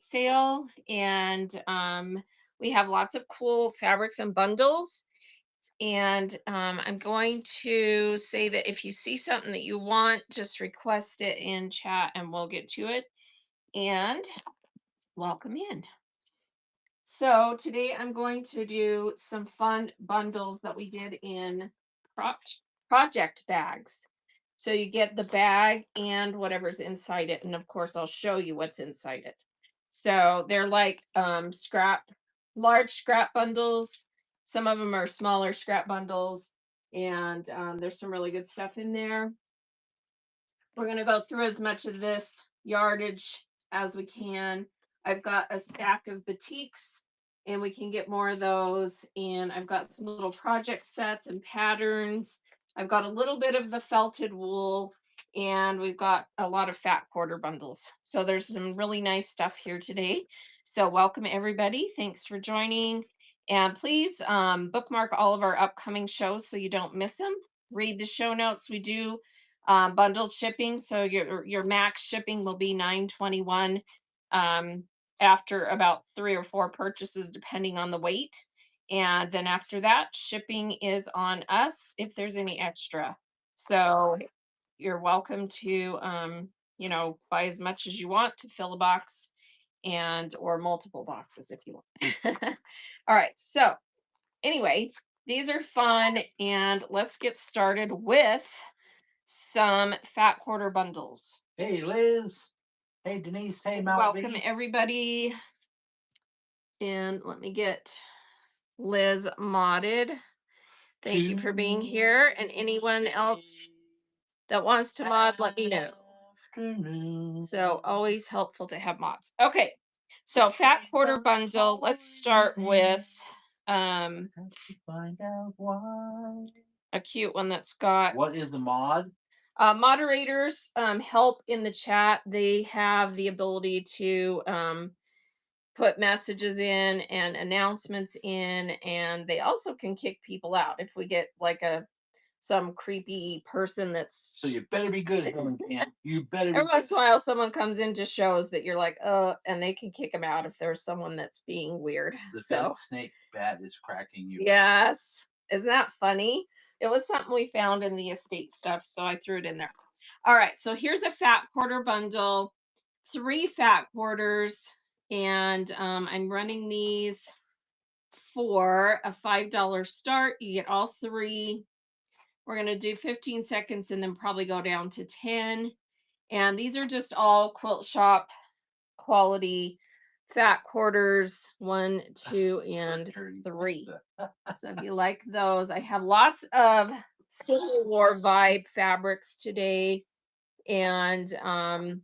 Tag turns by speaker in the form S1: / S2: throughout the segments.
S1: sale, and we have lots of cool fabrics and bundles. And I'm going to say that if you see something that you want, just request it in chat and we'll get to it. And welcome in. So today I'm going to do some fun bundles that we did in pro- project bags. So you get the bag and whatever's inside it. And of course, I'll show you what's inside it. So they're like large scrap bundles. Some of them are smaller scrap bundles. And there's some really good stuff in there. We're going to go through as much of this yardage as we can. I've got a stack of batiks and we can get more of those. And I've got some little project sets and patterns. I've got a little bit of the felted wool and we've got a lot of fat quarter bundles. So there's some really nice stuff here today. So welcome everybody. Thanks for joining. And please bookmark all of our upcoming shows so you don't miss them. Read the show notes. We do bundled shipping. So your max shipping will be $9.21 after about 3 or 4 purchases, depending on the weight. And then after that, shipping is on us if there's any extra. So you're welcome to buy as much as you want to fill a box and or multiple boxes if you want. All right. So anyway, these are fun and let's get started with some fat quarter bundles.
S2: Hey, Liz. Hey, Denise. Hey,
S1: Welcome
S2: Malvin.
S1: everybody. And let me get Liz modded. Thank you for being here. And anyone else that wants to mod, let me know. So always helpful to have mods. Okay. So fat quarter bundle. Let's start with
S2: Find out why.
S1: a cute one that's got
S2: What is the mod?
S1: moderators help in the chat. They have the ability to put messages in and announcements in, and they also can kick people out if we get like some creepy person that's.
S2: So you better be good at Helen Can. You better be
S1: Every once in a while someone comes into shows that you're like, and they can kick them out if there's someone that's being weird.
S2: The
S1: So
S2: dead snake bat is cracking you.
S1: yes, isn't that funny? It was something we found in the estate stuff, so I threw it in there. All right, so here's a fat quarter bundle, 3 fat quarters, and I'm running these for a $5 start. You get all 3. We're going to do 15 seconds and then probably go down to 10. And these are just all Quilt Shop quality fat quarters, 1, 2, and 3. So if you like those, I have lots of Civil War vibe fabrics today, and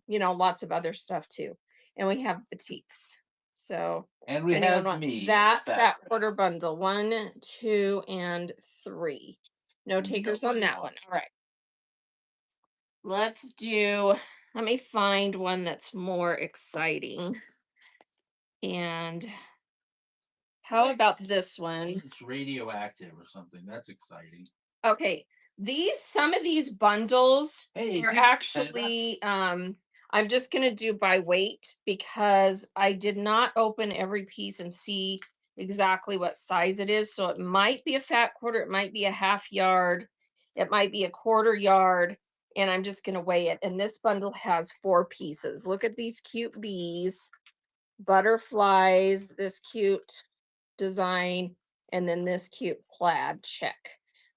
S1: lots of other stuff too. And we have batiks. So
S2: And we
S1: anyone
S2: have
S1: wants
S2: me.
S1: that fat quarter bundle, 1, 2, and 3. No takers on that one. All right. Let me find one that's more exciting. And how about this one?
S2: It's radioactive or something. That's exciting.
S1: Okay. Some of these bundles
S2: Hey,
S1: are actually I'm just going to do by weight because I did not open every piece and see exactly what size it is. So it might be a fat quarter, it might be a half yard, it might be a quarter yard, and I'm just going to weigh it. And this bundle has 4 pieces. Look at these cute bees, butterflies, this cute design, and then this cute plaid check.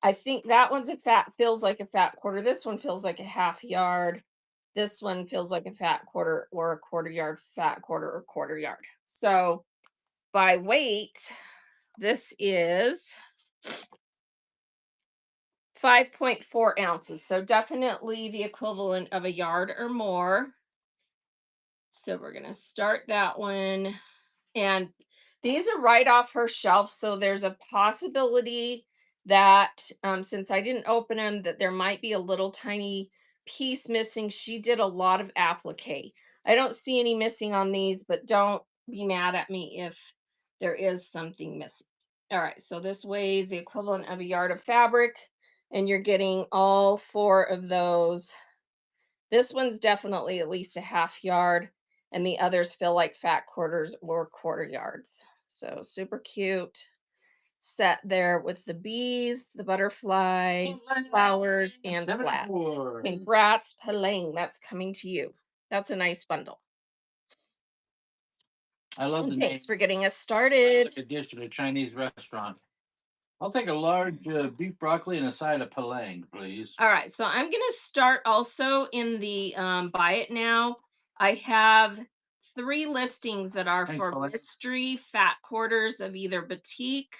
S1: I think that one's feels like a fat quarter. This one feels like a half yard. This one feels like a fat quarter or a quarter yard, fat quarter or quarter yard. So by weight, this is 5.4 ounces. So definitely the equivalent of a yard or more. So we're going to start that one. And these are right off her shelf. So there's a possibility that since I didn't open them, that there might be a little tiny piece missing. She did a lot of applique. I don't see any missing on these, but don't be mad at me if there is something missing. All right, so this weighs the equivalent of a yard of fabric, and you're getting all 4 of those. This one's definitely at least a half yard. and the others feel like fat quarters or quarter yards. So super cute. Set there with the bees, the butterflies, flowers, and plaid.
S2: 74.
S1: Congrats, Palang. That's coming to you. That's a nice bundle.
S2: I love the
S1: And thanks
S2: name.
S1: for getting us
S2: Sounds
S1: started.
S2: like a dish at a Chinese restaurant. I'll take a large beef broccoli and a side of palang, please.
S1: All right, so I'm going to start also in the buy it now. I have three listings that are
S2: Hey,
S1: for
S2: palang.
S1: mystery fat quarters of either batik,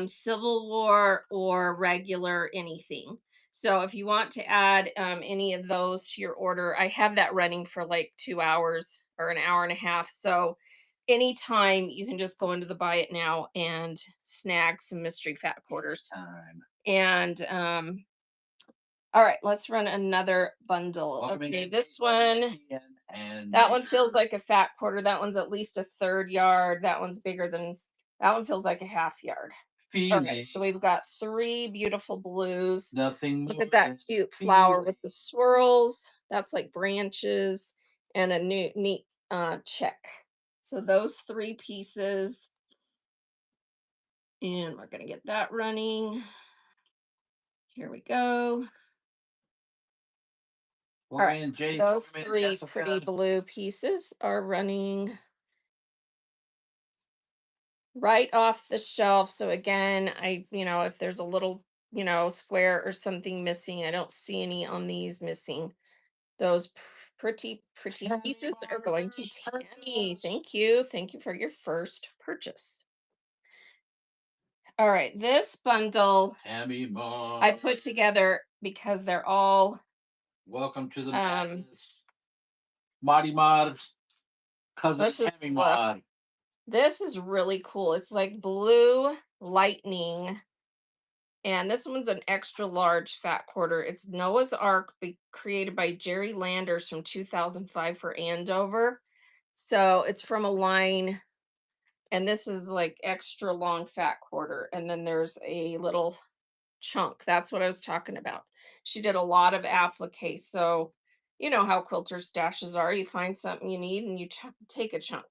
S1: Civil War, or regular anything. So if you want to add any of those to your order, I have that running for like 2 hours or an hour and a half. So anytime you can just go into the buy it now and snag some mystery fat quarters.
S2: Time.
S1: And all right, let's run another bundle.
S2: Welcoming
S1: Okay,
S2: in
S1: this
S2: everybody
S1: one,
S2: and
S1: that one feels
S2: maker.
S1: like a fat quarter. That one's at least a third yard. That one's bigger than, that one feels like a half yard. All right,
S2: Feeling
S1: so we've got three beautiful blues.
S2: nothing
S1: Look
S2: more
S1: at that
S2: than
S1: cute flower
S2: feeling.
S1: with the swirls. That's like branches and a neat check. So those three pieces, and we're gonna get that running. Here we go. All right,
S2: Welcome in, Jay.
S1: those
S2: Welcome in,
S1: three pretty
S2: Jessica.
S1: blue pieces are running right off the shelf. So again, if there's a little, square or something missing, I don't see any on these missing. Those pretty pieces are going to Tammy. Thank you. Thank you for your first purchase. All right, this bundle
S2: Hammy
S1: I
S2: Mom.
S1: put together because they're all
S2: Welcome to the
S1: um
S2: madness. Marty Mod's cousin
S1: let's just
S2: Tammy
S1: look.
S2: Mod.
S1: This is really cool. It's like blue lightning. And this one's an extra large fat quarter. It's Noah's Ark, created by Jerry Landers from 2005 for Andover. So it's from a line, and this is like extra long fat quarter. And then there's a little chunk. That's what I was talking about. She did a lot of applique. So you know how quilter stashes are. You find something you need and you take a chunk.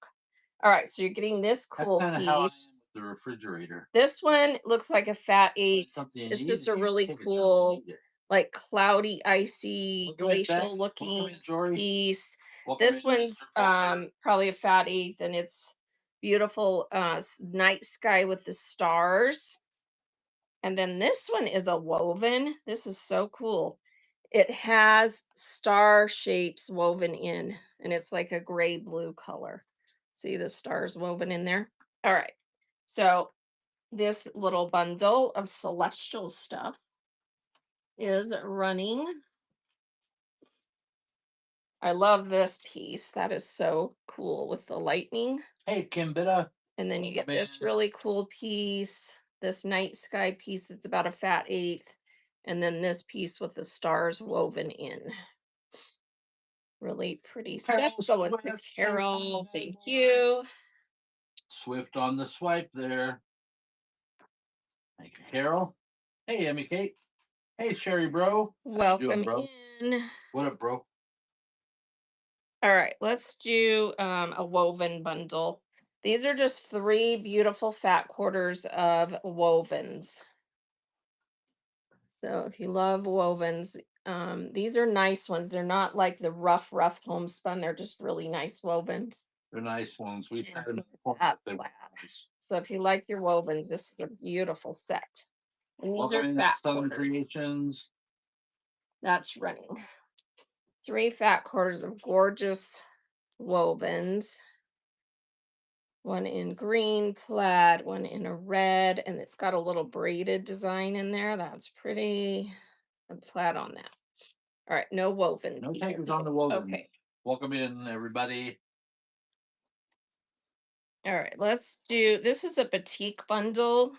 S1: All right, so you're getting this
S2: That's
S1: cool
S2: kind of how I am
S1: piece.
S2: with the refrigerator.
S1: This one looks like a fat
S2: Find
S1: eighth.
S2: something you
S1: It's
S2: need
S1: just
S2: and
S1: a
S2: you
S1: really
S2: take a chunk and
S1: cool,
S2: eat it.
S1: like cloudy, icy,
S2: Welcome in, Beck.
S1: glacial
S2: Welcome
S1: looking
S2: in, Jory.
S1: piece.
S2: Welcome
S1: This
S2: in, Mr.
S1: one's
S2: Folker.
S1: probably a fat eighth, and it's beautiful night sky with the stars. And then this one is a woven. This is so cool. It has star shapes woven in, and it's like a gray blue color. See the stars woven in there? All right. So this little bundle of celestial stuff is running. I love this piece. That is so cool with the lightning.
S2: Hey, Kimbita.
S1: And then you get
S2: Welcome
S1: this
S2: in.
S1: really cool piece, this night sky piece that's about a fat eighth. And then this piece with the stars woven in. Really pretty stuff.
S2: Carol
S1: Going to
S2: Swift.
S1: Carol. Thank you.
S2: Swift on the swipe there. Thank you, Carol. Hey, Emmy Kate. Hey, Sherry Bro. How you doing,
S1: Welcome
S2: bro?
S1: in.
S2: What up, bro?
S1: All right, let's do a woven bundle. These are just three beautiful fat quarters of wovens. So if you love wovens, these are nice ones. They're not like the rough homespun. They're just really nice wovens.
S2: They're nice ones. We've
S1: And
S2: had them
S1: look
S2: before.
S1: at
S2: They
S1: that
S2: were
S1: plaid.
S2: nice.
S1: So if you like your wovens, this is a beautiful set. And these
S2: Welcome
S1: are
S2: in,
S1: fat
S2: Southern
S1: quarters.
S2: Creations.
S1: That's running. Three fat quarters of gorgeous wovens. One in green plaid, one in a red, and it's got a little braided design in there. That's pretty. And plaid on that. All right, no woven
S2: No
S1: people
S2: takers on
S1: today.
S2: the woven.
S1: Okay.
S2: Welcome in, everybody.
S1: All right, let's do this is a batik bundle.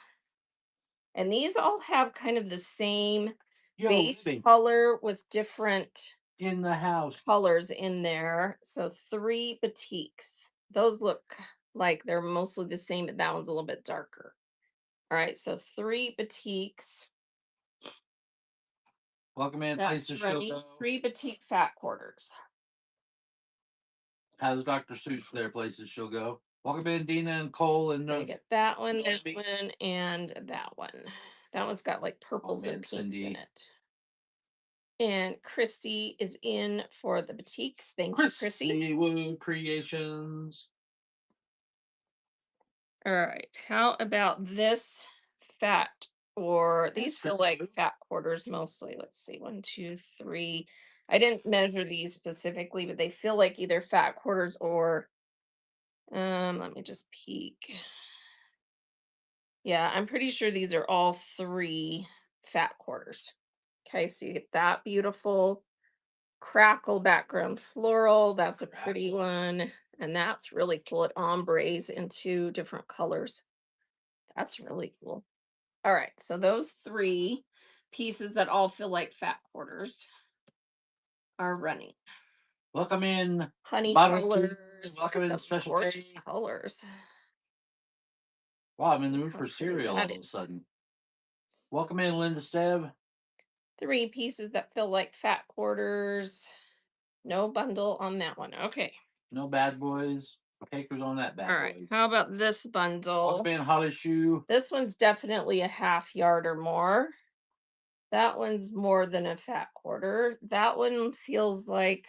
S1: And these all have kind of the same
S2: Yo,
S1: base
S2: Libby,
S1: color with different
S2: in the house.
S1: colors in there. So three batiks. Those look like they're mostly the same, but that one's a little bit darker. All right, so three batiks.
S2: Welcome in,
S1: That's
S2: places she'll
S1: running
S2: go.
S1: three batik fat quarters.
S2: How's Dr. Seuss there? Places she'll go. Welcome in, Dina and Cole and
S1: So you get that one, that
S2: Abby.
S1: one, and that one. That one's got like
S2: Oh
S1: purples and
S2: man,
S1: pinks in
S2: Cindy.
S1: it. And Christy is in for the boutiques. Thank you, Chrissy.
S2: Christy Woo Creations.
S1: All right. How about this fat? Or
S2: That's
S1: these feel
S2: pretty
S1: like
S2: good.
S1: fat quarters mostly. Let's see. One, two, three. I didn't measure these specifically, but they feel like either fat quarters or let me just peek. Yeah, I'm pretty sure these are all three fat quarters. Okay, so you get that beautiful crackle background floral. That's a pretty one. And that's really cool. It ombres into different colors. That's really cool. All right, so those three pieces that all feel like fat quarters are running.
S2: Welcome in,
S1: Honey
S2: Buttercup.
S1: colors. Look
S2: Welcome
S1: at
S2: in,
S1: those
S2: Special
S1: gorgeous
S2: K.
S1: colors.
S2: Wow, I'm in the
S1: Look
S2: mood
S1: how
S2: for
S1: pretty
S2: cereal
S1: that
S2: all of a
S1: is.
S2: sudden. Welcome in, Linda Stev.
S1: Three pieces that feel like fat quarters. No bundle on that one. Okay.
S2: No bad boys. Takers on that
S1: All
S2: bad
S1: right.
S2: boys.
S1: How about this
S2: Welcome
S1: bundle?
S2: in, Holly Shoe.
S1: This one's definitely a half yard or more. That one's more than a fat quarter. That one feels like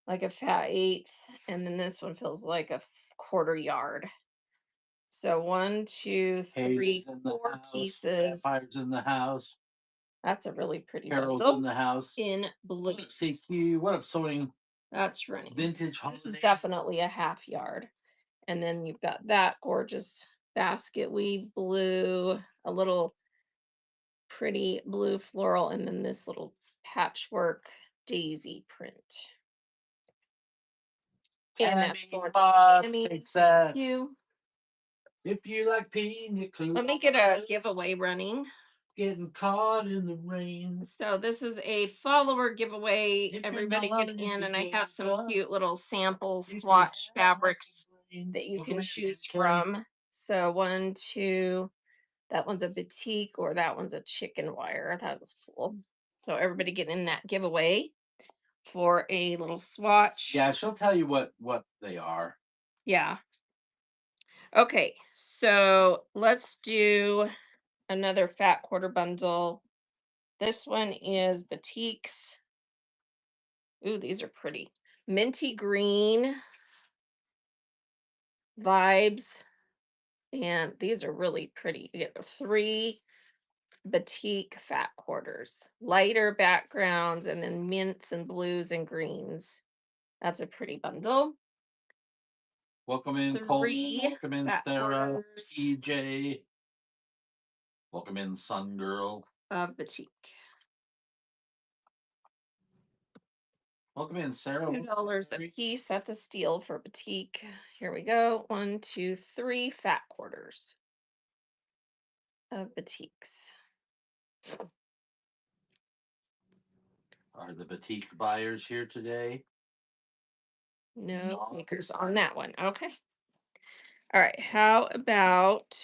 S1: a fat eighth, and then this one feels like a quarter yard. So one, two, three,
S2: Hayes in the
S1: four
S2: house.
S1: pieces.
S2: Vampires in the house.
S1: That's a really pretty
S2: Carol's in
S1: bundle
S2: the house.
S1: in
S2: What
S1: blue.
S2: up, CQ? What up, sewing?
S1: That's running.
S2: Vintage
S1: This is
S2: holiday.
S1: definitely a half yard. And then you've got that gorgeous basket weave blue, a little pretty blue floral, and then this little patchwork daisy print. And that's
S2: Tammy
S1: going to
S2: Fox
S1: Tammy.
S2: takes
S1: Thank
S2: that.
S1: you.
S2: If you like pina
S1: Let me get a
S2: coladas,
S1: giveaway running.
S2: getting caught in the rain.
S1: So this is a follower giveaway.
S2: If you're
S1: Everybody
S2: not
S1: get
S2: in
S1: in,
S2: the
S1: and I have some
S2: yoga,
S1: cute little sample
S2: if you
S1: swatch
S2: have lots of
S1: fabrics
S2: brain,
S1: that you
S2: welcome
S1: can
S2: in,
S1: choose
S2: Ken.
S1: from. So one, two, that one's a batik or that one's a chicken wire. That was cool. So everybody get in that giveaway for a little swatch.
S2: Yeah, she'll tell you what they are.
S1: Yeah. Okay. So let's do another fat quarter bundle. This one is batiks. Ooh, these are pretty. Minty green vibes. And these are really pretty. You get three batik fat quarters, lighter backgrounds, and then mints and blues and greens. That's a pretty bundle.
S2: Welcome in, Colton.
S1: Three
S2: Welcome in,
S1: fat
S2: Sarah.
S1: quarters
S2: EJ. Welcome in, Sun Girl.
S1: of batik.
S2: Welcome in, Sarah.
S1: $2 a piece. That's a steal for batik. Here we go. One, two, three fat quarters of batiks.
S2: Are the batik buyers here today?
S1: No takers on that one. Okay. All right. How about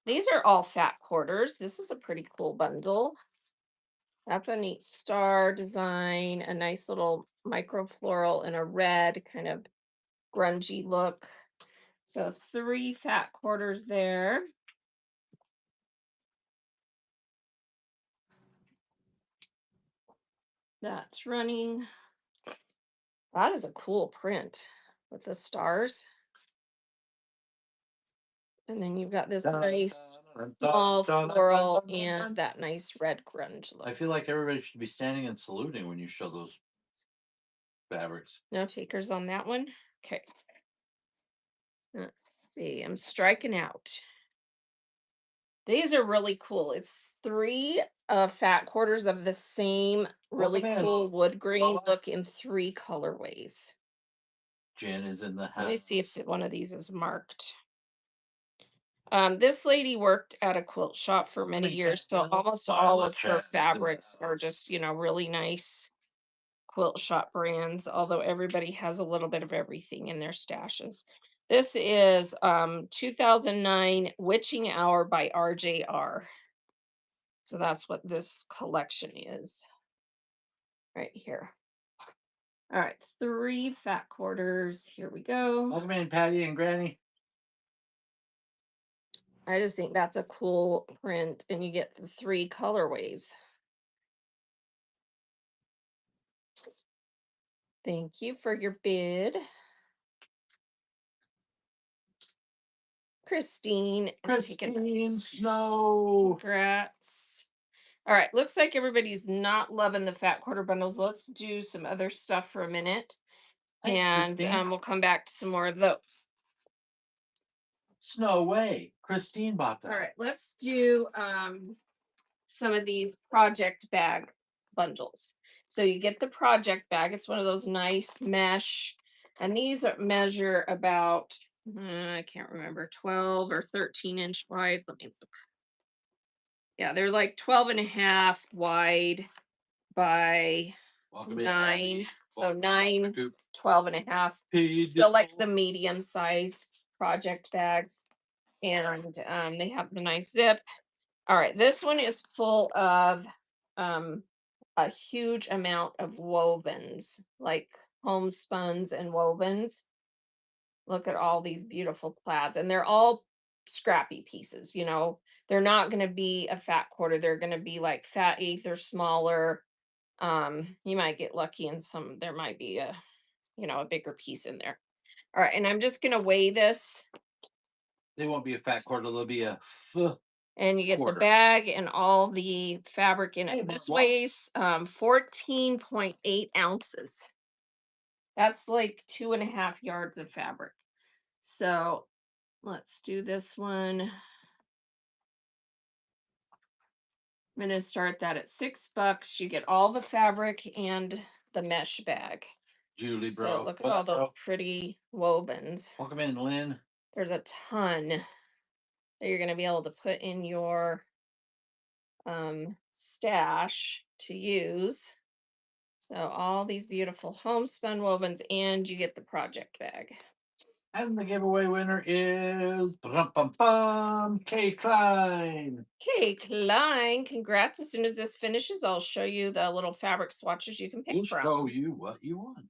S1: these are all fat quarters. This is a pretty cool bundle. That's a neat star design, a nice little micro floral in a red kind of grungy look. So three fat quarters there. That's running. That is a cool print with the stars. And then you've got this nice small floral and that nice red grunge
S2: I
S1: look.
S2: feel like everybody should be standing and saluting when you show those fabrics.
S1: No takers on that one. Okay. Let's see. I'm striking out. These are really cool. It's three fat quarters of the same really
S2: Welcome in.
S1: cool wood grain look in three colorways.
S2: Jen is in the
S1: Let me
S2: house.
S1: see if one of these is marked. This lady worked at a quilt shop for many years, so almost all of her fabrics are just, really nice quilt shop brands, although everybody has a little bit of everything in their stashes. This is 2009 Witching Hour by RJR. So that's what this collection is right here. All right, 3 fat quarters. Here we go.
S2: Welcome in, Patty and Granny.
S1: I just think that's a cool print, and you get the 3 colorways. Thank you for your bid. Christine is taking
S2: Christine
S1: those.
S2: Snow.
S1: Congrats. All right, looks like everybody's not loving the fat quarter bundles. Let's do some other stuff for a minute,
S2: Thanks,
S1: and
S2: Christine.
S1: we'll come back to some more of those.
S2: Snow way. Christine bought
S1: All
S2: that.
S1: right, let's do some of these project bag bundles. So you get the project bag. It's one of those nice mesh, and these measure about I can't remember, 12 or 13-inch wide. Let me look. Yeah, they're like 12 and a half wide by
S2: Welcome in,
S1: 9. So
S2: Welcome
S1: 9,
S2: to
S1: 12 and a half.
S2: Pizza.
S1: So like the medium size project bags. And they have the nice zip. All right, this one is full of um, a huge amount of wovens, like homespuns and wovens. Look at all these beautiful plaids, and they're all scrappy pieces. They're not going to be a fat quarter. They're going to be like fat eighth or smaller. You might get lucky, and there might be a bigger piece in there. All right, and I'm just going to weigh this.
S2: They won't be a fat quarter. They'll be a
S1: And you get the
S2: quarter.
S1: bag and all the fabric in
S2: Hey,
S1: it. This
S2: Mom.
S1: weighs 14.8 ounces. That's like 2.5 yards of fabric. So let's do this one. I'm going to start that at $6. You get all the fabric and the mesh bag.
S2: Julie,
S1: So
S2: bro.
S1: look at
S2: What
S1: all
S2: up,
S1: those
S2: bro?
S1: pretty wovens.
S2: Welcome in, Lynn.
S1: There's a ton that you're going to be able to put in your stash to use. So all these beautiful homespun wovens, and you get the project bag.
S2: And the giveaway winner is bum, bum, bum, Kay Klein.
S1: Okay, Klein, congrats. As soon as this finishes, I'll show you the little fabric swatches you can pick
S2: We'll show
S1: from.
S2: you what you want.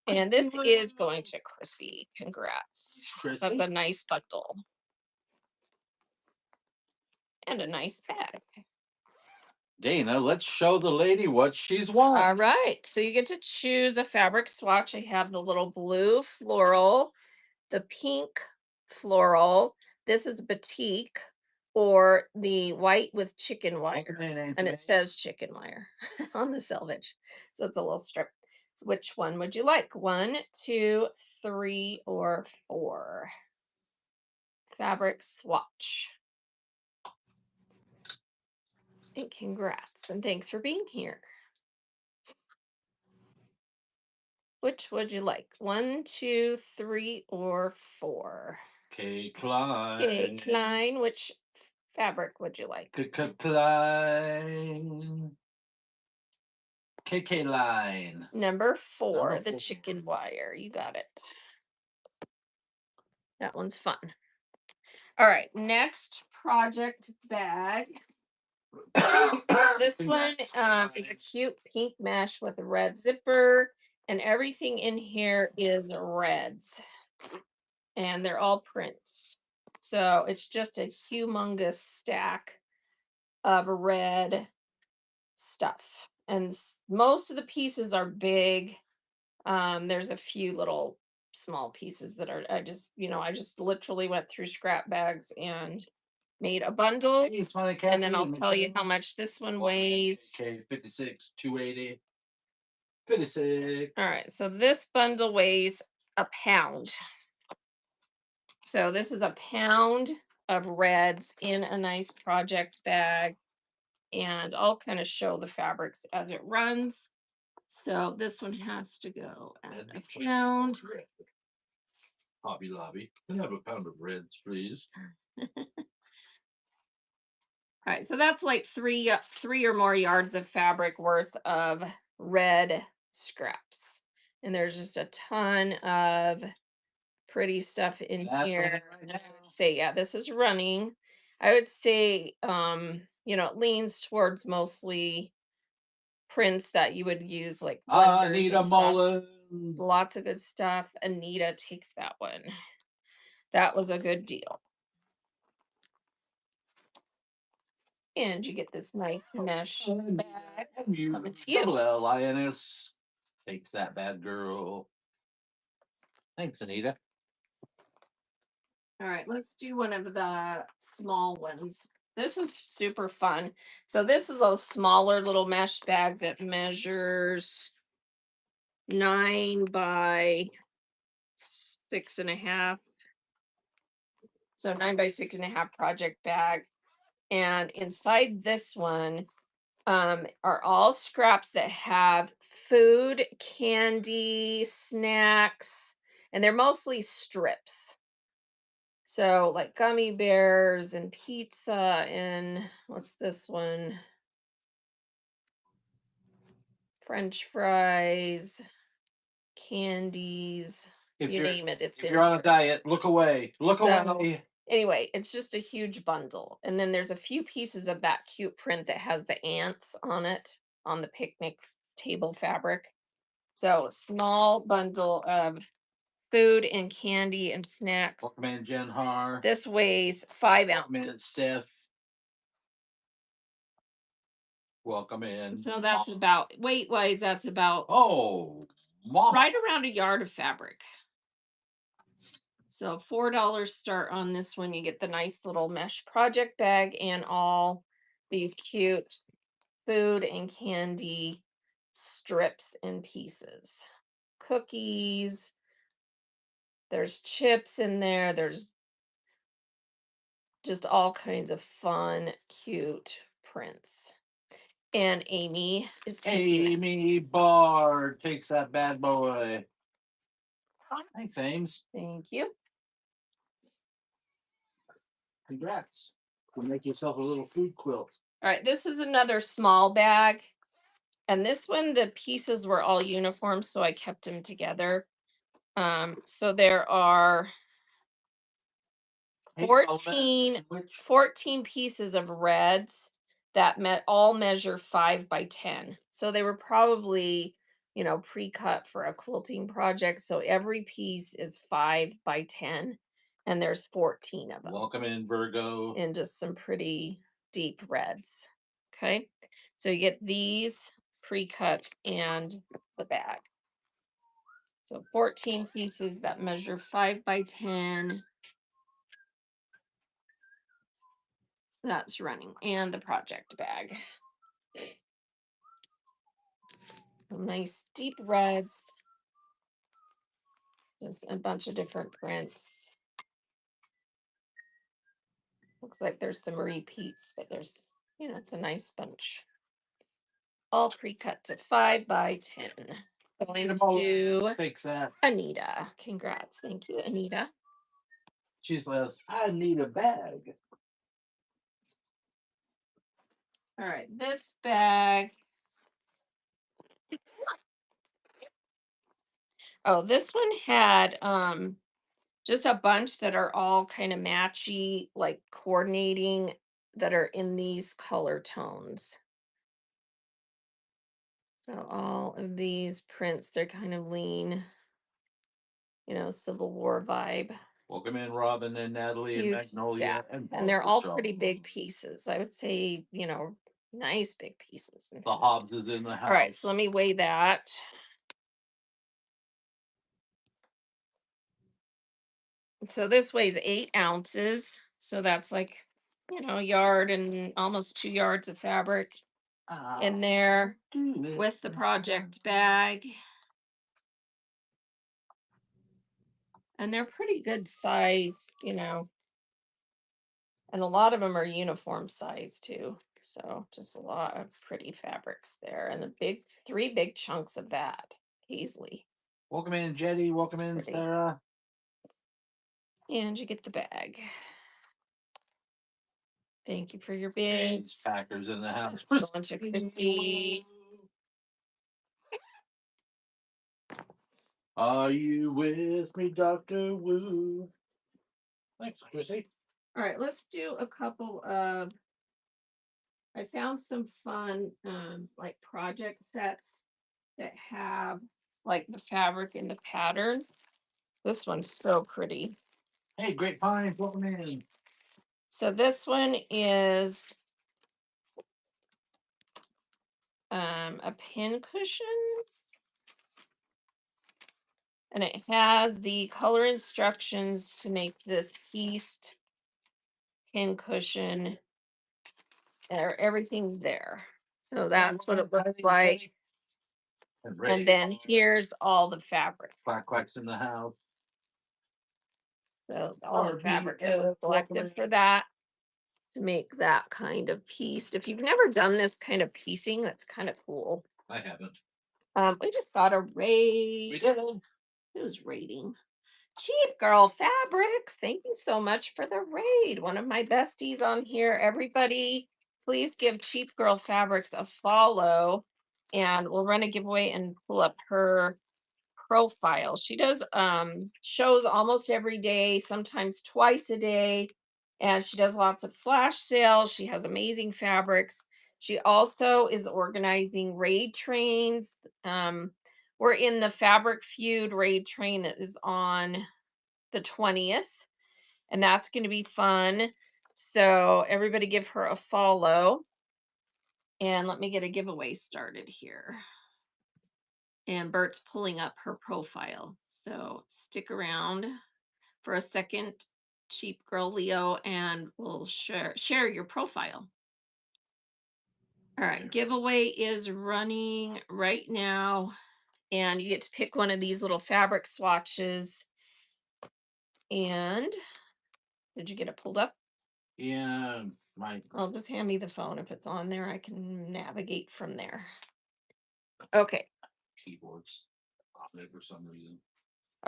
S1: And
S2: Christine
S1: this is
S2: wins.
S1: going to Chrissy. Congrats. That's
S2: Chrissy.
S1: a nice bundle and a nice bag.
S2: Dana, let's show the lady what she's won.
S1: All right. So you get to choose a fabric swatch. I have the little blue floral, the pink floral. This is batik, or the white with chicken
S2: Welcome
S1: wire.
S2: in,
S1: And
S2: Anthony.
S1: it says chicken wire on the selvage. So it's a little strip. Which one would you like? 1, 2, 3, or 4? Fabric swatch. And congrats. And thanks for being here. Which would you like? 1, 2, 3, or 4?
S2: Kay Klein.
S1: Okay, Klein, which fabric would you like?
S2: Klein. KK line.
S1: Number 4,
S2: Number
S1: the
S2: 4.
S1: chicken wire. You got it. That one's fun. All right, next project bag. This one is a cute pink mesh with a red zipper, and everything in here is reds, and they're all prints. So it's just a humongous stack of red stuff, and most of the pieces are big. There's a few little small pieces that are I just literally went through scrap bags and made a bundle,
S2: Hey, Smiley
S1: and then
S2: Kathy
S1: I'll
S2: and
S1: tell you
S2: McKay.
S1: how much this one weighs.
S2: Okay, 56, 280, 56.
S1: All right, so this bundle weighs a pound. So this is a pound of reds in a nice project bag, and I'll kind of show the fabrics as it runs. So this one has to go at a pound.
S2: Hobby Lobby. Can I have a pound of reds, please?
S1: All right, so that's like three or more yards of fabric worth of red scraps, and there's just a ton of pretty stuff in
S2: That's
S1: here.
S2: right
S1: And
S2: now.
S1: I would say, yeah, this is running. I would say, it leans towards mostly prints that you would use like
S2: I
S1: blenders
S2: need
S1: and
S2: a
S1: stuff.
S2: mullet.
S1: Lots of good stuff. Anita takes that one. That was a good deal. And you get this nice mesh bag that's
S2: You
S1: coming to you.
S2: double L lioness takes that bad girl. Thanks, Anita.
S1: All right, let's do one of the small ones. This is super fun. So this is a smaller little mesh bag that measures 9 by 6.5. So 9 by 6.5 project bag. And inside this one are all scraps that have food, candy, snacks, and they're mostly strips. So, like gummy bears and pizza, and what's this one? French fries, candies,
S2: If
S1: you
S2: you're
S1: name it, it's
S2: if
S1: in
S2: you're on a
S1: here.
S2: diet, look away. Look
S1: So,
S2: away.
S1: anyway, it's just a huge bundle. And then there's a few pieces of that cute print that has the ants on it on the picnic table fabric. So, small bundle of food and candy and snacks.
S2: Welcome in, Jen Har.
S1: This weighs 5
S2: Welcome in,
S1: ounces.
S2: Steph. Welcome in.
S1: So that's about weight wise, that's about
S2: Oh, mama.
S1: right around a yard of fabric. So $4 start on this one. You get the nice little mesh project bag and all these cute food and candy strips and pieces. Cookies, there's chips in there, there's just all kinds of fun, cute prints. And Amy is taking it.
S2: Amy Barr takes that bad boy. Thanks, Ames.
S1: Thank you.
S2: Congrats. You make yourself a little food quilt.
S1: All right, this is another small bag. And this one, the pieces were all uniform, so I kept them together. So there are
S2: Hey, Solomon,
S1: 14,
S2: which
S1: 14 pieces of reds that all measure 5 by 10. So they were probably, pre-cut for a quilting project. So every piece is 5 by 10, and there's 14 of them.
S2: welcome in, Virgo.
S1: And just some pretty deep reds. Okay. So you get these pre-cuts and the bag. So 14 pieces that measure 5 by 10. That's running. And the project bag. Some nice deep reds. Just a bunch of different prints. Looks like there's some repeats, but there's, it's a nice bunch. All pre-cut to 5 by 10. Going to
S2: Takes that.
S1: Anita. Congrats. Thank you, Anita.
S2: She says, I need a bag.
S1: All right, this bag. Oh, this one had just a bunch that are all kind of matchy, like coordinating, that are in these color tones. So all of these prints, they're kind of lean, Civil War vibe.
S2: Welcome in, Robin and Natalie and
S1: Huge
S2: Magnolia
S1: stack.
S2: and
S1: And they're
S2: Barbara
S1: all
S2: Jones.
S1: pretty big pieces. I would say, nice big pieces. In
S2: The
S1: fact.
S2: Hobbs is in the house.
S1: All right, so let me weigh that. So this weighs 8 ounces. So that's like, a yard and almost 2 yards of fabric in there with the project bag. And they're pretty good size, and a lot of them are uniform size too. So just a lot of pretty fabrics there. And the three big chunks of that easily.
S2: Welcome in, Jetty. Welcome in,
S1: Pretty.
S2: Sarah.
S1: And you get the bag. Thank you for your
S2: James
S1: bids.
S2: Packers in the house.
S1: Let's go on to Chrissy.
S2: Are you with me, Dr. Wu? Thanks, Chrissy.
S1: All right, let's do a couple of. I found some fun like project sets that have like the fabric and the pattern. This one's so pretty.
S2: Hey, grapevine, welcome in.
S1: So this one is a pin cushion, and it has the color instructions to make this pieced pin cushion. Everything's there. So that's what it looks like. And then here's all the fabric.
S2: Quack quacks in the house.
S1: So all the fabric is selected for that to make that kind of piece. If you've never done this kind of piecing, that's kind of cool.
S2: I haven't.
S1: We just got a raid.
S2: We did.
S1: Who's raiding? Cheap Girl Fabrics. Thank you so much for the raid. One of my besties on here. Everybody, please give Cheap Girl Fabrics a follow, and we'll run a giveaway and pull up her profile. She does shows almost every day, sometimes twice a day, and she does lots of flash sales. She has amazing fabrics. She also is organizing raid trains. We're in the Fabric Feud raid train that is on the 20th, and that's going to be fun. So everybody give her a follow, and let me get a giveaway started here. And Bert's pulling up her profile. So stick around for a second, Cheap Girl Leo, and we'll share your profile. All right, giveaway is running right now, and you get to pick one of these little fabric swatches. And did you get it pulled up?
S2: Yeah, my
S1: Well, just hand me the phone. If it's on there, I can navigate from there. Okay.
S2: keyboard's on it for some reason.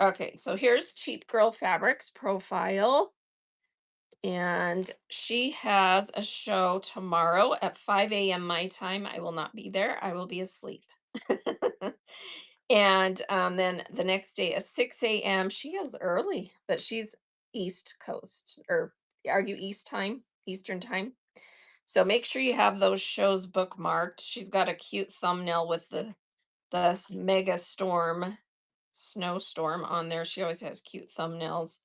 S1: Okay, so here's Cheap Girl Fabrics profile. And she has a show tomorrow at 5 a.m. my time. I will not be there. I will be asleep. And then the next day at 6 a.m. She goes early, but she's East Coast, or are you East time, Eastern time? So make sure you have those shows bookmarked. She's got a cute thumbnail with the mega storm, snowstorm on there. She always has cute thumbnails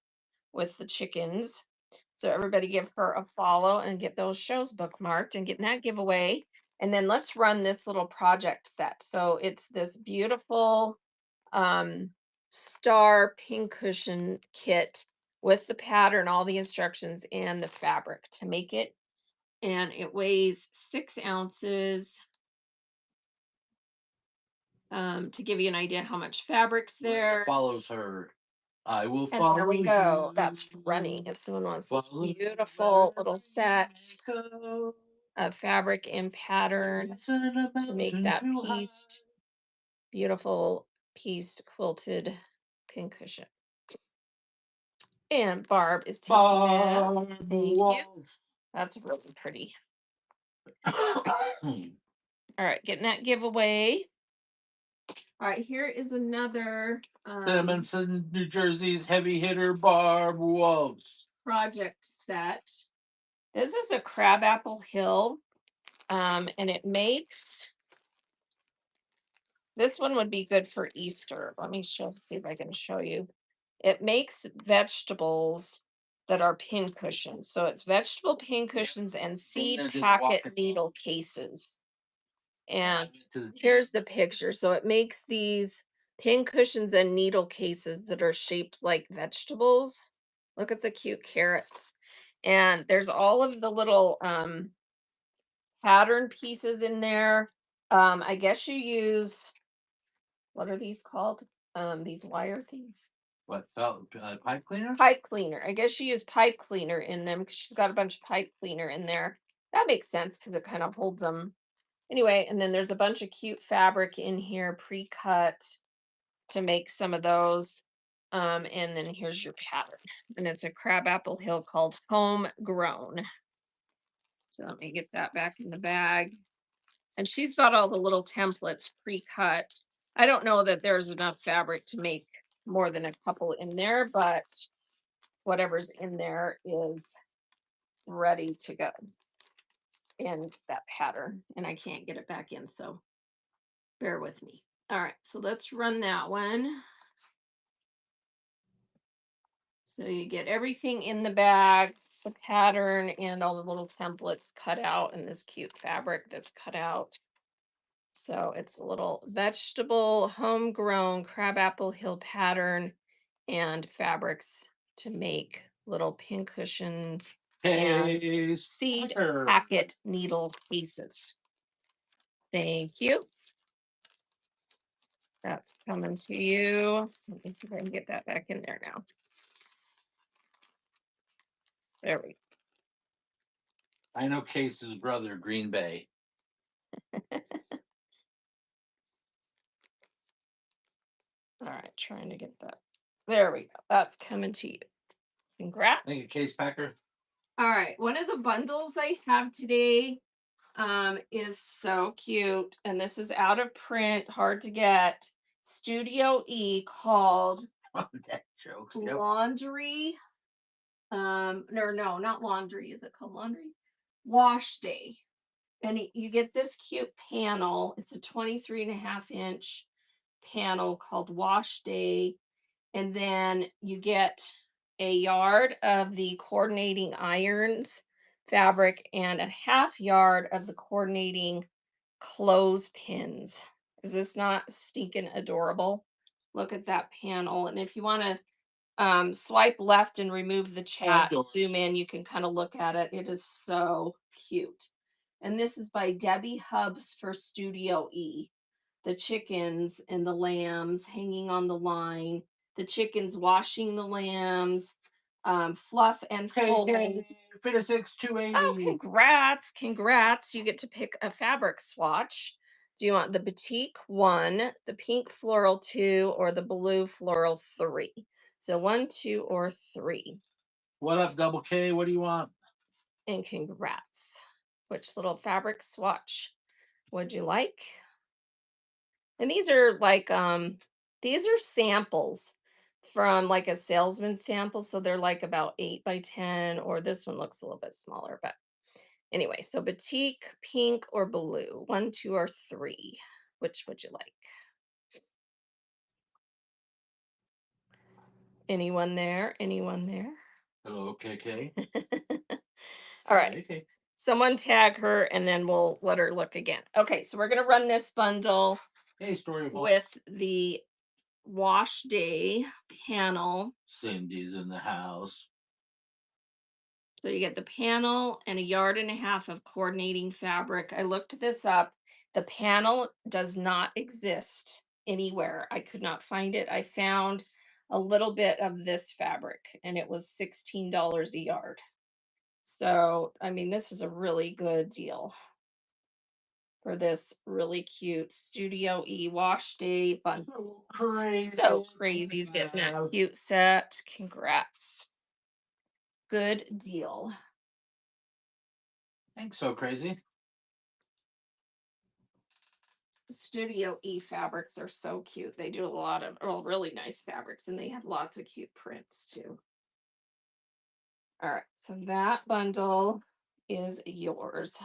S1: with the chickens. So everybody give her a follow and get those shows bookmarked and get in that giveaway. And then let's run this little project set. So it's this beautiful um, star pin cushion kit with the pattern, all the instructions, and the fabric to make it. And it weighs 6 ounces. To give you an idea how much fabric's there.
S2: Follows her. I will
S1: And
S2: follow
S1: there we go.
S2: you.
S1: That's running. If someone wants this
S2: Follow you
S1: beautiful little set
S2: wherever I go.
S1: of fabric and pattern
S2: Listen about
S1: to make
S2: to
S1: that
S2: new heights.
S1: pieced, beautiful pieced quilted pin cushion. And Barb is taking that. Thank you. That's really pretty. All right, getting that giveaway. All right, here is another
S2: Simonson, New Jersey's heavy hitter Barb Waltz.
S1: project set. This is a crabapple hill, and it makes, this one would be good for Easter. Let me see if I can show you. It makes vegetables that are pin cushions. So it's vegetable pin cushions and seed packet needle cases. And here's the picture. So it makes these pin cushions and needle cases that are shaped like vegetables. Look at the cute carrots. And there's all of the little pattern pieces in there. I guess you use, what are these called? These wire things.
S2: What felt pipe cleaner?
S1: Pipe cleaner. I guess she used pipe cleaner in them because she's got a bunch of pipe cleaner in there. That makes sense because it kind of holds them. Anyway, and then there's a bunch of cute fabric in here pre-cut to make some of those. And then here's your pattern. And it's a crabapple hill called Homegrown. So let me get that back in the bag. And she's got all the little templates pre-cut. I don't know that there's enough fabric to make more than a couple in there, but whatever's in there is ready to go in that pattern. And I can't get it back in, so bear with me. All right, so let's run that one. So you get everything in the bag, the pattern and all the little templates cut out and this cute fabric that's cut out. So it's a little vegetable, homegrown crabapple hill pattern and fabrics to make little pincushion and
S2: Case
S1: seed
S2: packer.
S1: packet needle pieces. Thank you. That's coming to you. Let me see if I can get that back in there now. There we
S2: I know Case's brother, Green Bay.
S1: go. All right, trying to get that. There we go. That's coming to you. Congrats.
S2: Thank you, Case Packer.
S1: All right, one of the bundles I have today is so cute, and this is out of print, hard to get. Studio E called
S2: That joke. Yep.
S1: Laundry. No, not laundry. Is it called laundry? Wash Day. And you get this cute panel. It's a 23.5 inch panel called Wash Day. And then you get a yard of the coordinating irons fabric and a half yard of the coordinating clothespins. Is this not stinking adorable? Look at that panel. And if you want to swipe left and remove the chat, zoom in, you can kind of look at it. It is so cute. And this is by Debbie Hubbs for Studio E. The chickens and the lambs hanging on the line, the chickens washing the lambs, fluff and fold.
S2: Fit a 6
S1: Oh,
S2: 280.
S1: congrats, congrats. You get to pick a fabric swatch. Do you want the batik one, the pink floral two, or the blue floral three? So one, two, or three.
S2: What up, Double K? What do you want?
S1: And congrats. Which little fabric swatch would you like? And these are samples from like a salesman sample. So they're like about 8 by 10, or this one looks a little bit smaller, but anyway, so batik, pink, or blue? One, two, or three? Which would you like? Anyone there? Anyone there?
S2: Hello, KK.
S1: All right.
S2: KK.
S1: Someone tag her and then we'll let her look again. Okay, so we're going to run this bundle
S2: Hey, story of all.
S1: with the wash day panel.
S2: Cindy's in the house.
S1: So you get the panel and a yard and a half of coordinating fabric. I looked this up. The panel does not exist anywhere. I could not find it. I found a little bit of this fabric and it was $16 a yard. So, I mean, this is a really good deal for this really cute Studio E wash day bundle.
S2: So crazy.
S1: So crazy. He's getting that cute set. Congrats. Good deal.
S2: Thanks, so crazy.
S1: Studio E fabrics are so cute. They do a lot of really nice fabrics and they have lots of cute prints too. All right, so that bundle is yours.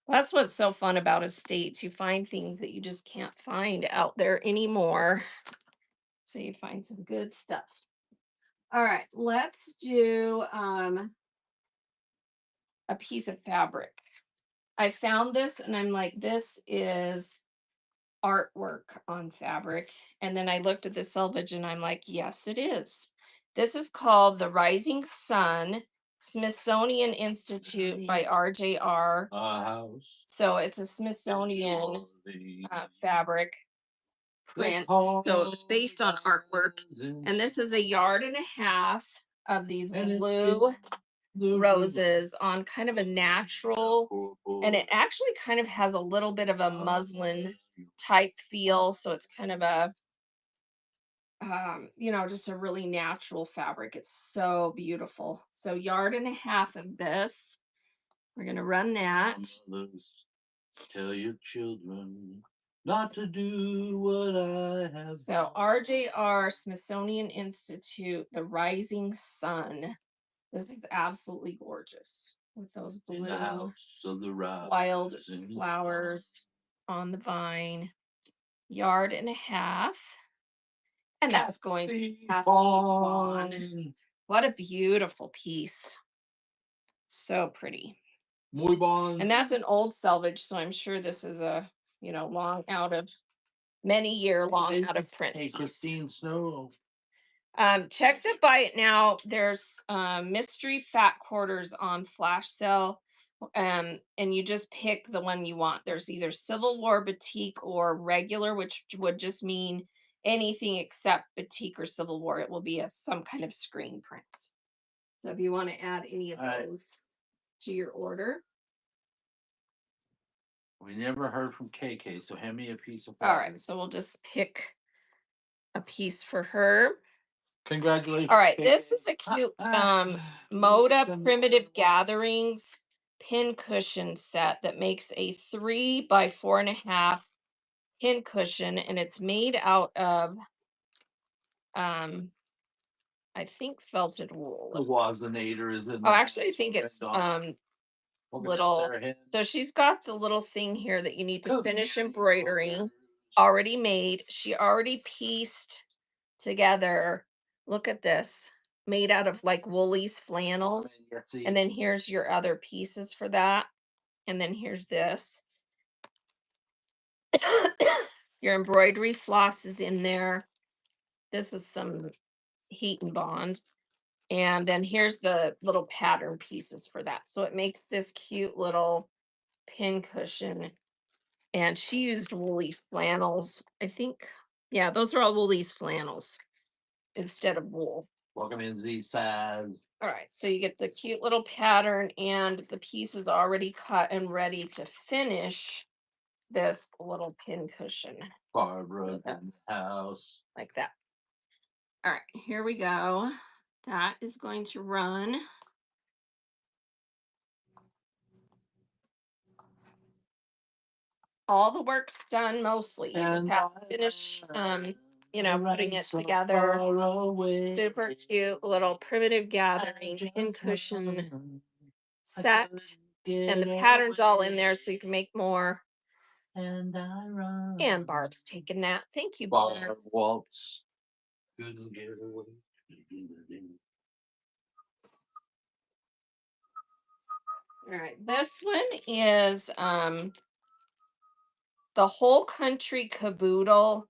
S1: That's what's so fun about estates. You find things that you just can't find out there anymore. So you find some good stuff. All right, let's do a piece of fabric. I found this and I'm like, this is artwork on fabric. And then I looked at the selvage and I'm like, yes, it is. This is called The Rising Sun, Smithsonian Institute by RJR.
S2: A house.
S1: So it's a Smithsonian fabric print. So it's based on artwork. And this is a yard and a half of these blue roses on kind of a natural, and it actually kind of has a little bit of a muslin type feel. So it's kind of a, just a really natural fabric. It's so beautiful. So yard and a half of this. We're going to run that.
S2: Tell your children not to do what I have.
S1: So RJR Smithsonian Institute, The Rising Sun. This is absolutely gorgeous. with those
S2: In the
S1: blue
S2: house of the
S1: wild
S2: rising sun.
S1: flowers on the vine. Yard and a half. And that's going to
S2: Kathy
S1: Kathy Vaughn.
S2: Vaughn.
S1: What a beautiful piece. So pretty.
S2: Muy bon.
S1: And that's an old selvage, so I'm sure this is a, long out of many year long out of print
S2: Hey,
S1: piece.
S2: Christine Snow.
S1: Check the buy it now. There's mystery fat quarters on flash sale. And you just pick the one you want. There's either Civil War batik or regular, which would just mean anything except batik or Civil War. It will be some kind of screen print. So if you want to add any of
S2: All right.
S1: those to your order.
S2: We never heard from KK, so hand me a piece of
S1: All
S2: flowers.
S1: right, so we'll just pick a piece for her.
S2: Congratulations.
S1: All right,
S2: KK.
S1: this is a cute Moda Primitive Gatherings pin cushion set that makes a 3 by 4.5 pin cushion, and it's made out of um I think felted wool.
S2: The Wazinator is in
S1: Oh,
S2: there.
S1: actually I think it's
S2: Look at
S1: little.
S2: their hands.
S1: So she's got the little thing here that you need to finish
S2: Community
S1: embroidering
S2: orders.
S1: already made. She already pieced together. Look at this, made out of like Woolies flannels. And then here's your other pieces for that. And then here's this. Your embroidery floss is in there. This is some heat and bond. And then here's the little pattern pieces for that. So it makes this cute little pin cushion. And she used Woolies flannels. I think, yeah, those are all Woolies flannels instead of wool.
S2: Welcome in, Z size.
S1: All right, so you get the cute little pattern and the piece is already cut and ready to finish this little pin cushion.
S2: Barbara in the
S1: That's
S2: house.
S1: like that. All right, here we go. That is going to run. All the work's done mostly. You just have to finish, putting it together. Super cute little primitive gathering pin cushion set. And the pattern's all in there so you can make more. And Barb's taking that. Thank you, Barb.
S2: Barb waltz. Couldn't get away.
S1: All right, this one is the whole country caboodle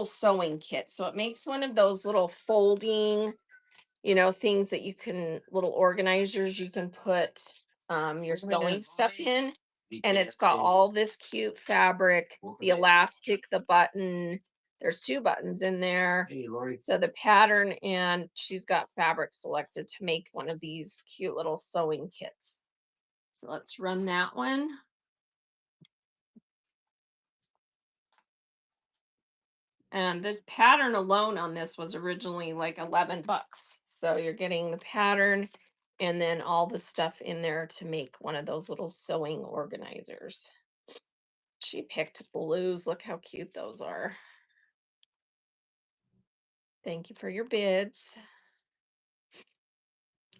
S1: sewing kit. So it makes one of those little folding, things that you can, little organizers you can put your sewing stuff in. And it's got all this cute fabric, the elastic, the button. There's 2 buttons in there.
S2: Hey, Lori.
S1: So the pattern, and she's got fabric selected to make one of these cute little sewing kits. So let's run that one. And this pattern alone on this was originally like $11. So you're getting the pattern and then all the stuff in there to make one of those little sewing organizers. She picked blues. Look how cute those are. Thank you for your bids.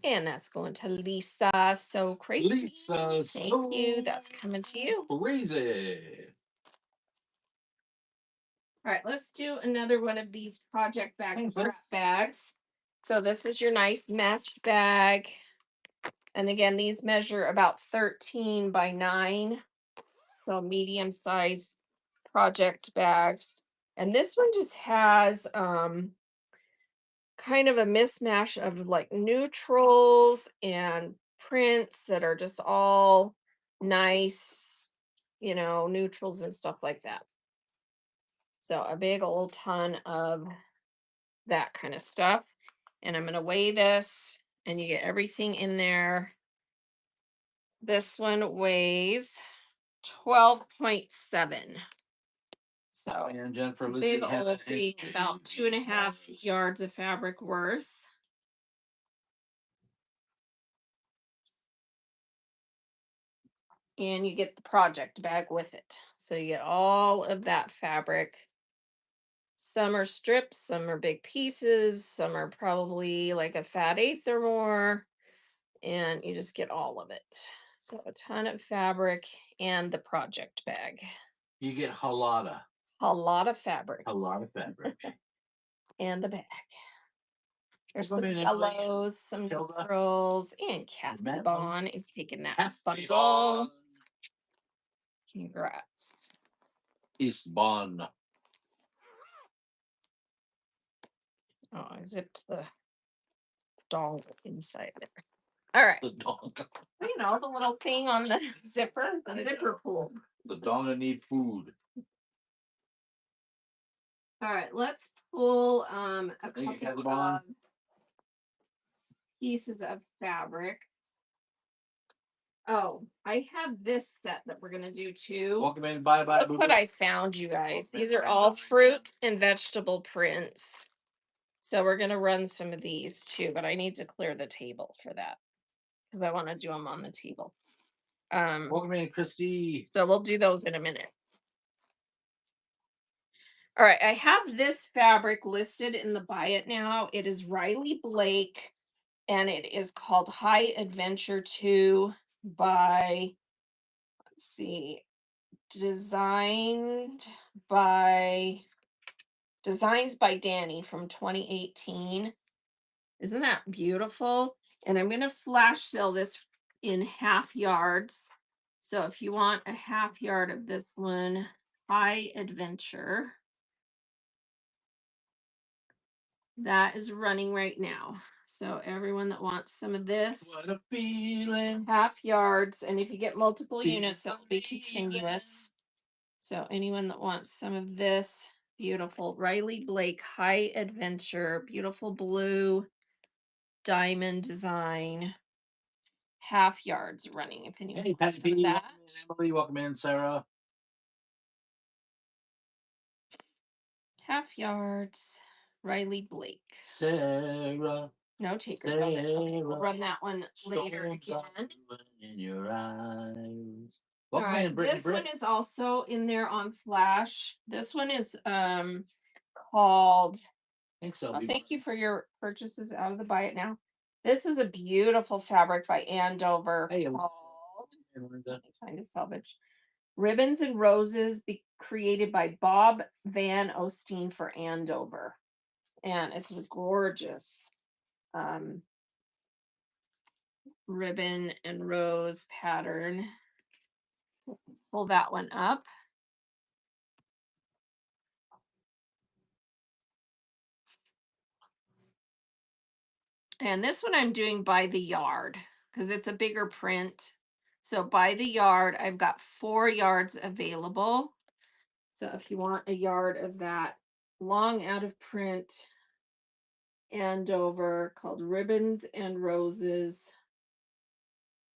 S1: And that's going to Lisa. So crazy.
S2: Lisa,
S1: Thank you. That's coming to you.
S2: crazy.
S1: All right, let's do another one of these project bag
S2: Thanks,
S1: scrap
S2: Liz.
S1: bags. So this is your nice match bag. And again, these measure about 13 by 9. So medium size project bags. And this one just has kind of a mismatch of like neutrals and prints that are just all nice, neutrals and stuff like that. So a big old ton of that kind of stuff. And I'm going to weigh this and you get everything in there. This one weighs 12.7. So
S2: And Jennifer,
S1: big old thing, about 2.5 yards of fabric worth. And you get the project bag with it. So you get all of that fabric. Some are strips, some are big pieces, some are probably like a fat eighth or more. and you just get all of it. So a ton of fabric and the project bag.
S2: You get halada.
S1: A lot of fabric
S2: A lot of fabric.
S1: and the bag. There's
S2: Come
S1: some
S2: in, Emily.
S1: yellows, some
S2: Hilda.
S1: neutrals, and Kathy
S2: Madeline.
S1: Bond is taking that
S2: Happy
S1: bundle. Congrats.
S2: Eastbourne.
S1: Oh, I zipped the dongle inside there. All right.
S2: The dog.
S1: You know, the little thing on the zipper, the
S2: I
S1: zipper
S2: know.
S1: pull.
S2: The dog need food.
S1: All right, let's pull a
S2: Thank you,
S1: couple
S2: Kathy
S1: of pieces of fabric. Oh, I have this set that we're gonna do too.
S2: Welcome in. Bye bye.
S1: Look what I found, you guys.
S2: Welcome in,
S1: These are
S2: bye,
S1: all
S2: bye.
S1: fruit and vegetable prints. So we're gonna run some of these too, but I need to clear the table for that because I want to do them on the table.
S2: Welcome in, Christy.
S1: So we'll do those in a minute. All right, I have this fabric listed in the buy it now. It is Riley Blake, and it is called High Adventure 2 by, let's see, designed by Designs by Danny from 2018. Isn't that beautiful? And I'm going to flash sale this in half yards. So if you want a half yard of this one, High Adventure, that is running right now. So everyone that wants some of this,
S2: What a feeling.
S1: half yards. And if you get multiple units, it will be continuous. So anyone that wants some of this, beautiful Riley Blake High Adventure, beautiful blue diamond design, half yards running. If anyone
S2: Hey,
S1: wants
S2: Patty
S1: some of
S2: P.
S1: that.
S2: Welcome in, Emily. Welcome in, Sarah.
S1: Half yards, Riley Blake.
S2: Sarah.
S1: No takers on that. Okay, we'll run that one later
S2: Storms
S1: again.
S2: in your eyes.
S1: All
S2: Welcome
S1: right,
S2: in, Brittany
S1: this one
S2: Britt.
S1: is also in there on flash. This one is called,
S2: Thanks, so.
S1: well, thank you for your purchases out of the buy it now. This is a beautiful fabric by Andover
S2: Hey,
S1: called,
S2: Linda.
S1: let me find the salvage. Ribbons and Roses, created by Bob Van Osteen for Andover. And it's a gorgeous um, ribbon and rose pattern. Pull that one up. And this one I'm doing by the yard because it's a bigger print. So by the yard, I've got 4 yards available. So if you want a yard of that long out of print Andover called Ribbons and Roses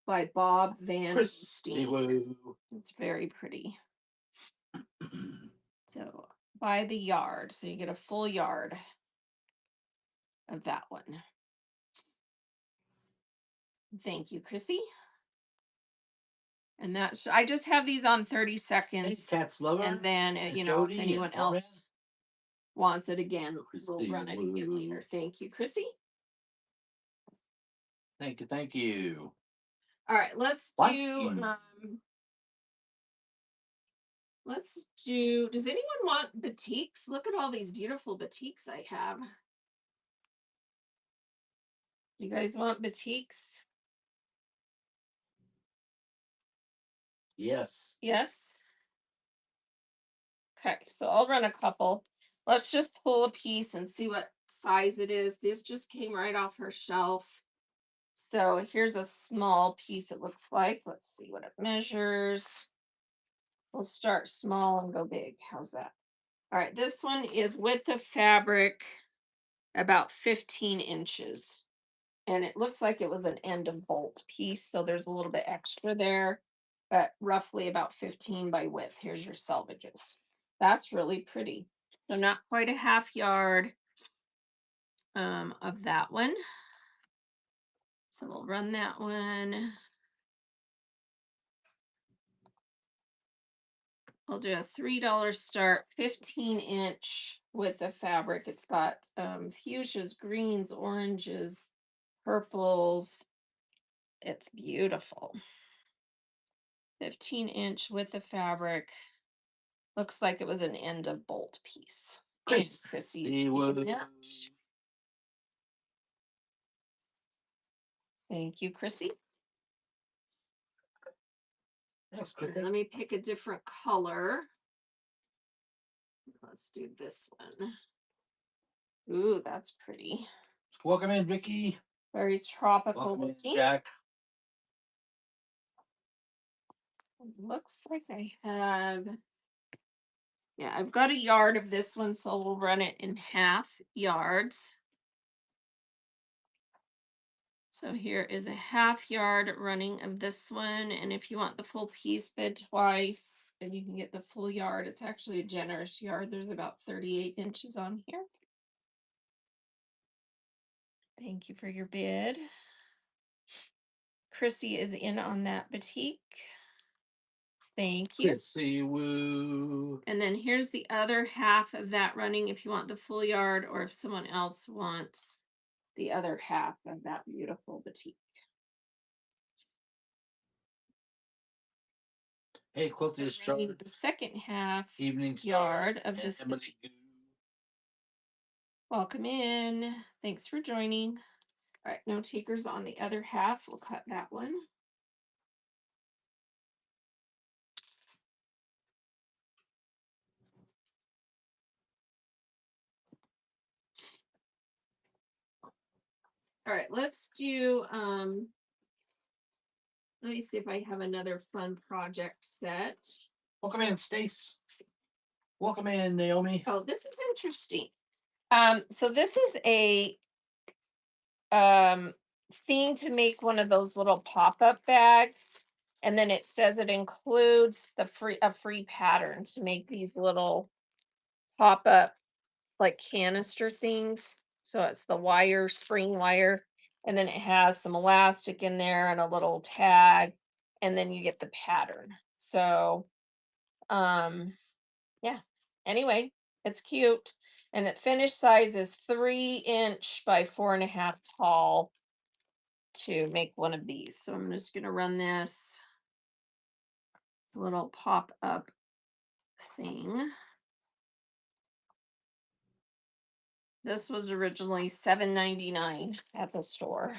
S1: by Bob Van Steen. It's very pretty. So by the yard. So you get a full yard of that one. Thank you, Chrissy. And that's, I just have these on 30
S2: Hey,
S1: seconds.
S2: Cats Lover.
S1: And then, you know,
S2: Jody
S1: if anyone
S2: and Norman.
S1: else wants it again, we'll
S2: Chrissy
S1: run it again
S2: Woo.
S1: later. Thank you, Chrissy.
S2: Thank you, thank you.
S1: All right, let's do, does anyone want batiks? Look at all these beautiful batiks I have. You guys want batiks?
S2: Yes.
S1: Yes. Okay, so I'll run a couple. Let's just pull a piece and see what size it is. This just came right off her shelf. So here's a small piece it looks like. Let's see what it measures. We'll start small and go big. How's that? All right, this one is width of fabric about 15 inches. And it looks like it was an end of bolt piece. So there's a little bit extra there, but roughly about 15 by width. Here's your selvages. That's really pretty. So not quite a half yard of that one. So we'll run that one. I'll do a $3 start, 15-inch with the fabric. It's got fuchsias, greens, oranges, purples, It's beautiful. 15-inch with the fabric. Looks like it was an end of bolt piece. And
S2: Chris,
S1: Chrissy
S2: he
S1: in
S2: was.
S1: that. Thank you, Chrissy.
S2: Thanks,
S1: All
S2: Chris.
S1: right, let me pick a different color. Let's do this one. Ooh, that's pretty.
S2: Welcome in, Vicky.
S1: Very tropical
S2: Welcome in,
S1: looking.
S2: Jack.
S1: Looks like I have, yeah, I've got a yard of this one, so we'll run it in half yards. So here is a half yard running of this one. And if you want the full piece, bid twice and you can get the full yard. It's actually a generous yard. There's about 38 inches on here. Thank you for your bid. Chrissy is in on that batik. Thank you.
S2: Chrissy woo.
S1: And then here's the other half of that running if you want the full yard or if someone else wants the other half of that beautiful batik.
S2: Hey, Quilty is
S1: So running
S2: strong.
S1: the second half
S2: Evening
S1: yard
S2: stars
S1: of
S2: and
S1: this
S2: Emily
S1: batik.
S2: Goo.
S1: Welcome in. Thanks for joining. All right, no takers on the other half. We'll cut that one. All right, let's do let me see if I have another fun project set.
S2: Welcome in, Stace. Welcome in, Naomi.
S1: Oh, this is interesting. So this is a thing to make one of those little pop-up bags. And then it says it includes the free pattern to make these little pop-up like canister things. So it's the wire, spring wire, and then it has some elastic in there and a little tag, and then you get the pattern. So, yeah. Anyway, it's cute. And it finished size is 3 inch by 4.5 tall to make one of these. So I'm just gonna run this little pop-up thing. This was originally $7.99 at the store.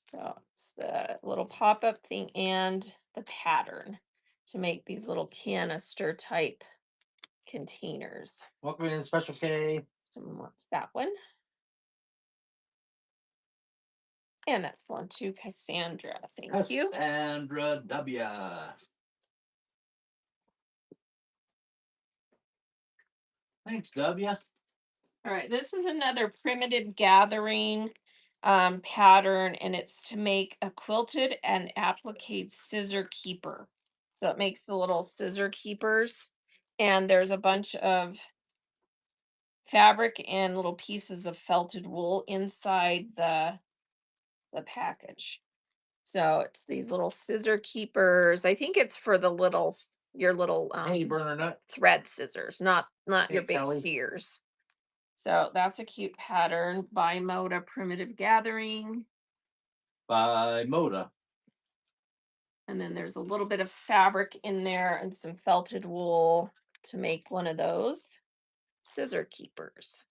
S1: So it's the little pop-up thing and the pattern to make these little canister type containers.
S2: Welcome in, Special K.
S1: Someone wants that one. And that's one to Cassandra. Thank you.
S2: Cassandra W. Thanks, W.
S1: All right, this is another primitive gathering pattern, and it's to make a quilted and applique scissor keeper. So it makes the little scissor keepers, and there's a bunch of fabric and little pieces of felted wool inside the package. So it's these little scissor keepers. I think it's for the little your little
S2: Hey, Bernadette.
S1: thread scissors, not your
S2: Hey,
S1: big
S2: Kelly.
S1: shears. So that's a cute pattern by Moda Primitive Gathering.
S2: By Moda.
S1: And then there's a little bit of fabric in there and some felted wool to make one of those scissor keepers.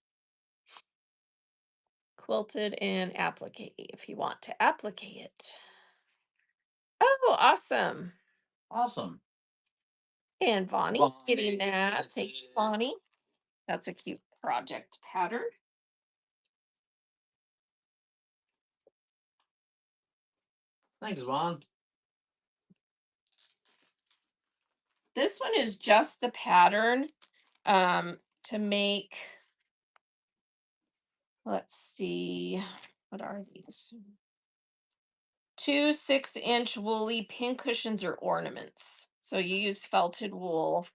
S1: Quilted and applique if you want to applique it. Oh, awesome.
S2: Awesome.
S1: And Bonnie's getting that.
S2: Bonnie.
S1: Thank you, Bonnie. That's a cute project pattern.
S2: Thanks, Vaughn.
S1: This one is just the pattern to make, let's see, what are these? 2 6-inch woolly pin cushions or ornaments. So you use felted wool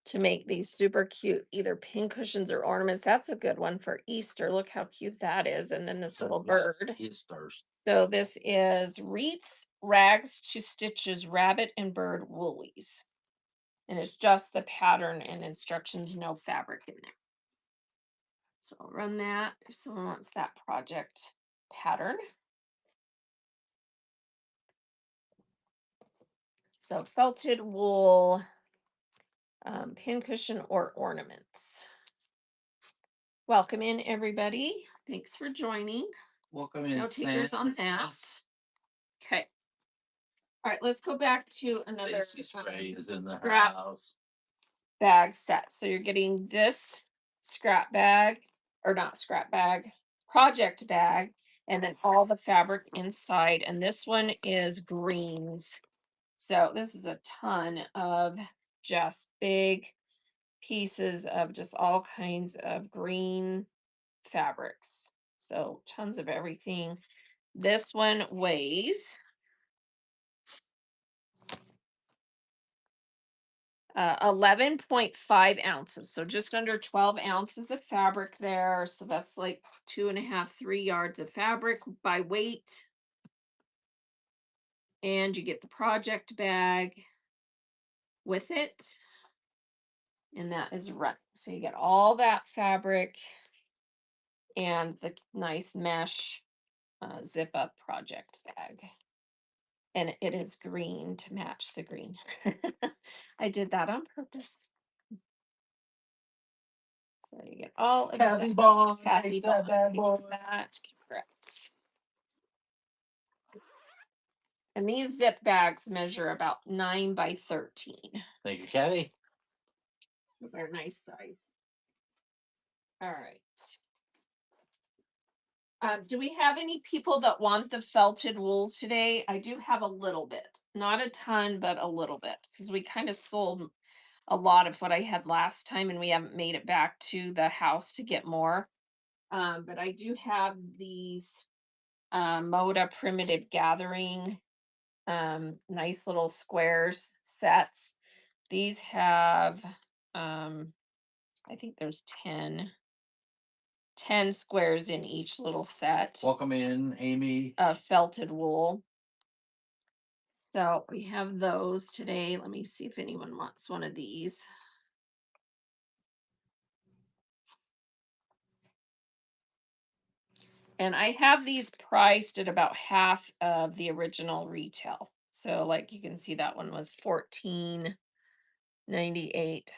S1: to make these super cute, either pin cushions or ornaments. That's a good one for Easter. Look how cute that is. And then this little bird.
S2: Easter's.
S1: So this is Wreaths, Rags to Stitches, Rabbit and Bird Woolies. And it's just the pattern and instructions, no fabric in there. So I'll run that if someone wants that project pattern. So felted wool, pincushion or ornaments. Welcome in, everybody. Thanks for joining.
S2: Welcome in,
S1: No takers on that. Okay. All right, let's go back to another
S2: Spray is in the
S1: scrap
S2: house.
S1: bag set. So you're getting this scrap bag, or not scrap bag, project bag, and then all the fabric inside. And this one is greens. So this is a ton of just big pieces of just all kinds of green fabrics. So tons of everything. This one weighs 11.5 ounces. So just under 12 ounces of fabric there. So that's like 2.5, 3 yards of fabric by weight. And you get the project bag with it. And that is right. So you get all that fabric and the nice mesh zip up project bag. And it is green to match the green. I did that on purpose. So you get all of
S2: Kathy
S1: that.
S2: Bond,
S1: Kathy
S2: makes that bad boy.
S1: that. Correct. And these zip bags measure about 9 by 13.
S2: Thank you, Kathy.
S1: They're a nice size. All right. Do we have any people that want the felted wool today? I do have a little bit, not a ton, but a little bit, because we kind of sold a lot of what I had last time, and we haven't made it back to the house to get more. But I do have these Moda Primitive Gathering, nice little squares sets. These have, I think there's 10 squares in each little set
S2: Welcome in, Amy.
S1: of felted wool. So we have those today. Let me see if anyone wants one of these. And I have these priced at about half of the original retail. So like you can see that one was $14.98.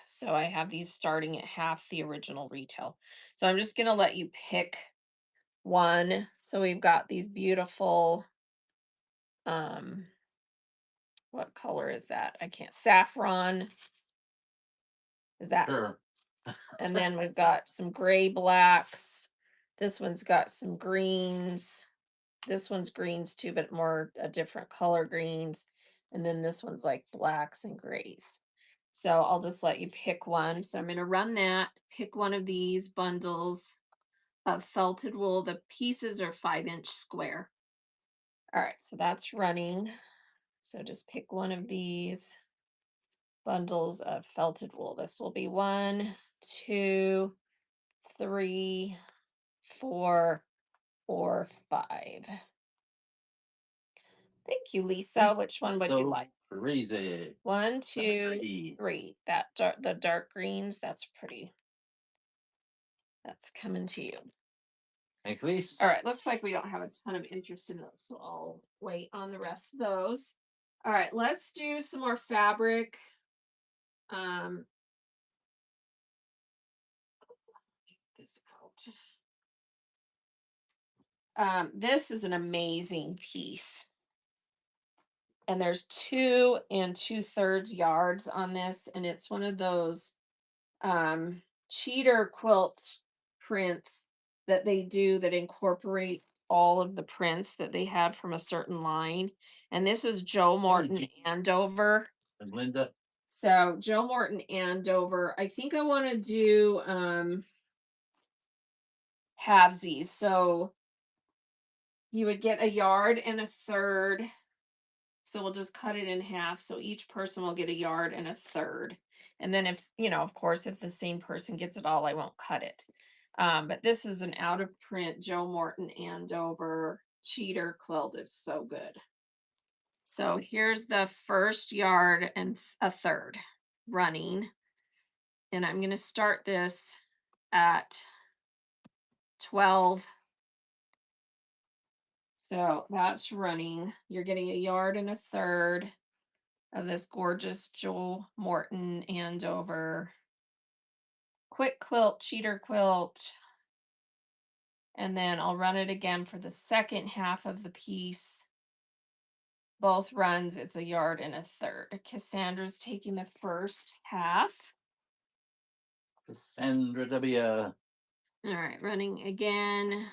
S1: So I have these starting at half the original retail. So I'm just gonna let you pick one. So we've got these beautiful, um, what color is that? I can't, saffron. Is that?
S2: Sure.
S1: And then we've got some gray blacks. This one's got some greens. This one's greens too, but more a different color greens. And then this one's like blacks and grays. So I'll just let you pick one. So I'm going to run that, pick one of these bundles of felted wool. The pieces are 5-inch square. All right, so that's running. So just pick one of these bundles of felted wool. This will be 1, 2, 3, 4, or 5. Thank you, Lisa. Which one would you
S2: So
S1: like?
S2: crazy.
S1: 1, 2,
S2: Three.
S1: 3. The dark greens. That's pretty. That's coming to you.
S2: Thanks, Lisa.
S1: All right. Looks like we don't have a ton of interest in those, so I'll wait on the rest of those. All right. Let's do some more fabric. Um, this out. This is an amazing piece. And there's 2 2/3 yards on this, and it's one of those cheater quilt prints that they do that incorporate all of the prints that they had from a certain line. And this is Joe Morton Andover.
S2: And Linda.
S1: So Joe Morton Andover. I think I want to do halvesies. So you would get 1.33 yards. So we'll just cut it in half. So each person will get 1.33 yards. And then if, of course, if the same person gets it all, I won't cut it. But this is an out of print Joe Morton Andover cheater quilt. It's so good. So here's the first 1.33 yards running. And I'm going to start this at 12. So that's running. You're getting 1.33 yards. of this gorgeous Joel Morton Andover quick quilt, cheater quilt. And then I'll run it again for the second half of the piece. Both runs, it's a yard and a third. Cassandra's taking the first half.
S2: Cassandra W.
S1: All right, running again.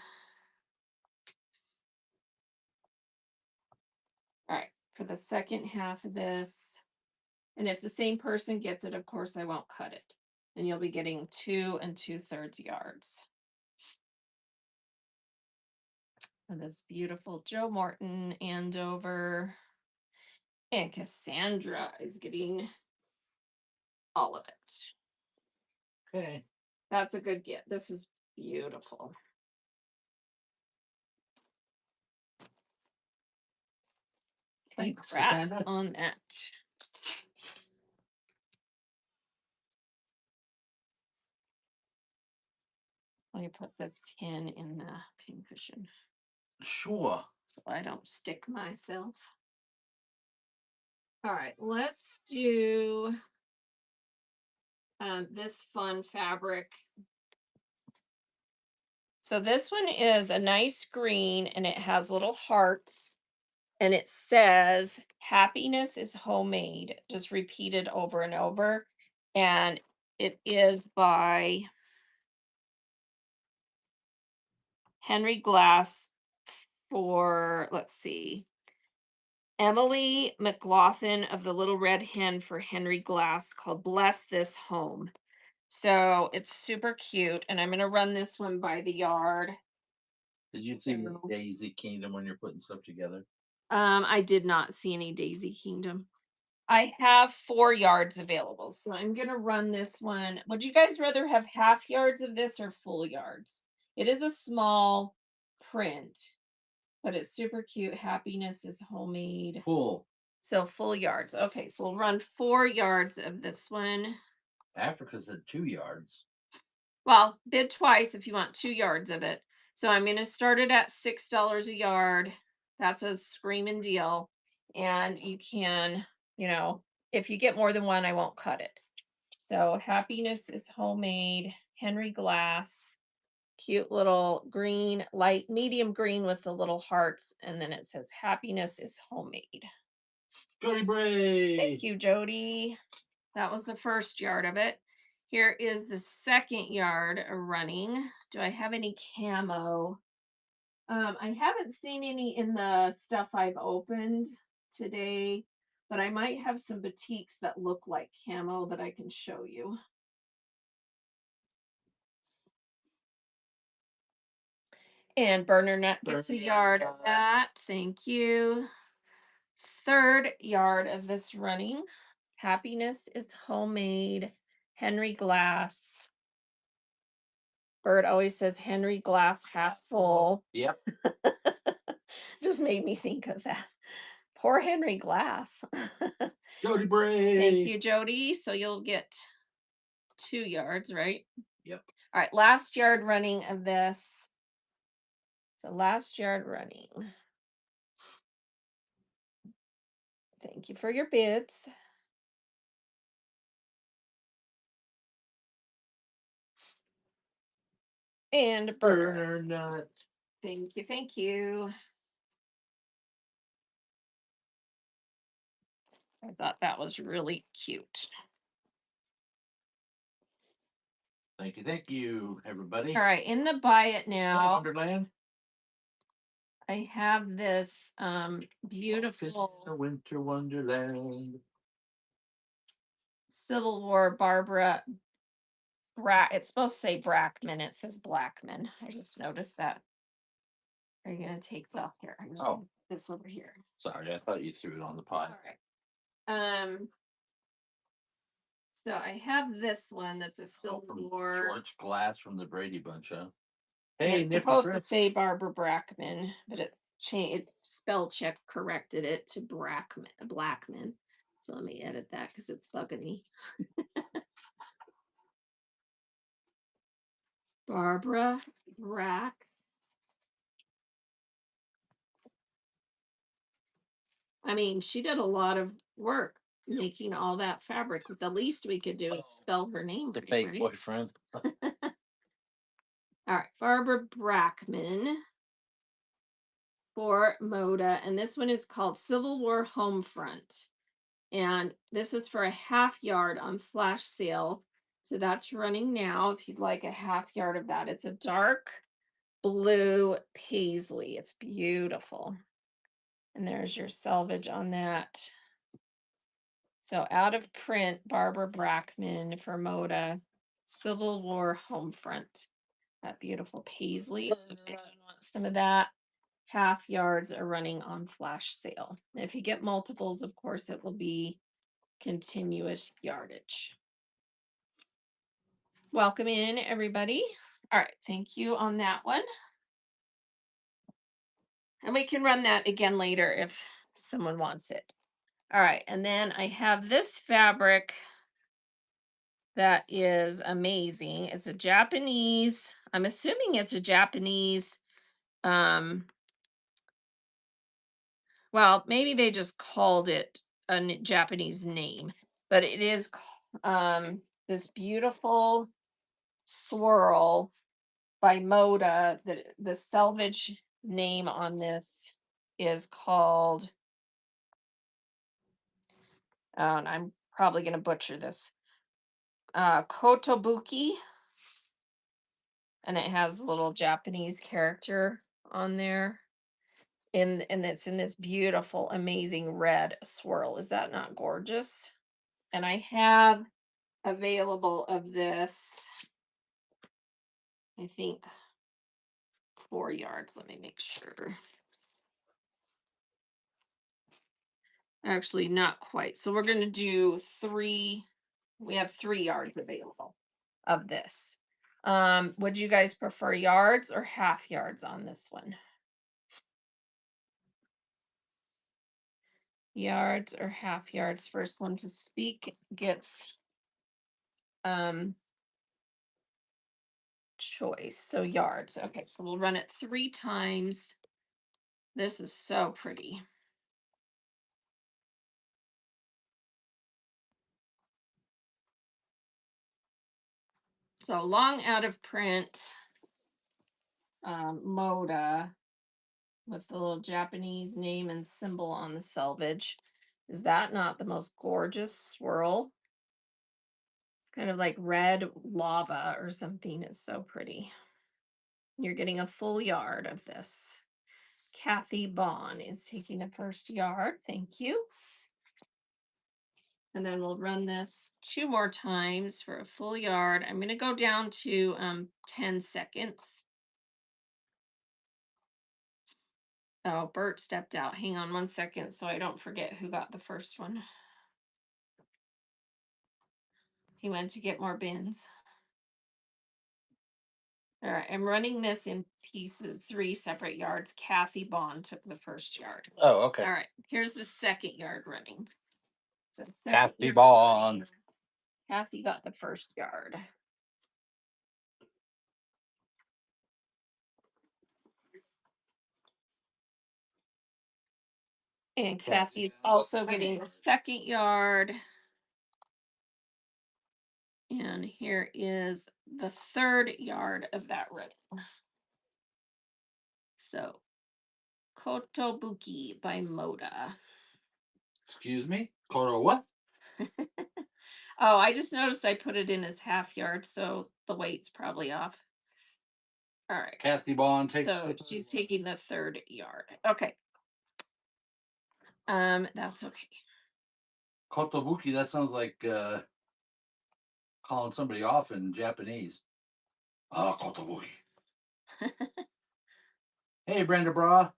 S1: All right, for the second half of this. And if the same person gets it, of course, I won't cut it. And you'll be getting 2 2/3 yards. And this beautiful Joe Morton Andover. And Cassandra is getting all of it.
S2: Okay.
S1: That's a good get. This is beautiful.
S2: Thanks,
S1: Congrats
S2: Cassandra.
S1: on that. Let me put this pin in the pin cushion
S2: Sure.
S1: so I don't stick myself. All right, let's do this fun fabric. So this one is a nice green and it has little hearts and it says happiness is homemade, just repeated over and over. And it is by Henry Glass for, let's see, Emily McLaughlin of the Little Red Hen for Henry Glass, called Bless This Home. So it's super cute. And I'm going to run this one by the yard.
S2: Did you see
S1: So,
S2: Daisy Kingdom when you're putting stuff together?
S1: I did not see any Daisy Kingdom. I have 4 yards available. So I'm going to run this one. Would you guys rather have half yards of this or full yards? It is a small print, but it's super cute. Happiness is homemade.
S2: Full.
S1: So full yards. Okay, so we'll run 4 yards of this one.
S2: Africa's at 2 yards.
S1: Well, bid twice if you want 2 yards of it. So I'm going to start it at $6 a yard. That's a screaming deal. And you can, if you get more than one, I won't cut it. So happiness is homemade. Henry Glass. Cute little green, light, medium green with the little hearts. And then it says happiness is homemade.
S2: Jody Bray.
S1: Thank you, Jody. That was the first yard of it. Here is the second yard running. Do I have any camo? I haven't seen any in the stuff I've opened today, but I might have some batiks that look like camo that I can show you. And Burner Nut gets a yard of that. Thank you. Third yard of this running. Happiness is homemade. Henry Glass. Bird always says Henry Glass half full.
S2: Yep.
S1: Just made me think of that. Poor Henry Glass.
S2: Jody Bray.
S1: Thank you, Jody. So you'll get 2 yards, right?
S2: Yep.
S1: All right, last yard running of this. So last yard running. Thank you for your bids. And
S2: Burner Nut.
S1: Thank you, thank you. I thought that was really cute.
S2: Thank you, everybody.
S1: All right, in the buy it
S2: Hey,
S1: now,
S2: Wonderland.
S1: I have this beautiful
S2: Winter Wonderland.
S1: Civil War Barbara it's supposed to say Brackman. It says Blackman. I just noticed that. Are you gonna take well here? I'm just
S2: Oh,
S1: this over here.
S2: sorry, I thought you threw it on the
S1: All
S2: pot.
S1: right. So I have this one that's a Civil War.
S2: George Glass from the Brady Bunch, huh?
S1: And
S2: Hey,
S1: it's
S2: Nippy
S1: supposed to
S2: Chris.
S1: say Barbara Brackman, but it changed. Spell check corrected it to Blackman. So let me edit that because it's bugging me. Barbara Brack. I mean, she did a lot of work. making all that fabric. The least we could do is spell her name
S2: The
S1: right,
S2: fake
S1: right?
S2: boyfriend.
S1: All right, Barbara Brackman for Moda, and this one is called Civil War Homefront. And this is for a half yard on flash sale. So that's running now if you'd like a half yard of that. It's a dark blue paisley. It's beautiful. And there's your selvage on that. So out of print, Barbara Brackman for Moda, Civil War Homefront. That beautiful paisley. So if anyone wants some of that, half yards are running on flash sale. If you get multiples, of course, it will be continuous yardage. Welcome in, everybody. All right, thank you on that one. And we can run that again later if someone wants it. All right, and then I have this fabric that is amazing. It's a Japanese, I'm assuming it's a Japanese, um, well, maybe they just called it a Japanese name, but it is this beautiful swirl by Moda. The selvage name on this is called, and I'm probably going to butcher this, Kotobuki, and it has a little Japanese character on there. And it's in this beautiful, amazing red swirl. Is that not gorgeous? And I have available of this, I think 4 yards. Let me make sure. Actually, not quite. So we're going to do 3. We have 3 yards available of this. Would you guys prefer yards or half yards on this one? Yards or half yards? First one to speak gets choice. So yards. Okay, so we'll run it 3 times. This is so pretty. So long out of print, Moda with the little Japanese name and symbol on the selvage. Is that not the most gorgeous swirl? It's kind of like red lava or something. It's so pretty. You're getting a full yard of this. Kathy Bond is taking the first yard. Thank you. And then we'll run this 2 more times for a full yard. I'm going to go down to 10 seconds. Oh, Bert stepped out. Hang on 1 second so I don't forget who got the first one. He went to get more bins. All right, I'm running this in pieces, 3 separate yards. Kathy Bond took the first yard.
S2: Oh, okay.
S1: All right, here's the second yard running. So second
S2: Kathy
S1: yard
S2: Bond.
S1: running. Kathy got the first yard. And Kathy's also getting the second yard. And here is the third yard of that running. So Kotobuki by Moda.
S2: Excuse me? Koro what?
S1: Oh, I just noticed I put it in as half yard, so the weight's probably off. All right.
S2: Kathy Bond takes.
S1: So she's taking the third yard. Okay. That's okay.
S2: Kotobuki, that sounds like calling somebody off in Japanese. Ah, Kotobuki. Hey, Brenda Bra.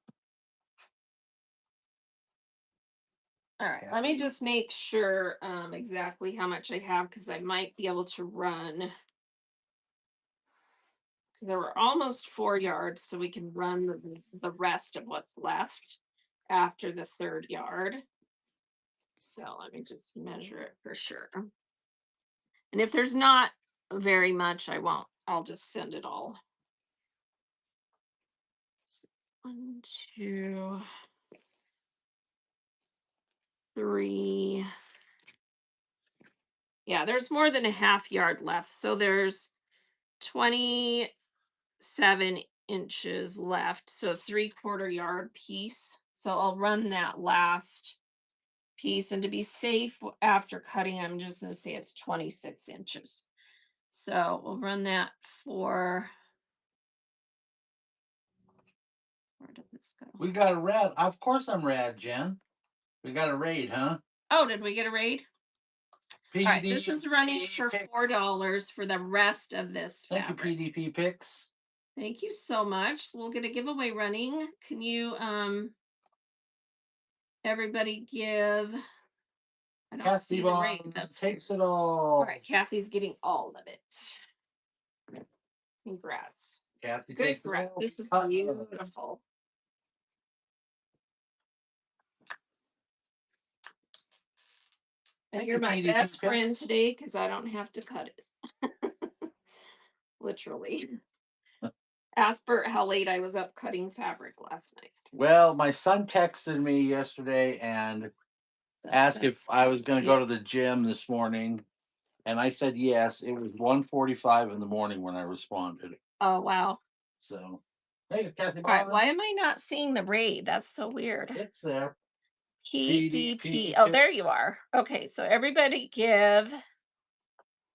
S1: All right, let me just make sure exactly how much I have because I might be able to run. Because there were almost 4 yards, so we can run the rest of what's left after the third yard. So let me just measure it for sure. And if there's not very much, I won't. I'll just send it all. So 1, 2, 3, Yeah, there's more than a half yard left. So there's 27 inches left. So 3/4 yard piece. So I'll run that last piece. And to be safe after cutting, I'm just going to say it's 26 inches. So we'll run that for, where did this go?
S2: We got a rat. Of course I'm rad, Jen. We got a raid, huh?
S1: Oh, did we get a raid? All right, this is running
S2: PDP
S1: for
S2: picks.
S1: $4 for the rest of this
S2: Thank you,
S1: fabric.
S2: PDP picks.
S1: Thank you so much. We'll get a giveaway running. Can you everybody give, I don't
S2: Kathy
S1: see the rate.
S2: Vaughn
S1: That's weird.
S2: takes it
S1: All
S2: all.
S1: right, Kathy's getting all of it. Congrats.
S2: Kathy
S1: Good
S2: takes it
S1: grab.
S2: all.
S1: This is
S2: Uh-oh.
S1: beautiful. And
S2: Thank
S1: you're
S2: you,
S1: my
S2: PDP
S1: best friend
S2: picks.
S1: today because I don't have to cut it. Literally. Ask Bert how late I was up cutting fabric last night.
S2: Well, my son texted me yesterday and
S1: So
S2: asked if
S1: that's
S2: I was going to go
S1: cute.
S2: to the gym this morning, and I said yes. It was 1:45 in the morning when I responded.
S1: Oh wow.
S2: So, thank you, Kathy
S1: All right,
S2: Vaughn.
S1: why am I not seeing the raid? That's so weird.
S2: It's there.
S1: PDP.
S2: PDP
S1: Oh, there you
S2: picks.
S1: are. Okay, so everybody give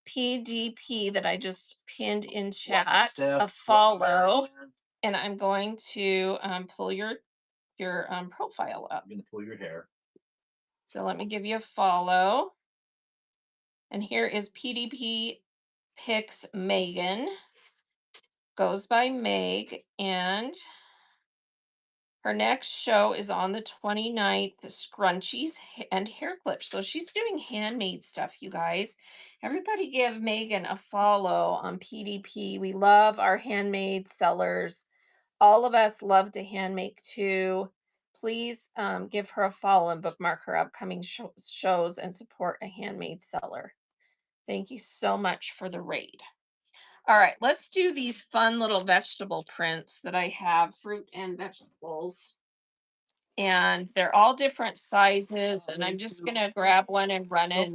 S1: PDP that I just pinned in
S2: What,
S1: chat
S2: Steph?
S1: a
S2: What,
S1: follow,
S2: Marianne?
S1: and I'm going to pull your profile up.
S2: I'm going to pull your hair.
S1: So let me give you a follow. And here is PDP Picks Megan. Goes by Meg, and her next show is on the 29th, the scrunchies and hair clips. So she's doing handmade stuff, you guys. Everybody give Megan a follow on PDP. We love our handmade sellers. All of us love to hand make too. Please give her a follow and bookmark her upcoming shows and support a handmade seller. Thank you so much for the raid. All right, let's do these fun little vegetable prints that I have, fruit and vegetables. And they're all different sizes. And I'm just going to grab one and run it.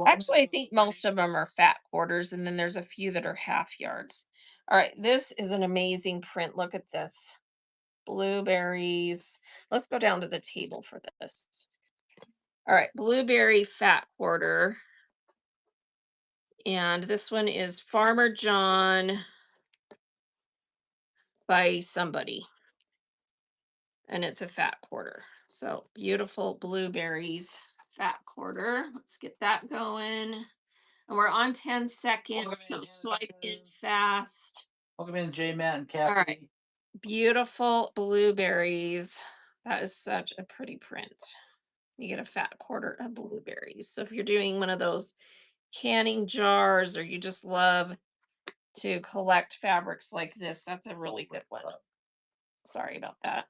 S1: Actually, I think most of them are fat quarters, and then there's a few that are half yards. All right, this is an amazing print. Look at this. Blueberries. Let's go down to the table for this. All right, blueberry fat quarter. And this one is Farmer John by somebody. And it's a fat quarter. So beautiful blueberries, fat quarter. Let's get that going. And we're on 10 seconds. So swipe in fast.
S2: Welcome in, J Matt and
S1: All right.
S2: Kathy.
S1: Beautiful blueberries. That is such a pretty print. You get a fat quarter of blueberries. So if you're doing one of those canning jars or you just love to collect fabrics like this, that's a really good one. Sorry about that.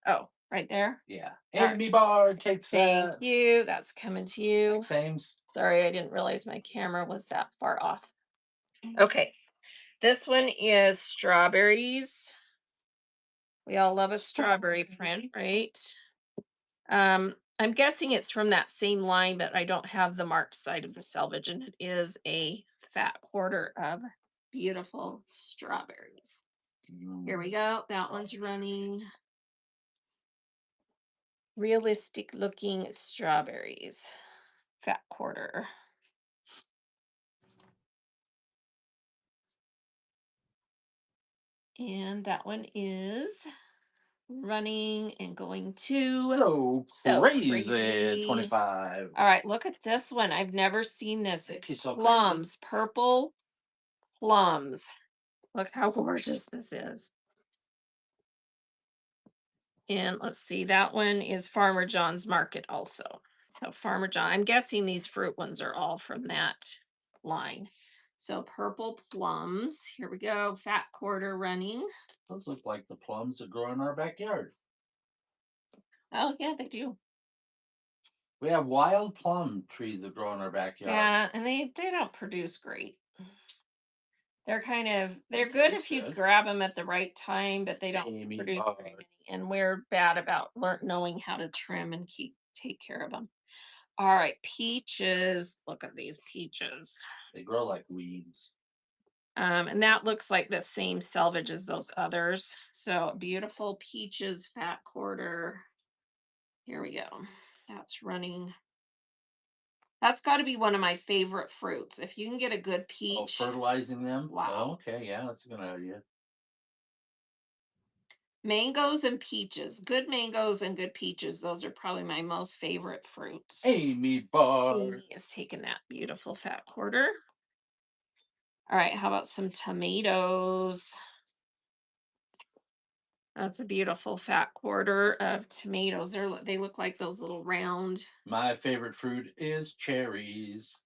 S1: Oh, right there.
S2: Yeah.
S1: All right.
S2: Amy Bar takes
S1: Thank you. That's coming to you.
S2: Sames.
S1: Sorry, I didn't realize my camera was that far off. Okay. This one is strawberries. We all love a strawberry print, right? I'm guessing it's from that same line, but I don't have the marked side of the selvage, and it is a fat quarter of beautiful strawberries. Here we go. That one's running. Realistic looking strawberries. Fat quarter. And that one is running and going to
S2: So crazy.
S1: crazy.
S2: 25.
S1: All right, look at this one. I've never seen this. It's
S2: She's so crazy.
S1: plums, purple plums. Look how gorgeous this is. And let's see, that one is Farmer John's Market also. So Farmer John, I'm guessing these fruit ones are all from that line. So purple plums. Here we go. Fat quarter running.
S2: Those look like the plums that grow in our backyard.
S1: Oh yeah, they do.
S2: We have wild plum trees that grow in our backyard.
S1: Yeah, and they don't produce great. They're good if you grab them at the right time, but they don't produce very many. And we're bad about knowing how to trim and take care of them. All right, peaches. Look at these peaches.
S2: They grow like weeds.
S1: And that looks like the same selvage as those others. So beautiful peaches, fat quarter. Here we go. That's running. That's got to be one of my favorite fruits. If you can get a good
S2: Oh,
S1: peach,
S2: fertilizing them? Oh,
S1: wow.
S2: okay, yeah, that's a good idea.
S1: Mangoes and peaches. Good mangoes and good peaches. Those are probably my most favorite fruits.
S2: Amy Bar.
S1: Amy is taking that beautiful fat quarter. All right, how about some tomatoes? That's a beautiful fat quarter of tomatoes. They look like those little round.
S2: My favorite fruit is cherries.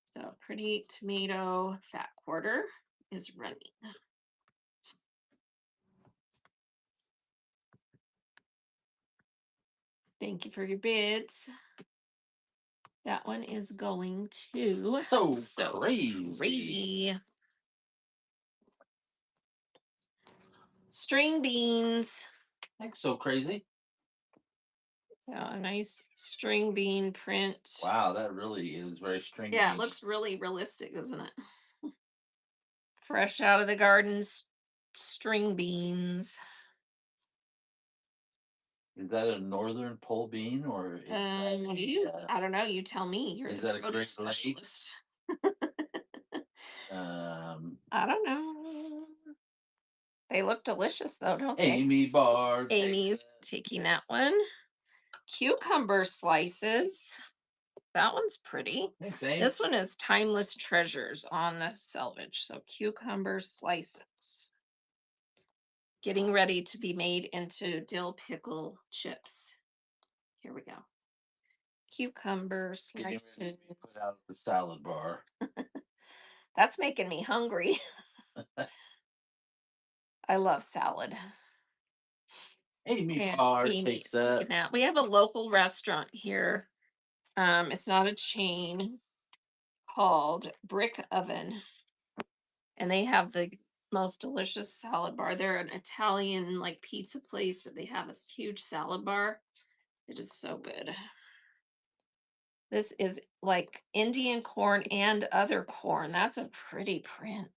S1: So pretty tomato fat quarter is running. Thank you for your bids. That one is going to
S2: So
S1: so
S2: crazy.
S1: crazy. String beans.
S2: Thanks, so crazy.
S1: So a nice string bean print.
S2: Wow, that really is very string
S1: Yeah, it
S2: beany.
S1: looks really realistic, doesn't it? Fresh out of the gardens, string beans.
S2: Is that a northern pole bean or is that
S1: I don't know. You tell me. You're
S2: is
S1: the
S2: that a
S1: produce
S2: Great Lakes?
S1: specialist.
S2: Um,
S1: I don't know. They look delicious though, don't they?
S2: Amy Bar takes
S1: Amy's
S2: it.
S1: taking that one. Cucumber slices. That one's pretty.
S2: Thanks, Amy.
S1: This one is timeless treasures on the selvage. So cucumber slices. Getting ready to be made into dill pickle chips. Here we go. Cucumber
S2: Getting ready to be
S1: slices.
S2: put out at the salad bar.
S1: That's making me hungry. I love salad.
S2: Amy
S1: And
S2: Bar takes
S1: Amy's
S2: that.
S1: taking that. We have a local restaurant here. It's not a chain, called Brick Oven, and they have the most delicious salad bar. They're an Italian like pizza place, but they have this huge salad bar. It is so good. This is like Indian corn and other corn. That's a pretty print.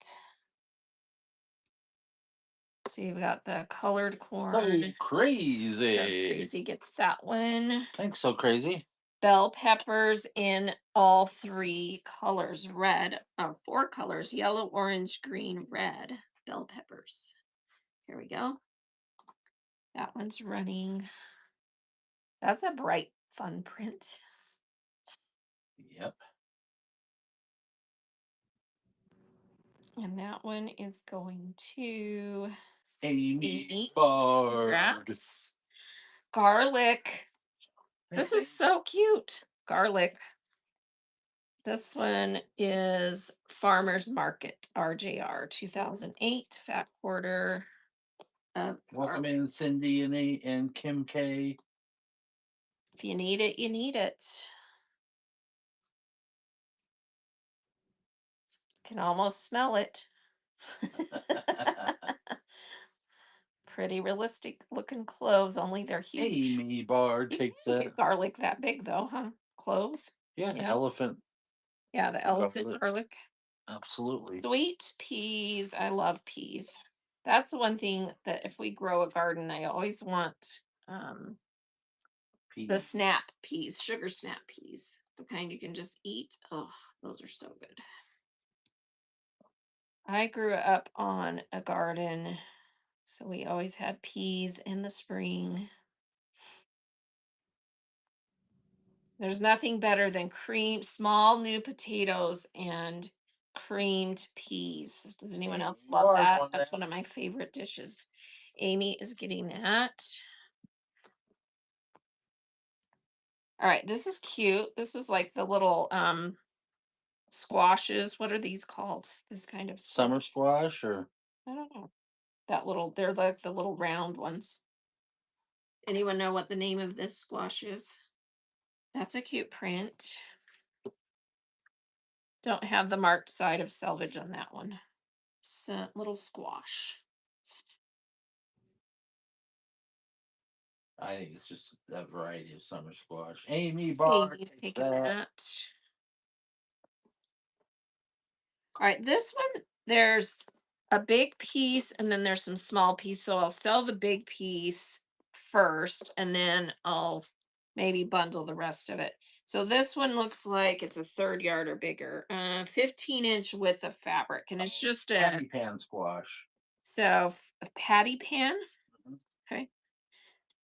S1: So you've got the colored
S2: So
S1: corn. So
S2: crazy.
S1: crazy gets that one.
S2: Thanks, so crazy.
S1: Bell peppers in all three colors, red, four colors, yellow, orange, green, red. Bell peppers. Here we go. That one's running. That's a bright, fun print.
S2: Yep.
S1: And that one is going to
S2: Amy
S1: Amy.
S2: Bard.
S1: Congrats. Garlic. This
S2: Thanks,
S1: is
S2: Amy.
S1: so cute. Garlic. This one is Farmer's Market, RJR 2008, fat quarter of
S2: Welcome
S1: garlic.
S2: in, Cindy and Kim K.
S1: If you need it, you need it. Can almost smell it. Pretty realistic looking cloves, only they're huge.
S2: Amy Bard
S1: You can't
S2: takes that.
S1: get garlic that big though, huh? Cloves?
S2: Yeah,
S1: Yeah.
S2: elephant
S1: Yeah, the elephant
S2: garlic.
S1: garlic.
S2: Absolutely.
S1: Sweet peas. I love peas. That's the one thing that if we grow a garden, I always want the
S2: Peas.
S1: snap peas, sugar snap peas. The kind you can just eat. Oh, those are so good. I grew up on a garden, so we always had peas in the spring. There's nothing better than small new potatoes and creamed peas. Does anyone
S2: Amy
S1: else love
S2: Bard
S1: that?
S2: on
S1: That's
S2: that.
S1: one of my favorite dishes. Amy is getting that. All right, this is cute. This is like the little squashes. What are these called? This kind of squash.
S2: Summer squash or
S1: I don't know. That little, they're like the little round ones. Anyone know what the name of this squash is? That's a cute print. Don't have the marked side of selvage on that one. So, little squash.
S2: I think it's just a variety of summer squash. Amy
S1: Okay,
S2: Bar
S1: he's
S2: takes
S1: taking
S2: that.
S1: that. All right, this one, there's a big piece and then there's some small piece. So I'll sell the big piece first and then I'll maybe bundle the rest of it. So this one looks like it's a third yard or bigger, 15-inch width of fabric. And it's just a,
S2: Patty pan squash.
S1: a patty pan.
S2: Mhm.
S1: Okay.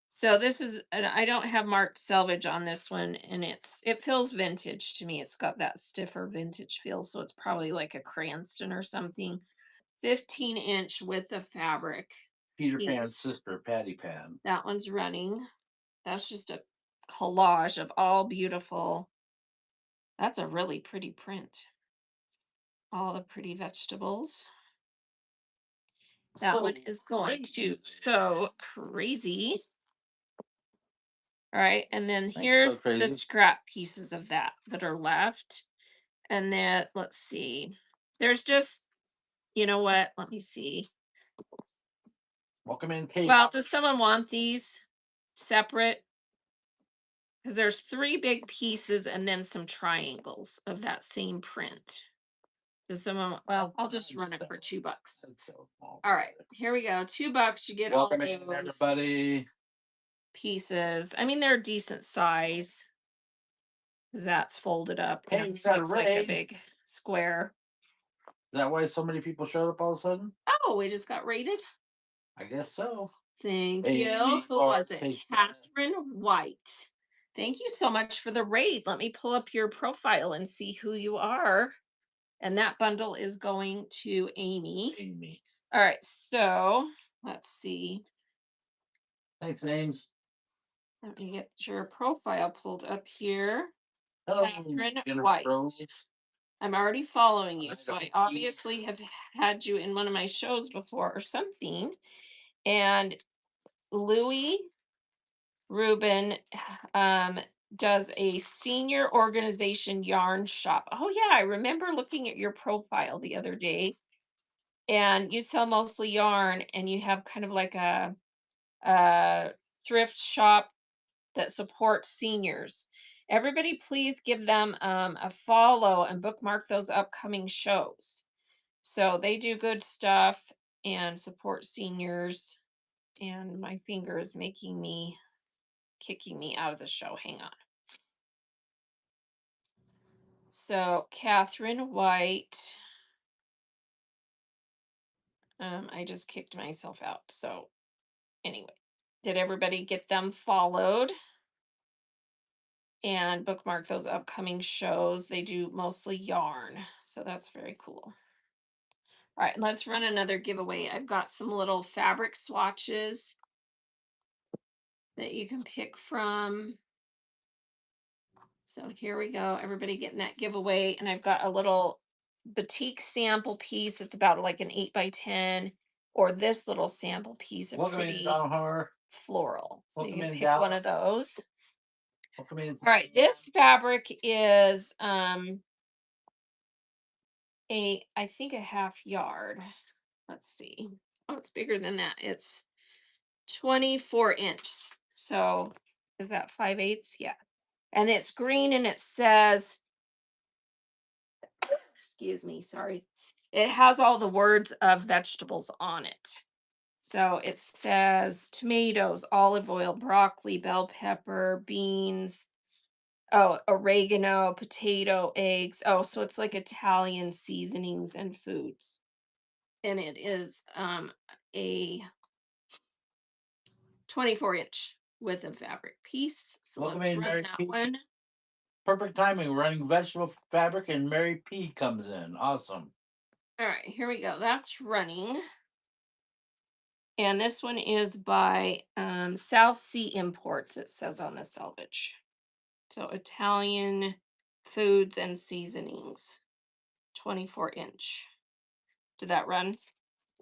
S1: So this is, and I don't have marked selvage on this one, and it feels vintage to me. It's got that stiffer vintage feel, so it's probably like a Cranston or something. 15-inch width of fabric
S2: Peter Pan's
S1: piece.
S2: sister, Patty Pan.
S1: That one's running. That's just a collage of all beautiful. That's a really pretty print. All the pretty vegetables. That
S2: So
S1: one is going to
S2: crazy.
S1: so crazy. All right, and then
S2: Thanks, so
S1: here's the
S2: crazy.
S1: scrap pieces of that are left. And then let's see. There's just, you know what? Let me see.
S2: Welcome in, Kate.
S1: Well, does someone want these separate? Because there's three big pieces and then some triangles of that same print. Does someone, well, I'll just run it for $2.
S2: So small.
S1: All right, here we go. $2. You get all
S2: Welcome in,
S1: those
S2: everybody.
S1: pieces. I mean, they're decent size because that's folded up
S2: Hey,
S1: and
S2: we
S1: this
S2: got a
S1: looks like a
S2: raid. Is
S1: big square.
S2: that why so many people showed up all of a sudden?
S1: Oh, we just got rated.
S2: I guess so.
S1: Thank you.
S2: Amy
S1: Who
S2: Bar
S1: was it?
S2: takes that.
S1: Catherine White. Thank you so much for the raid. Let me pull up your profile and see who you are. And that bundle is going to Amy.
S2: Amy.
S1: All right, so let's see.
S2: Thanks, Ames.
S1: Let me get your profile pulled up here.
S2: Hello,
S1: Catherine
S2: Jennifer
S1: White.
S2: Rose.
S1: I'm already following you, so I
S2: Idaho Pete.
S1: obviously have had you in one of my shows before or something. And Louis Ruben um, does a senior organization yarn shop. Oh, yeah. I remember looking at your profile the other day, and you sell mostly yarn, and you have kind of like a thrift shop that supports seniors. Everybody, please give them a follow and bookmark those upcoming shows. So they do good stuff and support seniors. And my finger is making me kicking me out of the show. Hang on. So Catherine White, I just kicked myself out. So anyway, did everybody get them followed and bookmark those upcoming shows? They do mostly yarn, so that's very cool. All right, let's run another giveaway. I've got some little fabric swatches that you can pick from. So here we go. Everybody getting that giveaway. And I've got a little batik sample piece. It's about like an 8 by 10, or this little sample piece, a
S2: Welcome in,
S1: pretty
S2: Donald Har.
S1: floral. So you
S2: Welcome
S1: can
S2: in,
S1: pick one of
S2: Dallas.
S1: those.
S2: Welcome in.
S1: All right, this fabric is I think a half yard. Let's see. Oh, it's bigger than that. It's 24 inch. So is that 5/8? Yeah. And it's green and it says, excuse me, sorry. It has all the words of vegetables on it. So it says tomatoes, olive oil, broccoli, bell pepper, beans, oh, oregano, potato, eggs. Oh, so it's like Italian seasonings and foods. And it is a 24-inch width of fabric piece. So
S2: Welcome
S1: let's
S2: in,
S1: run
S2: Mary
S1: that
S2: P.
S1: one.
S2: Perfect timing. Running vegetable fabric, and Mary P comes in. Awesome.
S1: All right, here we go. That's running. And this one is by South Sea Imports, it says on the selvage. So Italian foods and seasonings, 24-inch. Did that run?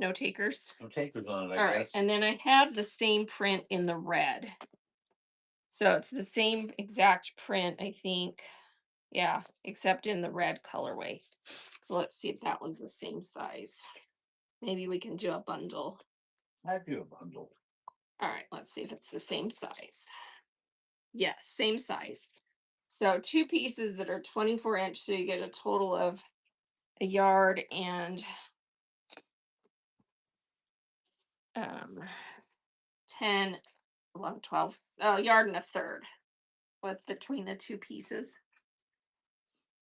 S1: No takers?
S2: No takers on it, I
S1: All right.
S2: guess.
S1: And then I have the same print in the red. So it's the same exact print, I think. Yeah, except in the red colorway. So let's see if that one's the same size. Maybe we can do a bundle.
S2: I do a bundle.
S1: All right, let's see if it's the same size. Yes, same size. So two pieces that are 24 inch, so you get a total of a yard and um 10, 11, 12, a yard and a third with between the two pieces.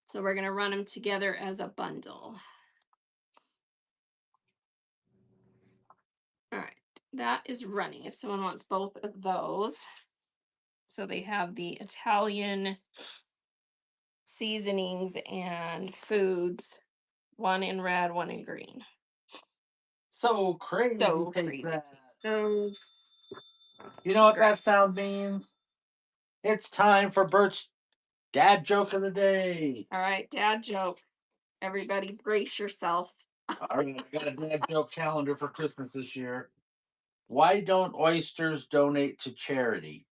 S1: So we're going to run them together as a bundle. All right, that is running. If someone wants both of those, so they have the Italian seasonings and foods, one in red, one in green.
S2: So crazy,
S1: So
S2: take
S1: crazy.
S2: that.
S1: Taste those.
S2: You know what that
S1: Congrats.
S2: sound means? It's time for Bert's dad joke of the day.
S1: All right, dad joke. Everybody brace yourselves.
S2: All right, I got a dad joke calendar for Christmas this year. Why don't oysters donate to charity?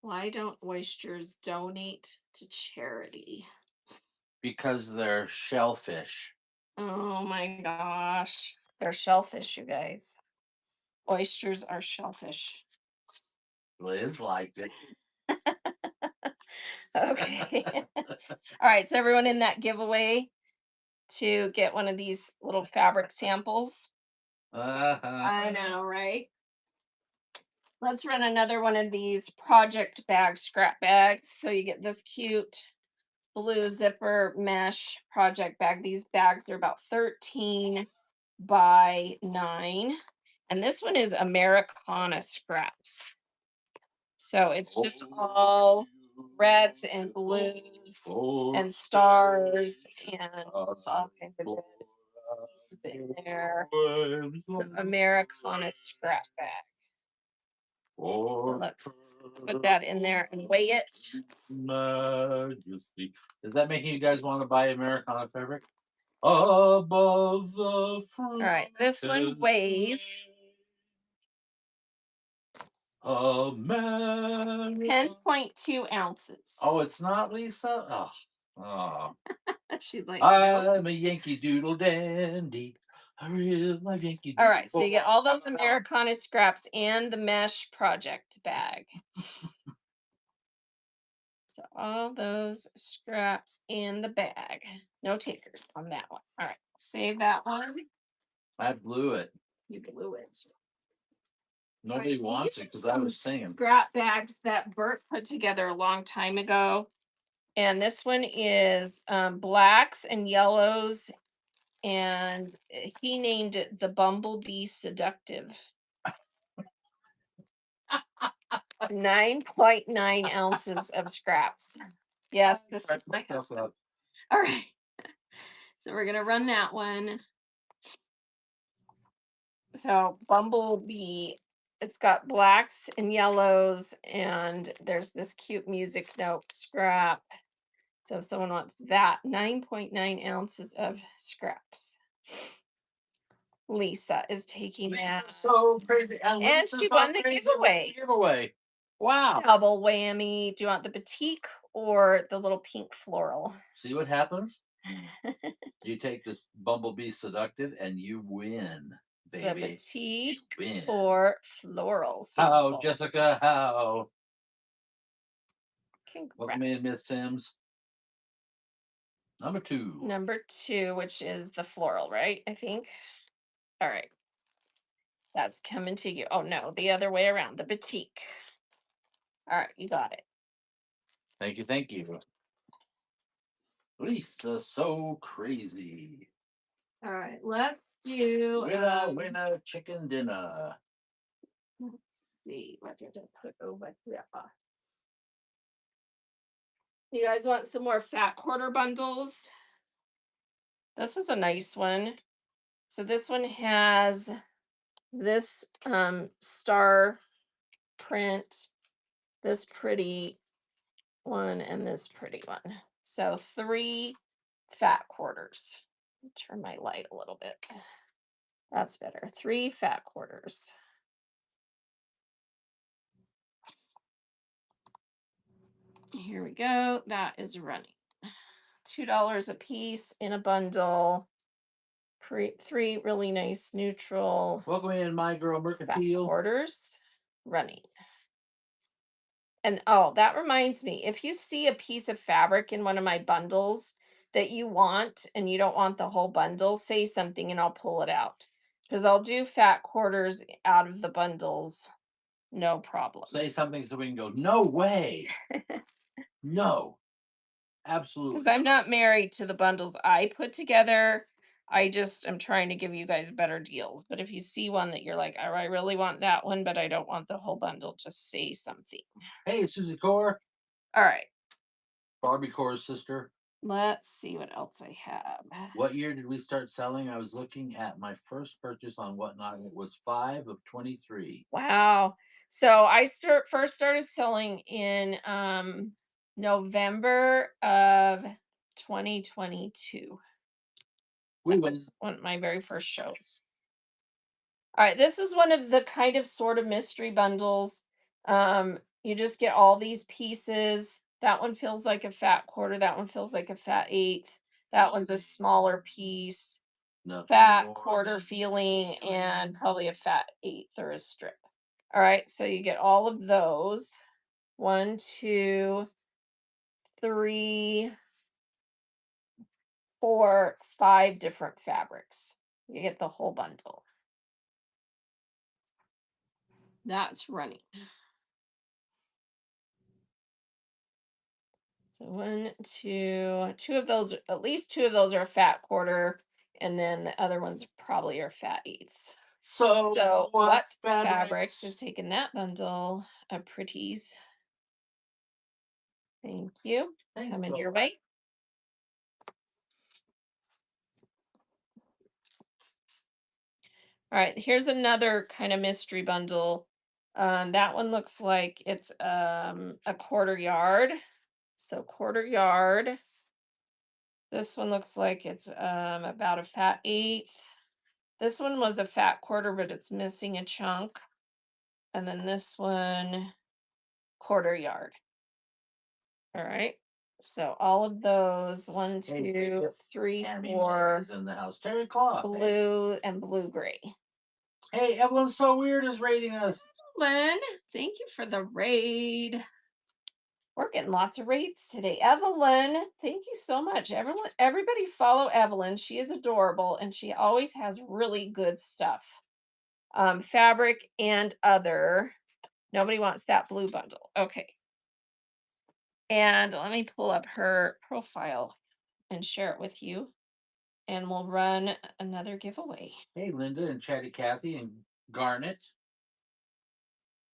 S1: Why don't oysters donate to charity?
S2: Because they're shellfish.
S1: Oh my gosh. They're shellfish, you guys. Oysters are shellfish.
S2: Liz liked it.
S1: Okay. All right. So, everyone in that giveaway to get one of these little fabric samples.
S2: Uh-huh.
S1: I know, right? Let's run another one of these project bag scrap bags. So, you get this cute blue zipper mesh project bag. These bags are about 13 by 9. And this one is Americana scraps. So it's just all reds and blues and stars and just all kinds of good pieces in there. Some Americana scrap bag. So let's put that in there and weigh it.
S2: Majesty. Is that making you guys want to buy Americana fabric? Above the
S1: All right, this one
S2: fruited
S1: weighs
S2: America.
S1: 10.2 ounces.
S2: Oh, it's not Lisa? Oh, oh.
S1: She's like, nope.
S2: I'm a Yankee Doodle dandy. A real live Yankee
S1: All
S2: Doodle
S1: right, so
S2: boy.
S1: you get all those Americana scraps and the mesh project bag. So all those scraps in the bag. No takers on that one. All right, save that one.
S2: I blew it.
S1: You blew it. All right,
S2: Nobody wants
S1: these
S2: it
S1: are
S2: because I
S1: some
S2: was singing.
S1: scrap bags that Bert put together a long time ago. And this one is blacks and yellows. And he named it the Bumblebee Seductive. 9.9 ounces of scraps. Yes, this is my husband. All right. So we're going to run that one. So Bumblebee, it's got blacks and yellows, and there's this cute music note scrap. So if someone wants that, 9.9 ounces of scraps. Lisa is taking that.
S2: So crazy.
S1: And she won the giveaway.
S2: Giveaway. Wow.
S1: Double whammy. Do you want the batik or the little pink floral?
S2: See what happens? You take this Bumblebee Seductive and you win,
S1: It's the
S2: baby.
S1: batik
S2: Win.
S1: or floral
S2: How,
S1: sample.
S2: Jessica? How? Welcome in,
S1: Congrats.
S2: Miss Sims. Number 2.
S1: Number 2, which is the floral, right? I think. All right. That's coming to you. Oh no, the other way around. The batik. All right, you got it.
S2: Thank you. Thank you. Lisa, so crazy.
S1: All right, let's do.
S2: Winner, winner, chicken dinner.
S1: Let's see. What did I put over there? You guys want some more fat quarter bundles? This is a nice one. So this one has this star print, this pretty one, and this pretty one. So 3 fat quarters. Turn my light a little bit. That's better. 3 fat quarters. Here we go. That is running. $2 a piece in a bundle. 3 really nice neutral
S2: Welcome in, my girl
S1: fat
S2: Mercantile.
S1: quarters. running. And oh, that reminds me, if you see a piece of fabric in one of my bundles that you want and you don't want the whole bundle, say something and I'll pull it out. Because I'll do fat quarters out of the bundles, no problem.
S2: Say something so we can go, no way. No,
S1: Because
S2: absolutely
S1: I'm
S2: not.
S1: not married to the bundles I put together. I just am trying to give you guys better deals. But if you see one that you're like, oh, I really want that one, but I don't want the whole bundle, just say something.
S2: Hey, Susie Core,
S1: All right.
S2: Barbie Core's sister.
S1: Let's see what else I have.
S2: What year did we start selling? I was looking at my first purchase on Whatnot. It was 5 of 23.
S1: Wow. So I first started selling in November of 2022.
S2: We
S1: That
S2: win.
S1: was one of my very first shows. All right, this is one of the kind of sort of mystery bundles. You just get all these pieces. That one feels like a fat quarter. That one feels like a fat eighth. That one's a smaller piece.
S2: Nothing
S1: Fat
S2: more.
S1: quarter feeling and probably a fat eighth or a strip. All right, so you get all of those. One, two, three, four, five different fabrics. You get the whole bundle. That's running. So one, two of those, at least two of those are a fat quarter, and then the other ones probably are fat eighths.
S2: So
S1: So
S2: what
S1: what fabrics is
S2: fabrics?
S1: taking that bundle of pretties? Thank you.
S2: Thank
S1: Coming
S2: you.
S1: your way. All right, here's another kind of mystery bundle. That one looks like it's a quarter yard. So quarter yard. This one looks like it's about a fat eighth. This one was a fat quarter, but it's missing a chunk. And then this one, quarter yard. All right. So all of those, one,
S2: Hey,
S1: two, three,
S2: Tammy
S1: four,
S2: is in the house. Terry Cloth. Hey,
S1: blue and blue gray.
S2: hey, Evelyn So Weird is rating us.
S1: Lynn, thank you for the raid. We're getting lots of raids today. Evelyn, thank you so much. Everyone, everybody follow Evelyn. She is adorable and she always has really good stuff. Fabric and other. Nobody wants that blue bundle. Okay. And let me pull up her profile and share it with you. And we'll run another giveaway.
S2: Hey, Linda and Chatty Cathy and Garnet.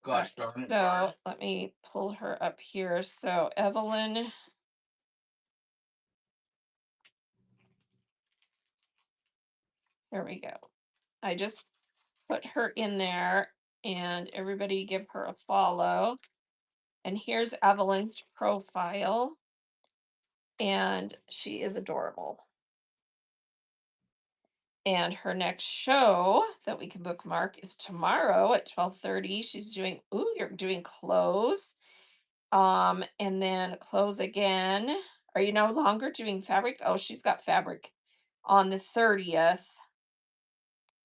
S1: All right.
S2: Gosh darn it,
S1: So
S2: Garnet.
S1: let me pull her up here. So Evelyn, there we go. I just put her in there and everybody give her a follow. And here's Evelyn's profile. And she is adorable. And her next show that we can bookmark is tomorrow at 12:30. She's doing, ooh, you're doing clothes. And then clothes again. Are you no longer doing fabric? Oh, she's got fabric on the 30th.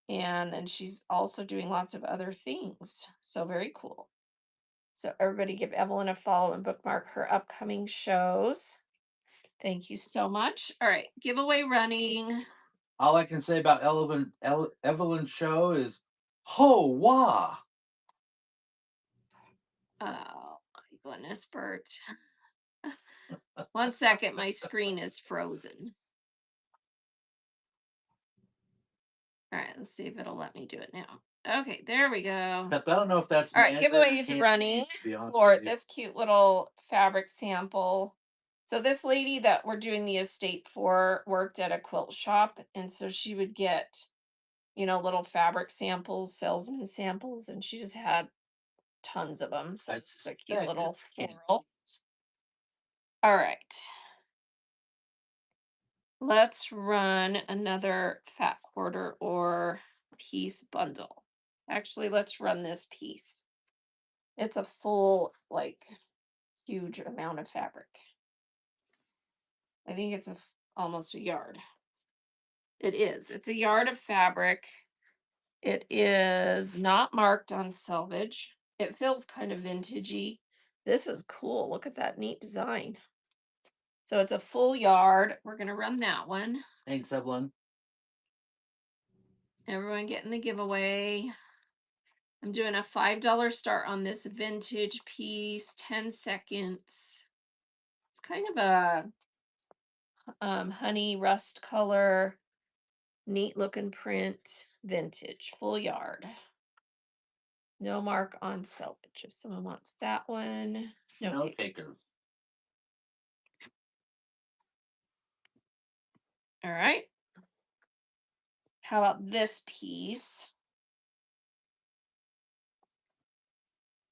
S1: And then she's also doing lots of other things. So very cool. So everybody give Evelyn a follow and bookmark her upcoming shows. Thank you so much. All right, giveaway running.
S2: All I can say about Evelyn's show is, ho wah.
S1: Oh my goodness, Bert. 1 second, my screen is frozen. All right, let's see if it'll let me do it now. Okay, there we go.
S2: Except I don't know if that's
S1: All right,
S2: Mandarin or
S1: giveaways running
S2: Cantonese, to be honest
S1: for
S2: with you.
S1: this cute little fabric sample. So this lady that we're doing the estate for worked at a quilt shop, and so she would get, little fabric samples, salesman samples, and she just had tons of them. So
S2: I
S1: it's just a cute
S2: suspect
S1: little
S2: it's
S1: floral. All right. Let's run another fat quarter or piece bundle. Actually, let's run this piece. It's a full, like, huge amount of fabric. I think it's almost a yard. It is. It's a yard of fabric. It is not marked on selvage. It feels kind of vintagey. This is cool. Look at that neat design. So it's a full yard. We're going to run that one.
S2: Thanks, Evelyn.
S1: Everyone getting the giveaway. I'm doing a $5 start on this vintage piece, 10 seconds. It's kind of a honey rust color, neat looking print, vintage, full yard. No mark on salvage. If someone wants that one, no.
S2: No takers.
S1: All right. How about this piece?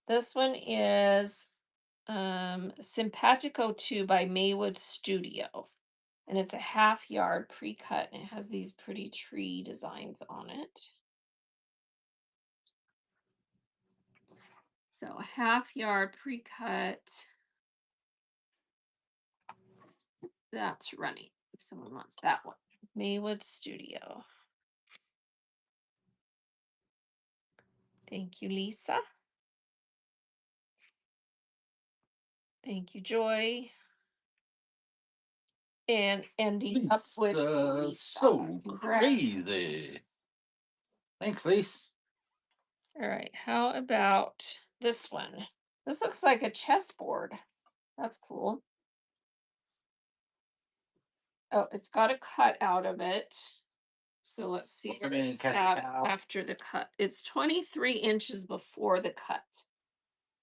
S1: This one is Simpatico 2 by Maywood Studio. And it's a half yard pre-cut and it has these pretty tree designs on it. So a half yard pre-cut. That's running. If someone wants that one. Maywood Studio. Thank you, Lisa. Thank you, Joy. And ending up with Lisa.
S2: So
S1: Congrats.
S2: crazy. Thanks, Lisa.
S1: All right. How about this one? This looks like a chessboard. That's cool. Oh, it's got a cut out of it. So let's see
S2: Come
S1: where
S2: in and
S1: it's
S2: catch
S1: at
S2: it out.
S1: after the cut. It's 23 inches before the cut.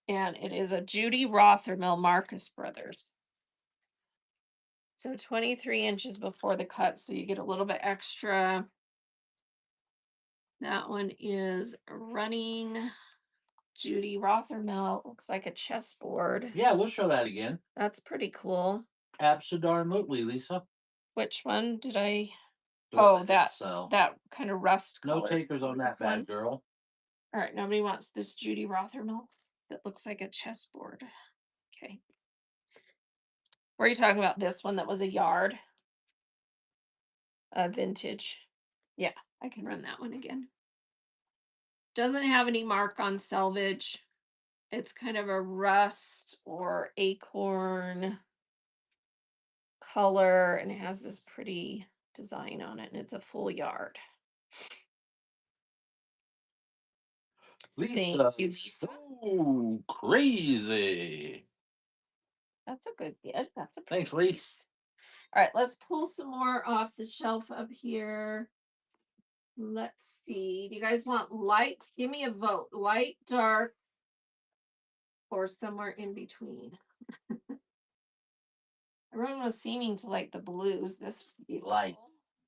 S1: And it is a Judy Rothermel Marcus Brothers. So 23 inches before the cut. So you get a little bit extra. That one is running Judy Rothermel. Looks like a chessboard.
S2: Yeah, we'll show that again.
S1: That's pretty cool.
S2: Absolutely, Lisa.
S1: Which one did I?
S2: The one
S1: Oh,
S2: that didn't
S1: that
S2: sell.
S1: that kind of rust
S2: No
S1: color.
S2: takers on that bad girl.
S1: All right, nobody wants this Judy Rothermel that looks like a chessboard. Okay. Were you talking about this one that was a yard? Vintage. Yeah, I can run that one again. Doesn't have any mark on salvage. It's kind of a rust or acorn color, and it has this pretty design on it, and it's a full yard.
S2: Lisa,
S1: Thank you, Lisa.
S2: so crazy.
S1: That's a good get. That's a
S2: Thanks,
S1: pretty
S2: Lisa.
S1: piece. All right, let's pull some more off the shelf up here. Let's see. Do you guys want light? Give me a vote. Light, dark, or somewhere in between. Everyone was seeming to like the blues. This would be
S2: Light.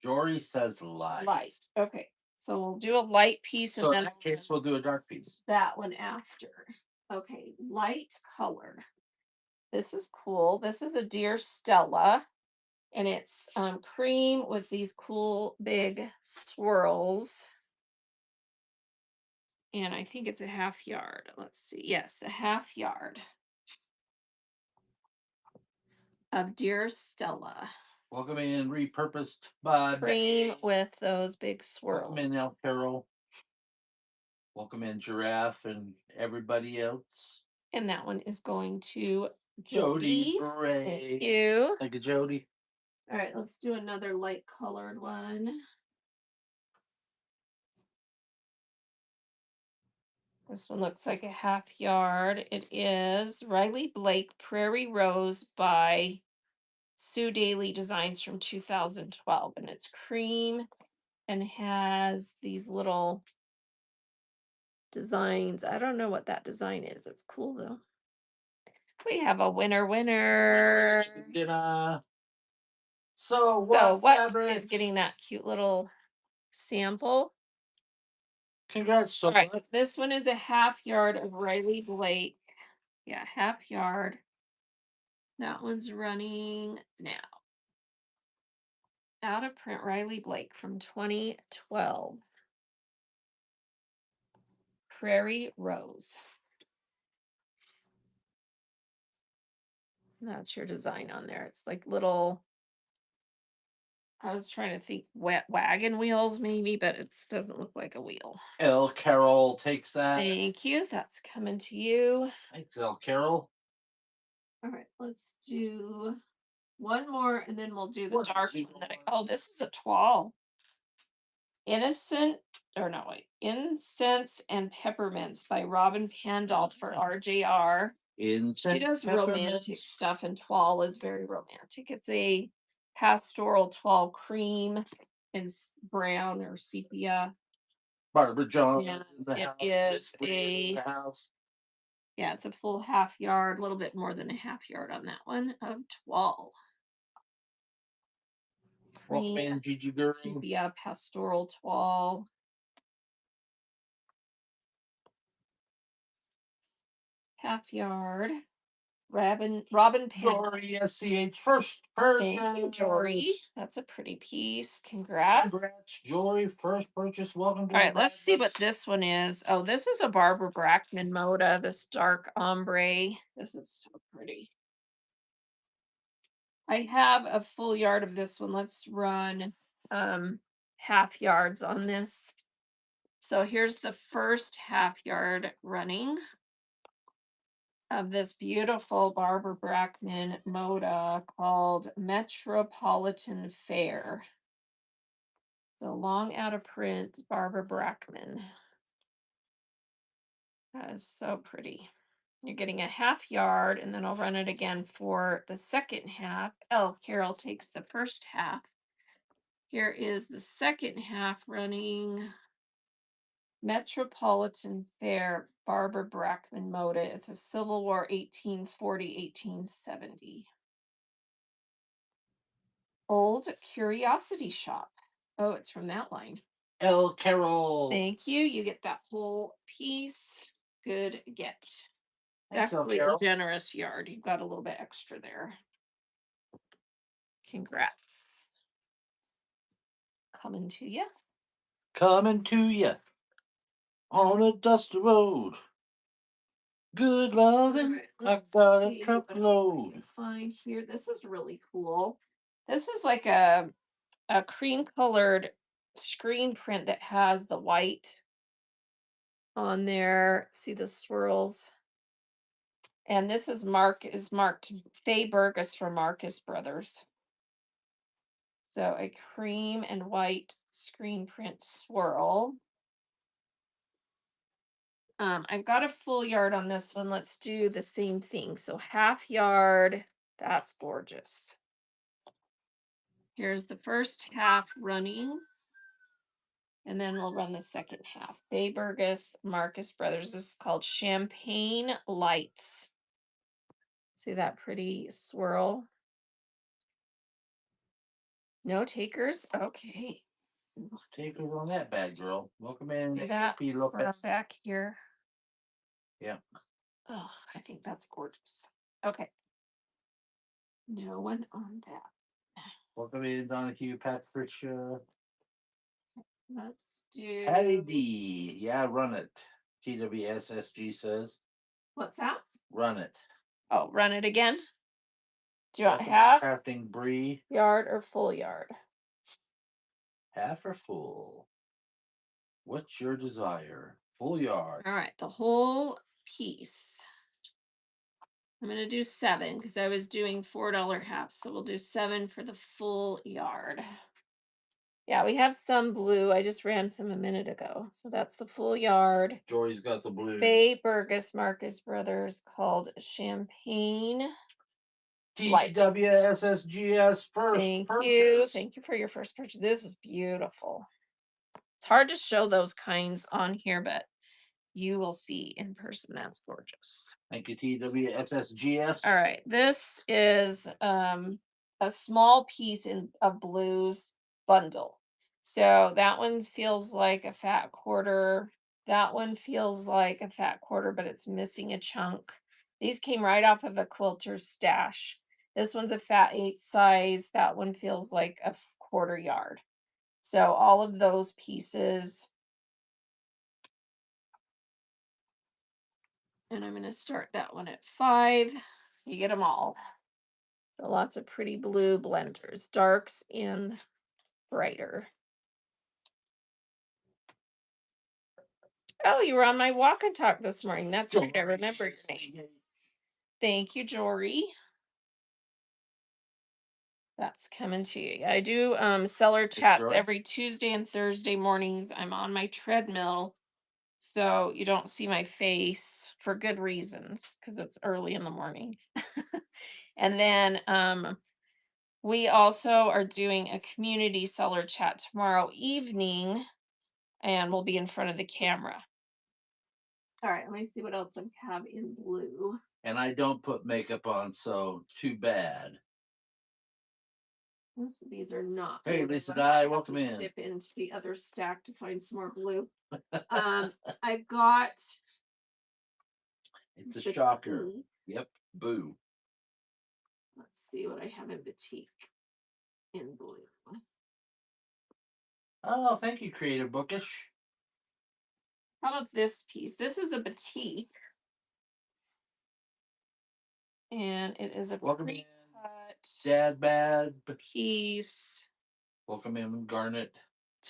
S2: Jory says light.
S1: light. Okay. So we'll do a light piece
S2: So
S1: and
S2: in
S1: then
S2: that case, we'll do a dark piece.
S1: that one after. Okay, light color. This is cool. This is a Dear Stella, and it's cream with these cool big swirls. And I think it's a half yard. Let's see. Yes, a half yard of Dear Stella.
S2: Welcome in, repurposed by
S1: Cream
S2: Becky.
S1: with those big
S2: Welcome in,
S1: swirls.
S2: El Carol. Welcome in, Giraffe, and everybody else.
S1: And that one is going to
S2: Jody
S1: Jody.
S2: Bray.
S1: Thank you.
S2: Thank you, Jody.
S1: All right, let's do another light colored one. This one looks like a half yard. It is Riley Blake Prairie Rose by Sue Daly Designs from 2012. And it's cream and has these little designs. I don't know what that design is. It's cool though. We have a winner.
S2: So
S1: So what
S2: fabric?
S1: is getting that cute little sample?
S2: Congrats, so
S1: All right,
S2: much.
S1: this one is a half yard of Riley Blake. Yeah, half yard. That one's running now. Out of print, Riley Blake from 2012. Prairie Rose. That's your design on there. It's like little I was trying to think wet wagon wheels maybe, but it doesn't look like a wheel.
S2: L. Carol takes that.
S1: Thank you. That's coming to you.
S2: Thanks, L. Carol.
S1: All right, let's do one more and then we'll do the
S2: One,
S1: dark
S2: two,
S1: one. Oh, this is a toile. Innocent or no wait. Incense and Peppermints by Robin Pandolf for RJR. She
S2: Incense
S1: does romantic
S2: peppermints.
S1: stuff, and toile is very romantic. It's a pastoral toile cream and brown or sepia.
S2: Barbara John
S1: And
S2: in the
S1: it
S2: house.
S1: is
S2: Miss Wade in
S1: a,
S2: the house.
S1: yeah, it's a full half yard, a little bit more than a half yard on that one of toile.
S2: Welcome
S1: Cream,
S2: in, Gigi girl.
S1: sepia, pastoral toile. Half yard. Robin Pan.
S2: Jory SCH first
S1: Thank you, Jory.
S2: purchase.
S1: That's a pretty piece. Congrats.
S2: Congrats, Jory. First purchase. Welcome to
S1: All
S2: the
S1: right, let's see
S2: madness.
S1: what this one is. Oh, this is a Barbara Brackman Moda, this dark ombre. This is so pretty. I have a full yard of this one. Let's run half yards on this. So here's the first half yard running of this beautiful Barbara Brackman Moda called Metropolitan Fair. So long out of print, Barbara Brackman. That is so pretty. You're getting a half yard, and then I'll run it again for the second half. Oh, Carol takes the first half. Here is the second half running Metropolitan Fair, Barbara Brackman Moda. It's a Civil War 1840-1870. Old Curiosity Shop. Oh, it's from that line.
S2: L. Carol.
S1: Thank you. You get that whole piece. Good get. It's
S2: Thanks, L.
S1: actually a
S2: Carol.
S1: generous yard. You've got a little bit extra there. Congrats. Coming to you.
S2: Coming to you on a dusty road. Good loving. I got a truckload.
S1: Find here. This is really cool. This is like a cream colored screen print that has the white on there. See the swirls. And this is marked Faye Burgess for Marcus Brothers. So a cream and white screen print swirl. I've got a full yard on this one. Let's do the same thing. So half yard, that's gorgeous. Here's the first half running, and then we'll run the second half. Bay Burgess, Marcus Brothers. This is called Champagne Lights. See that pretty swirl? No takers? Okay.
S2: Takers on that bad girl. Welcome in,
S1: See that?
S2: P.
S1: We're
S2: Lopez.
S1: back here.
S2: Yeah.
S1: Oh, I think that's gorgeous. Okay. No one on that.
S2: Welcome in, Donahue, Patricia.
S1: Let's do.
S2: Patty D. Yeah, run it. TWSSG says.
S1: What's that?
S2: Run it.
S1: Oh, run it again. Do you want
S2: Welcome
S1: half
S2: Crafting Bree.
S1: yard or full yard?
S2: Half or full? What's your desire? Full yard.
S1: All right, the whole piece. I'm going to do 7 because I was doing $4 halves. So we'll do 7 for the full yard. Yeah, we have some blue. I just ran some a minute ago. So that's the full yard.
S2: Jory's got the blue.
S1: Bay Burgess Marcus Brothers called Champagne.
S2: TWSSGS first
S1: Thank
S2: purchase.
S1: you. Thank you for your first purchase. This is beautiful. It's hard to show those kinds on here, but you will see in person. That's gorgeous.
S2: Thank you, TWSSGS.
S1: All right. This is a small piece of blues bundle. So that one feels like a fat quarter. That one feels like a fat quarter, but it's missing a chunk. These came right off of a quilter's stash. This one's a fat 8 size. That one feels like a quarter yard. So all of those pieces. And I'm going to start that one at 5. You get them all. So lots of pretty blue blenders, darks and brighter. Oh, you were on my walk and talk this morning. That's right. I remember your name. Thank you, Jory. That's coming to you. I do seller
S2: Hey,
S1: chats
S2: Joy.
S1: every Tuesday and Thursday mornings. I'm on my treadmill, so you don't see my face for good reasons because it's early in the morning. And then we also are doing a community seller chat tomorrow evening, and we'll be in front of the camera. All right, let me see what else I have in blue.
S2: And I don't put makeup on, so too bad.
S1: These are not
S2: Hey,
S1: blue.
S2: Lisa
S1: I'm gonna
S2: Di,
S1: have
S2: welcome
S1: to
S2: in.
S1: dip into the other stack to find some more blue. I've got
S2: It's a
S1: the
S2: shocker.
S1: tea.
S2: Yep. Boo.
S1: Let's see what I have in batik in blue.
S2: Oh, thank you, Creative Bookish.
S1: How about this piece? This is a batik, and it is a
S2: Welcome in,
S1: pre-cut
S2: Dad Bad.
S1: piece,
S2: Welcome in, Garnet.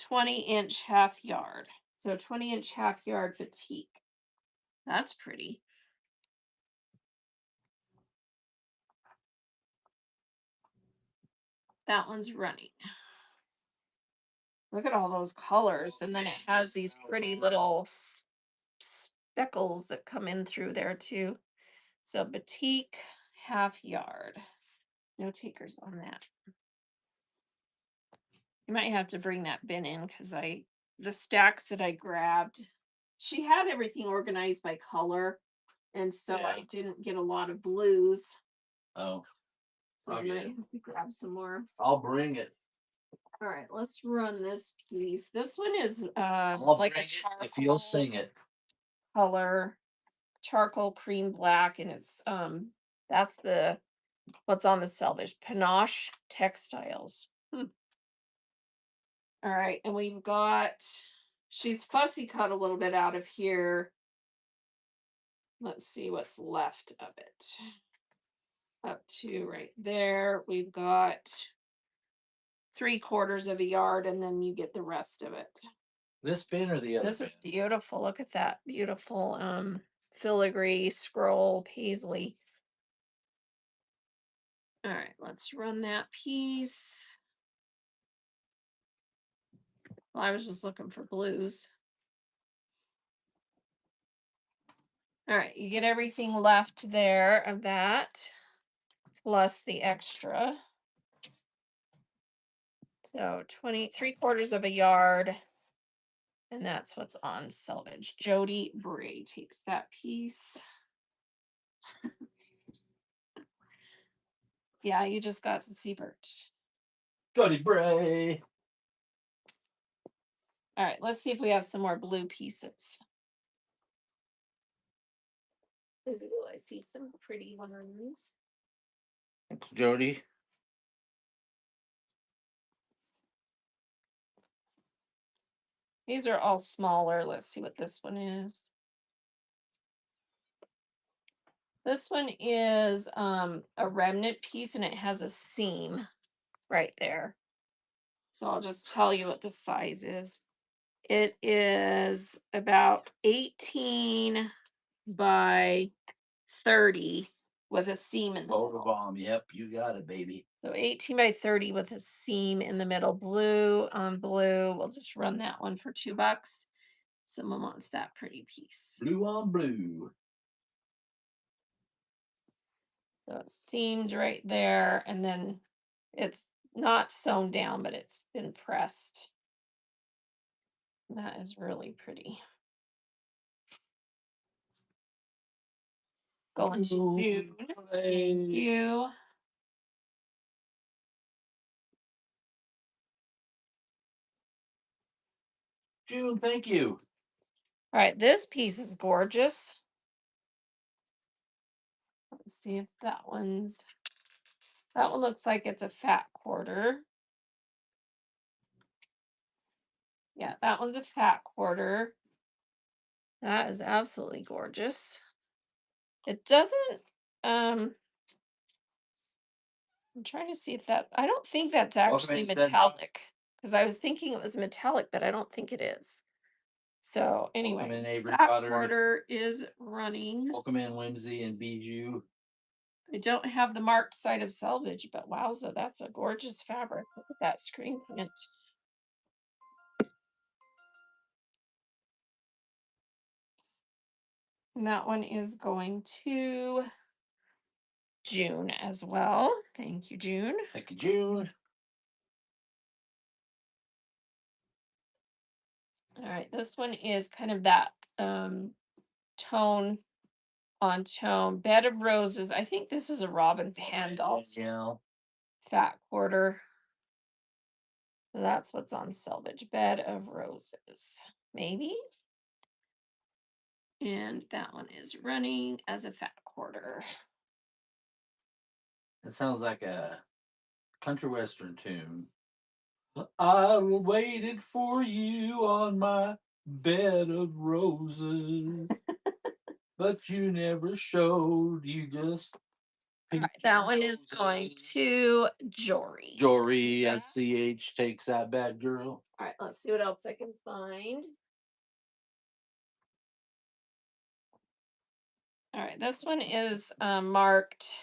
S1: 20-inch half yard. So 20-inch half yard batik. That's pretty. That one's running. Look at all those colors. And then it has these pretty little speckles that come in through there too. So batik half yard. No takers on that. You might have to bring that bin in because the stacks that I grabbed, she had everything organized by color. And so
S2: Yeah.
S1: I didn't get a lot of blues.
S2: Oh,
S1: So I
S2: okay.
S1: might have to grab some more.
S2: I'll bring it.
S1: All right, let's run this piece. This one is
S2: I'll
S1: like
S2: bring
S1: a
S2: it if you'll
S1: charcoal
S2: sing it.
S1: color, charcoal cream black, and it's that's the what's on the selvage panache textiles. All right, and we've got she's fussy cut a little bit out of here. Let's see what's left of it. Up to right there, we've got 3/4 of a yard, and then you get the rest of it.
S2: This bin or the other
S1: This
S2: bin?
S1: is beautiful. Look at that beautiful filigree scroll paisley. All right, let's run that piece. Well, I was just looking for blues. All right, you get everything left there of that, plus the extra. So 3/4 of a yard. And that's what's on selvage. Jody Bray takes that piece. Yeah, you just got to see Bert.
S2: Jody Bray.
S1: All right, let's see if we have some more blue pieces. Ooh, I see some pretty ones.
S2: Thanks, Jody.
S1: These are all smaller. Let's see what this one is. This one is a remnant piece and it has a seam right there. So I'll just tell you what the size is. It is about 18 by 30 with a seam in the middle.
S2: Bomb. Yep, you got it, baby.
S1: So 18 by 30 with a seam in the middle. Blue on blue. We'll just run that one for $2. Someone wants that pretty piece.
S2: Blue on blue.
S1: So it's seamed right there, and then it's not sewn down, but it's been pressed. That is really pretty. Going to June. Thank you.
S2: June, thank you.
S1: All right, this piece is gorgeous. Let's see if that one looks like it's a fat quarter. Yeah, that one's a fat quarter. That is absolutely gorgeous. It doesn't, I'm trying to see if I don't think that's actually metallic because I was thinking it was metallic, but I don't think it is. So
S2: Welcome
S1: anyway,
S2: in,
S1: that
S2: everybody.
S1: quarter is running.
S2: Welcome in, Whimsy and Bijou.
S1: I don't have the marked side of selvage, but wowza, that's a gorgeous fabric. Look at that screen print. And that one is going to June as well. Thank you, June.
S2: Thank you, June.
S1: All right, this one is kind of that tone on tone. Bed of Roses. I think this is a Robin Pandolf
S2: Yeah.
S1: fat quarter. That's what's on selvage. Bed of Roses. Maybe. And that one is running as a fat quarter.
S2: It sounds like a country western tune. I waited for you on my bed of roses, but you never showed. You just
S1: All right,
S2: picked
S1: that
S2: your
S1: one is going
S2: noses.
S1: to Jory.
S2: Jory,
S1: Yes.
S2: SCH takes that bad girl.
S1: All right, let's see what else I can find. All right, this one is marked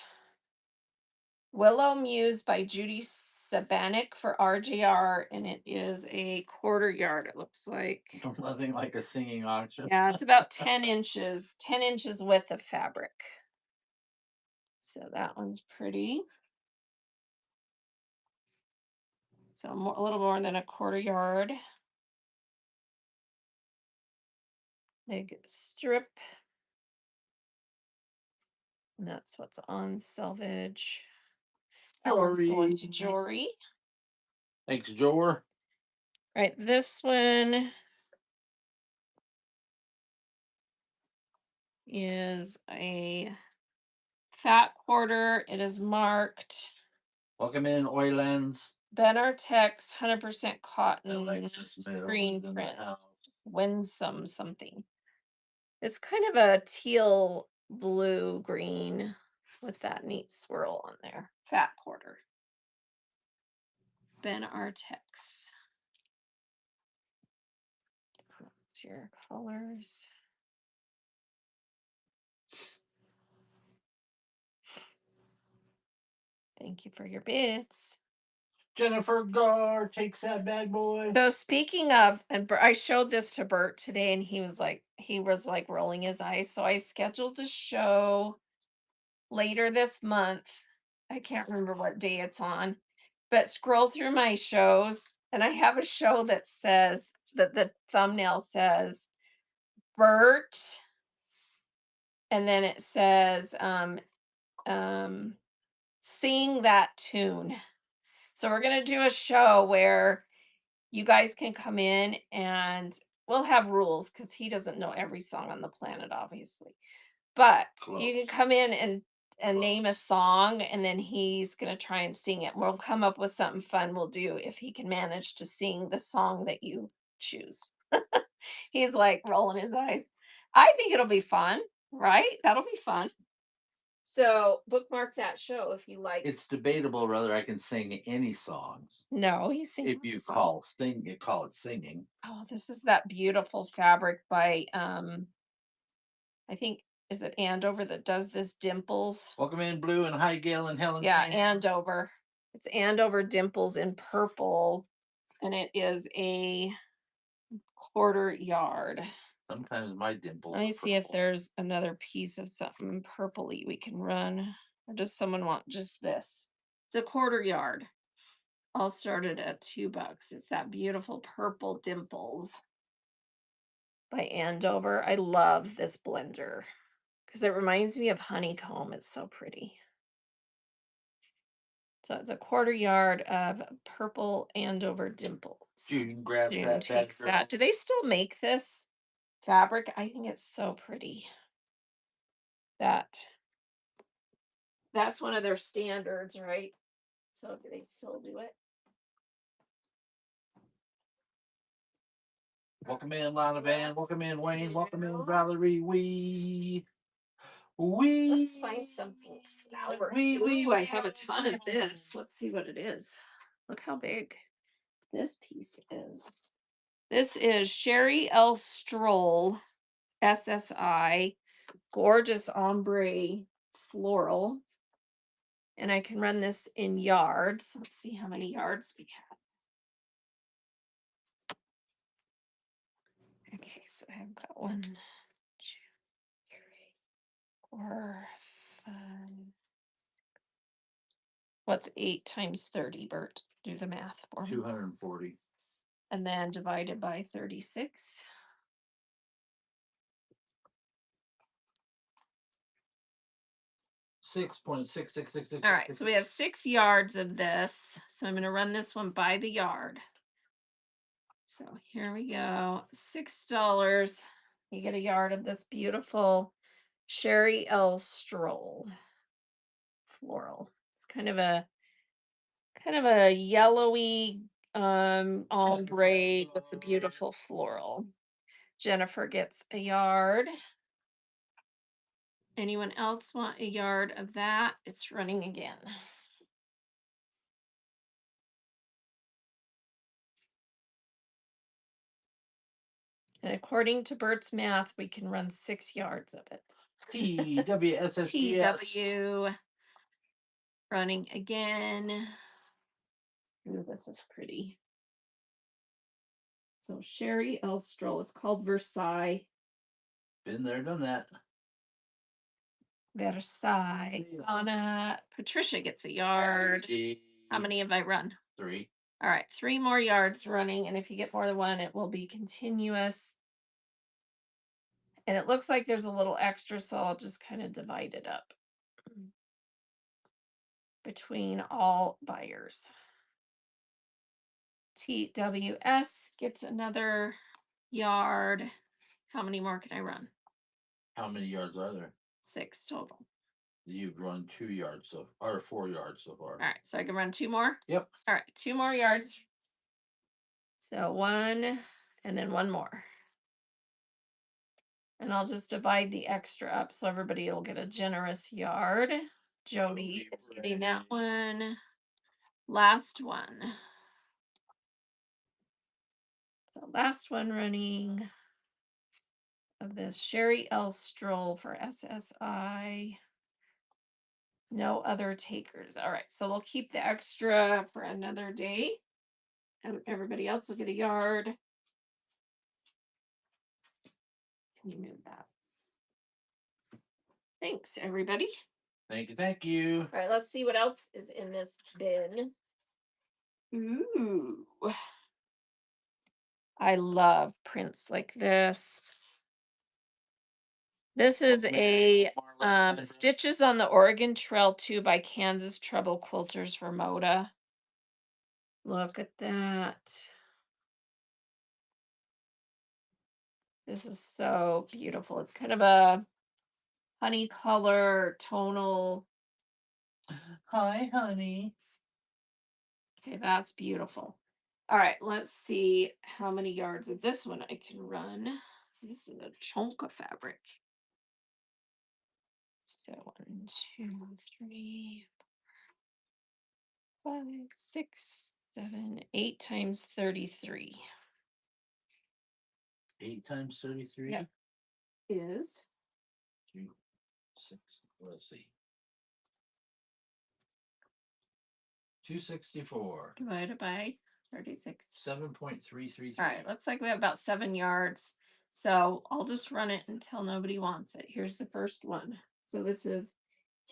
S1: Willow Muse by Judy Sabanik for RGR, and it is a quarter yard, it looks like.
S2: Nothing like a singing auction.
S1: Yeah, it's about 10 inches, 10 inches width of fabric. So that one's pretty. So a little more than a quarter yard. Big strip. And that's what's on selvage. That one's going to
S2: Jory.
S1: Jory.
S2: Thanks, Jor.
S1: Right, this one is a fat quarter. It is marked
S2: Welcome in, Oilands.
S1: Ben Artex 100% cotton
S2: Alexis
S1: screen
S2: Mills in the
S1: print.
S2: house.
S1: Winsome something. It's kind of a teal blue green with that neat swirl on there. Fat quarter. Ben Artex. That's your colors. Thank you for your bids.
S2: Jennifer Gar takes that bad boy.
S1: So speaking of, and I showed this to Bert today, and he was like rolling his eyes. So I scheduled a show later this month. I can't remember what day it's on, but scroll through my shows, and I have a show that says that the thumbnail says Bert, and then it says um, sing that tune. So we're gonna do a show where you guys can come in and we'll have rules because he doesn't know every song on the planet, obviously. But you can
S2: Close.
S1: come in and name a song, and then he's gonna try and sing it. We'll come up with something fun we'll do if he can manage to sing the song that you choose. He's like rolling his eyes. I think it'll be fun, right? That'll be fun. So bookmark that show if you like.
S2: It's debatable whether I can sing any songs.
S1: No, he's singing
S2: If
S1: lots
S2: you
S1: of songs.
S2: call it singing.
S1: Oh, this is that beautiful fabric by I think, is it Andover that does this dimples?
S2: Welcome in, Blue and Hi Gail and Helen.
S1: Yeah,
S2: Chan.
S1: Andover. It's Andover dimples in purple, and it is a quarter yard.
S2: Sometimes my dimples.
S1: Let me
S2: are
S1: see if
S2: purple.
S1: there's another piece of something purpley we can run. Or does someone want just this? It's a quarter yard. I'll start it at $2. It's that beautiful purple dimples by Andover. I love this blender because it reminds me of honeycomb. It's so pretty. So it's a quarter yard of purple Andover dimples.
S2: June grabs
S1: June
S2: that bad
S1: takes
S2: girl.
S1: that. Do they still make this fabric? I think it's so pretty. That that's one of their standards, right? So do they still do it?
S2: Welcome in, Lana Van. Welcome in, Wayne. Welcome in, Valerie. We
S1: Let's find something flowery. Ooh, I have a ton of this. Let's see what it is. Look how big. this piece is. This is Sherry L. Stroll SSI, gorgeous ombre floral. And I can run this in yards. Let's see how many yards we have. Okay, so I've got 4, 5. What's 8 times 30, Bert? Do the math for me.
S2: 240.
S1: And then divided by 36.
S2: 6.66666.
S1: All right, so we have 6 yards of this. So I'm going to run this one by the yard. So here we go. $6. You get a yard of this beautiful Sherry L. Stroll floral. It's kind of a yellowy ombre with a beautiful floral. Jennifer gets a yard. Anyone else want a yard of that? It's running again. And according to Bert's math, we can run 6 yards of it.
S2: TWSSGS.
S1: TW running again. Ooh, this is pretty. So Sherry L. Stroll. It's called Versailles.
S2: Been there, done that.
S1: Versailles. Donna. Patricia gets a yard. How many have I run?
S2: 3.
S1: All right, 3 more yards running. And if you get more than one, it will be continuous. And it looks like there's a little extra, so I'll just kind of divide it up between all buyers. TWS gets another yard. How many more can I run?
S2: How many yards are there?
S1: 6 total.
S2: You've run 2 yards or 4 yards so far.
S1: All right, so I can run 2 more?
S2: Yep.
S1: All right, 2 more yards. So 1 and then 1 more. And I'll just divide the extra up so everybody will get a generous yard. Jody is getting that one. Last one. So last one running of this Sherry L. Stroll for SSI. No other takers. All right, so we'll keep the extra for another day. And everybody else will get a yard. Can you move that? Thanks, everybody.
S2: Thank you. Thank you.
S1: All right, let's see what else is in this bin. Ooh. I love prints like this. This is a Stitches on the Oregon Trail 2 by Kansas Treble Quilters Remoda. Look at that. This is so beautiful. It's kind of a honey color, tonal.
S2: Hi, honey.
S1: Okay, that's beautiful. All right, let's see how many yards of this one I can run. This is a chunk of fabric. So 1, 2, 3, 5, 6, 7, 8 times 33.
S2: 8 times 33?
S1: Yep. Is
S2: 2, 6. Let's see. 264.
S1: divided by 36.
S2: 7.333.
S1: All right, looks like we have about 7 yards. So I'll just run it until nobody wants it. Here's the first one. So this is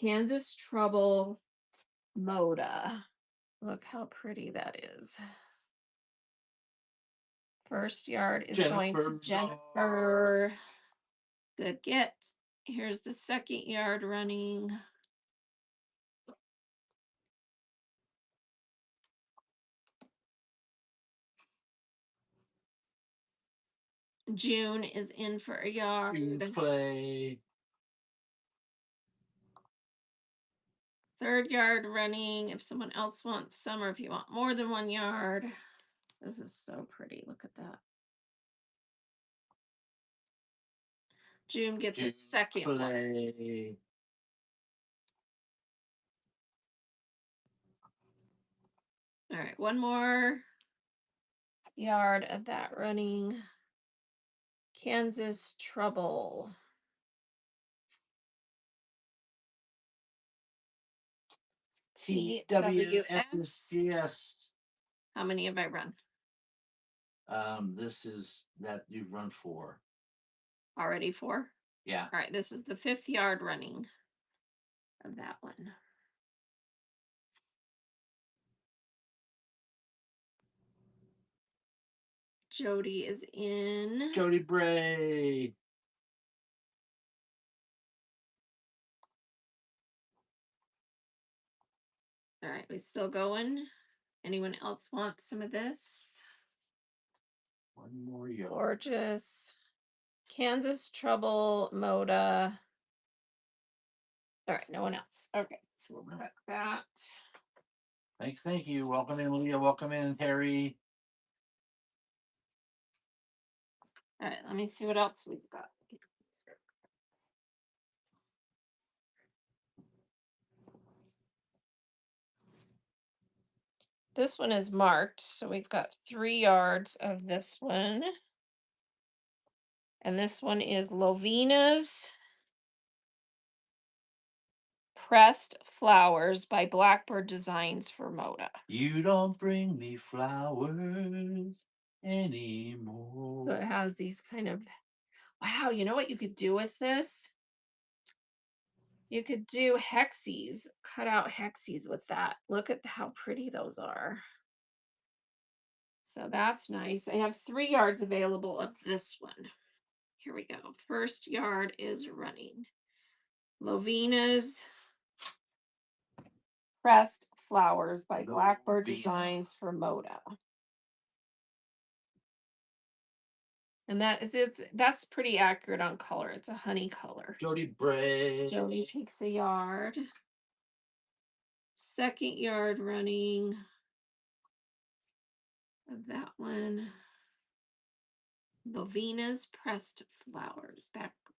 S1: Kansas Trouble Moda. Look how pretty that is. First yard is going to Jennifer. Good get. Here's the second yard running. June is in for a yard.
S2: Play.
S1: Third yard running. If someone else wants some, or if you want more than 1 yard. This is so pretty. Look at that. June gets a second one. All right, one more. yard of that running. Kansas Trouble. TWS.
S2: TWSSGS.
S1: How many have I run?
S2: This is that you've run 4.
S1: Already 4?
S2: Yeah.
S1: All right, this is the 5th yard running of that one. Jody is in.
S2: Jody Bray.
S1: All right, we still going. Anyone else want some of this?
S2: One more yard.
S1: Gorgeous. Kansas Trouble, Moda. All right, no one else. Okay, so we'll cut that.
S2: Thank you. Welcome in, Leah. Welcome in, Harry.
S1: All right, let me see what else we've got. This one is marked, so we've got 3 yards of this one. And this one is Lovina's Pressed Flowers by Blackbird Designs for Moda.
S2: You don't bring me flowers
S1: So
S2: anymore.
S1: it has these kind of, wow, you know what you could do with this? You could do hexies, cut out hexies with that. Look at how pretty those are. So that's nice. I have 3 yards available of this one. Here we go. First yard is running. Lovina's Pressed Flowers by Blackbird
S2: Lovina.
S1: Designs for Moda. And that's pretty accurate on color. It's a honey color.
S2: Jody Bray.
S1: Jody takes a yard. Second yard running of that one. Lovina's Pressed Flowers,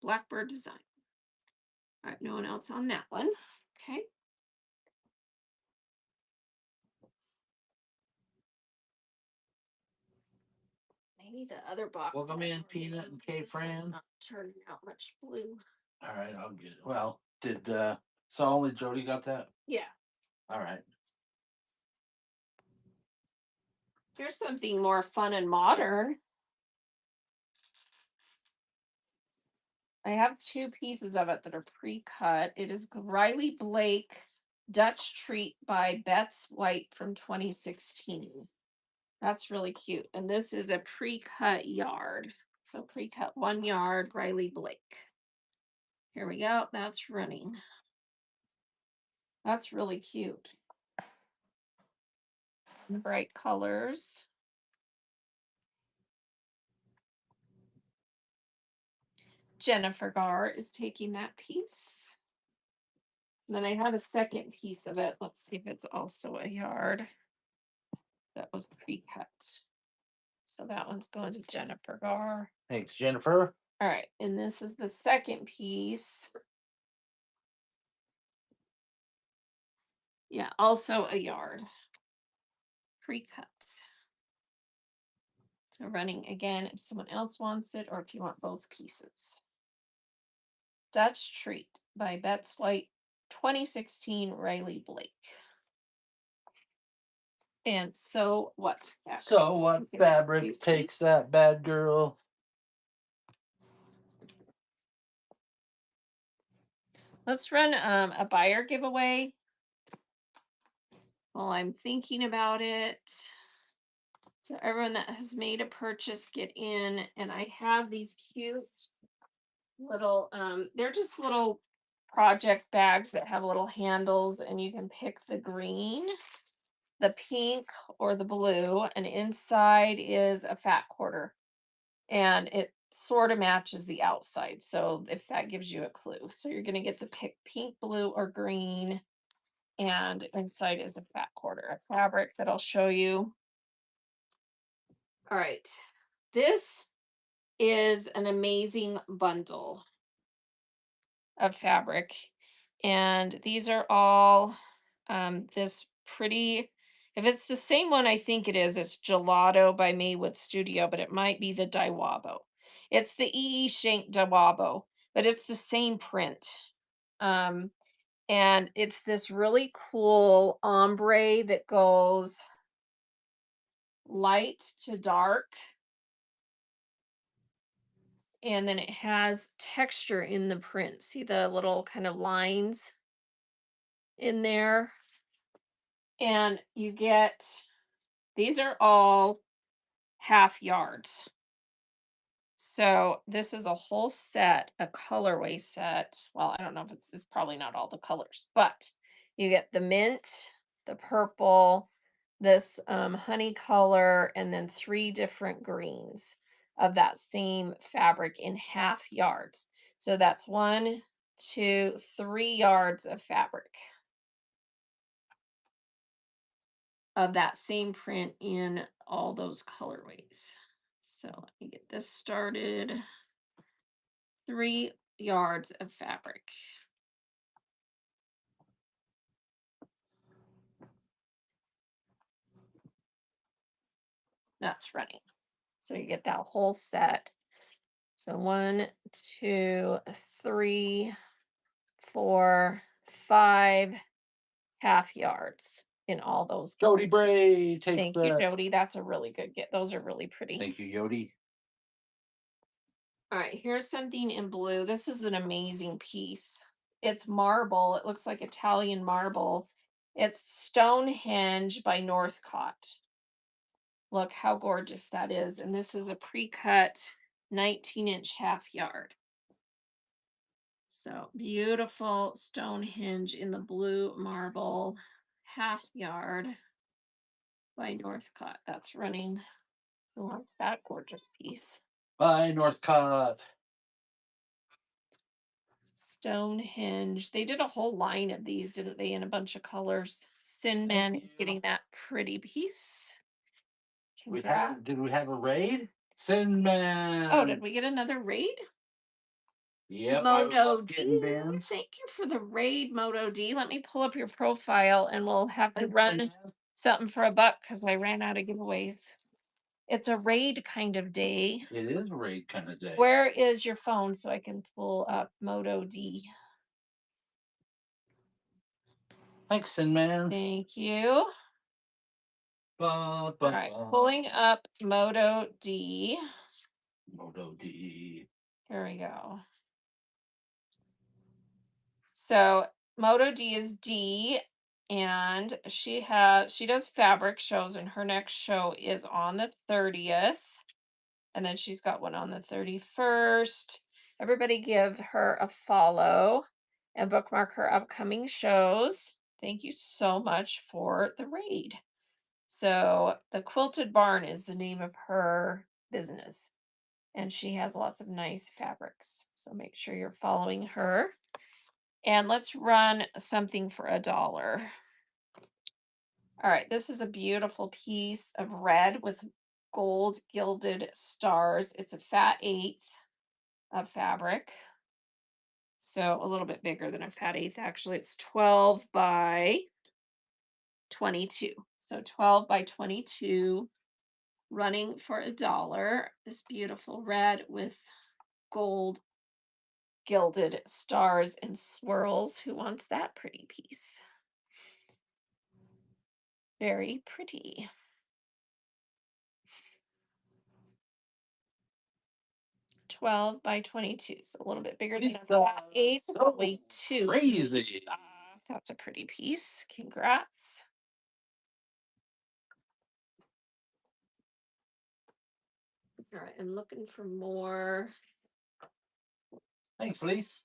S1: Blackbird Design. All right, no one else on that one. Okay. Maybe the other box.
S2: Welcome in, Peanut and K Fran.
S1: Not turning out much blue.
S2: All right, I'll get it. Well, did so only Jody got that?
S1: Yeah.
S2: All right.
S1: Here's something more fun and modern. I have 2 pieces of it that are pre-cut. It is Riley Blake Dutch Treat by Betts White from 2016. That's really cute. And this is a pre-cut yard. So pre-cut 1 yard, Riley Blake. Here we go. That's running. That's really cute. Bright colors. Jennifer Gar is taking that piece. And then I have a second piece of it. Let's see if it's also a yard that was pre-cut. So that one's going to Jennifer Gar.
S2: Thanks, Jennifer.
S1: All right, and this is the second piece. Yeah, also a yard. Pre-cut. So running again if someone else wants it or if you want both pieces. Dutch Treat by Betts White, 2016 Riley Blake. And so what?
S2: So what fabric takes that bad girl?
S1: Let's run a buyer giveaway while I'm thinking about it. So everyone that has made a purchase, get in. And I have these cute little, they're just little project bags that have little handles, and you can pick the green, the pink, or the blue. And inside is a fat quarter. And it sort of matches the outside. So if that gives you a clue. So you're going to get to pick pink, blue, or green. And inside is a fat quarter of fabric that I'll show you. All right. This is an amazing bundle of fabric. And these are all this pretty If it's the same one, I think it is. It's Gelato by Maywood Studio, but it might be the Daiwabo. It's the E. E. Shank Daiwabo, but it's the same print. Um, and it's this really cool ombre that goes light to dark, and then it has texture in the print. See the little kind of lines in there? And you get these are all half yards. So this is a whole set, a colorway set. Well, I don't know if it's probably not all the colors, but you get the mint, the purple, this honey color, and then three different greens of that same fabric in half yards. So that's 1, 2, 3 yards of fabric of that same print in all those colorways. So let me get this started. 3 yards of fabric. That's running. So you get that whole set. So 1, 2, 3, 4, 5 half yards in all those
S2: Jody
S1: colors.
S2: Bray takes
S1: Thank you,
S2: the.
S1: Jody. That's a really good get. Those are really pretty.
S2: Thank you, Yodi.
S1: All right, here's something in blue. This is an amazing piece. It's marble. It looks like Italian marble. It's Stonehenge by Northcott. Look how gorgeous that is. And this is a pre-cut 19-inch half yard. So beautiful Stonehenge in the blue marble half yard by Northcott. That's running. Who wants that gorgeous piece?
S2: By Northcott.
S1: Stonehenge. They did a whole line of these, didn't they, in a bunch of colors. Sinman is getting that pretty piece. Congrats.
S2: Did we have a raid?
S1: Oh, did
S2: Sinman.
S1: we get another raid?
S2: Yep, I
S1: Moto
S2: love
S1: D.
S2: getting bins.
S1: Thank you for the raid, Moto D. Let me pull up your profile and we'll have to run something for a buck because I ran out of giveaways. It's a raid kind of day.
S2: It is a raid kind of day.
S1: Where is your phone so I can pull up Moto D?
S2: Thanks, Sinman.
S1: Thank you.
S2: Ba,
S1: All
S2: ba,
S1: right,
S2: ba.
S1: pulling up Moto D.
S2: Moto D.
S1: Here we go. So Moto D is D, and she does fabric shows, and her next show is on the 30th. And then she's got one on the 31st. Everybody give her a follow and bookmark her upcoming shows. Thank you so much for the raid. So, the Quilted Barn is the name of her business, and she has lots of nice fabrics. So, make sure you're following her. And let's run something for $1. All right, this is a beautiful piece of red with gold gilded stars. It's a fat eighth of fabric. So a little bit bigger than a fat eighth. Actually, it's 12 by 22. So 12 by 22, running for $1. This beautiful red with gold gilded stars and swirls. Who wants that pretty piece? Very pretty. 12 by 22. So a little bit bigger than a flat eighth, but way too
S2: Crazy.
S1: That's a pretty piece. Congrats. All right, I'm looking for more.
S2: Thanks, Lise.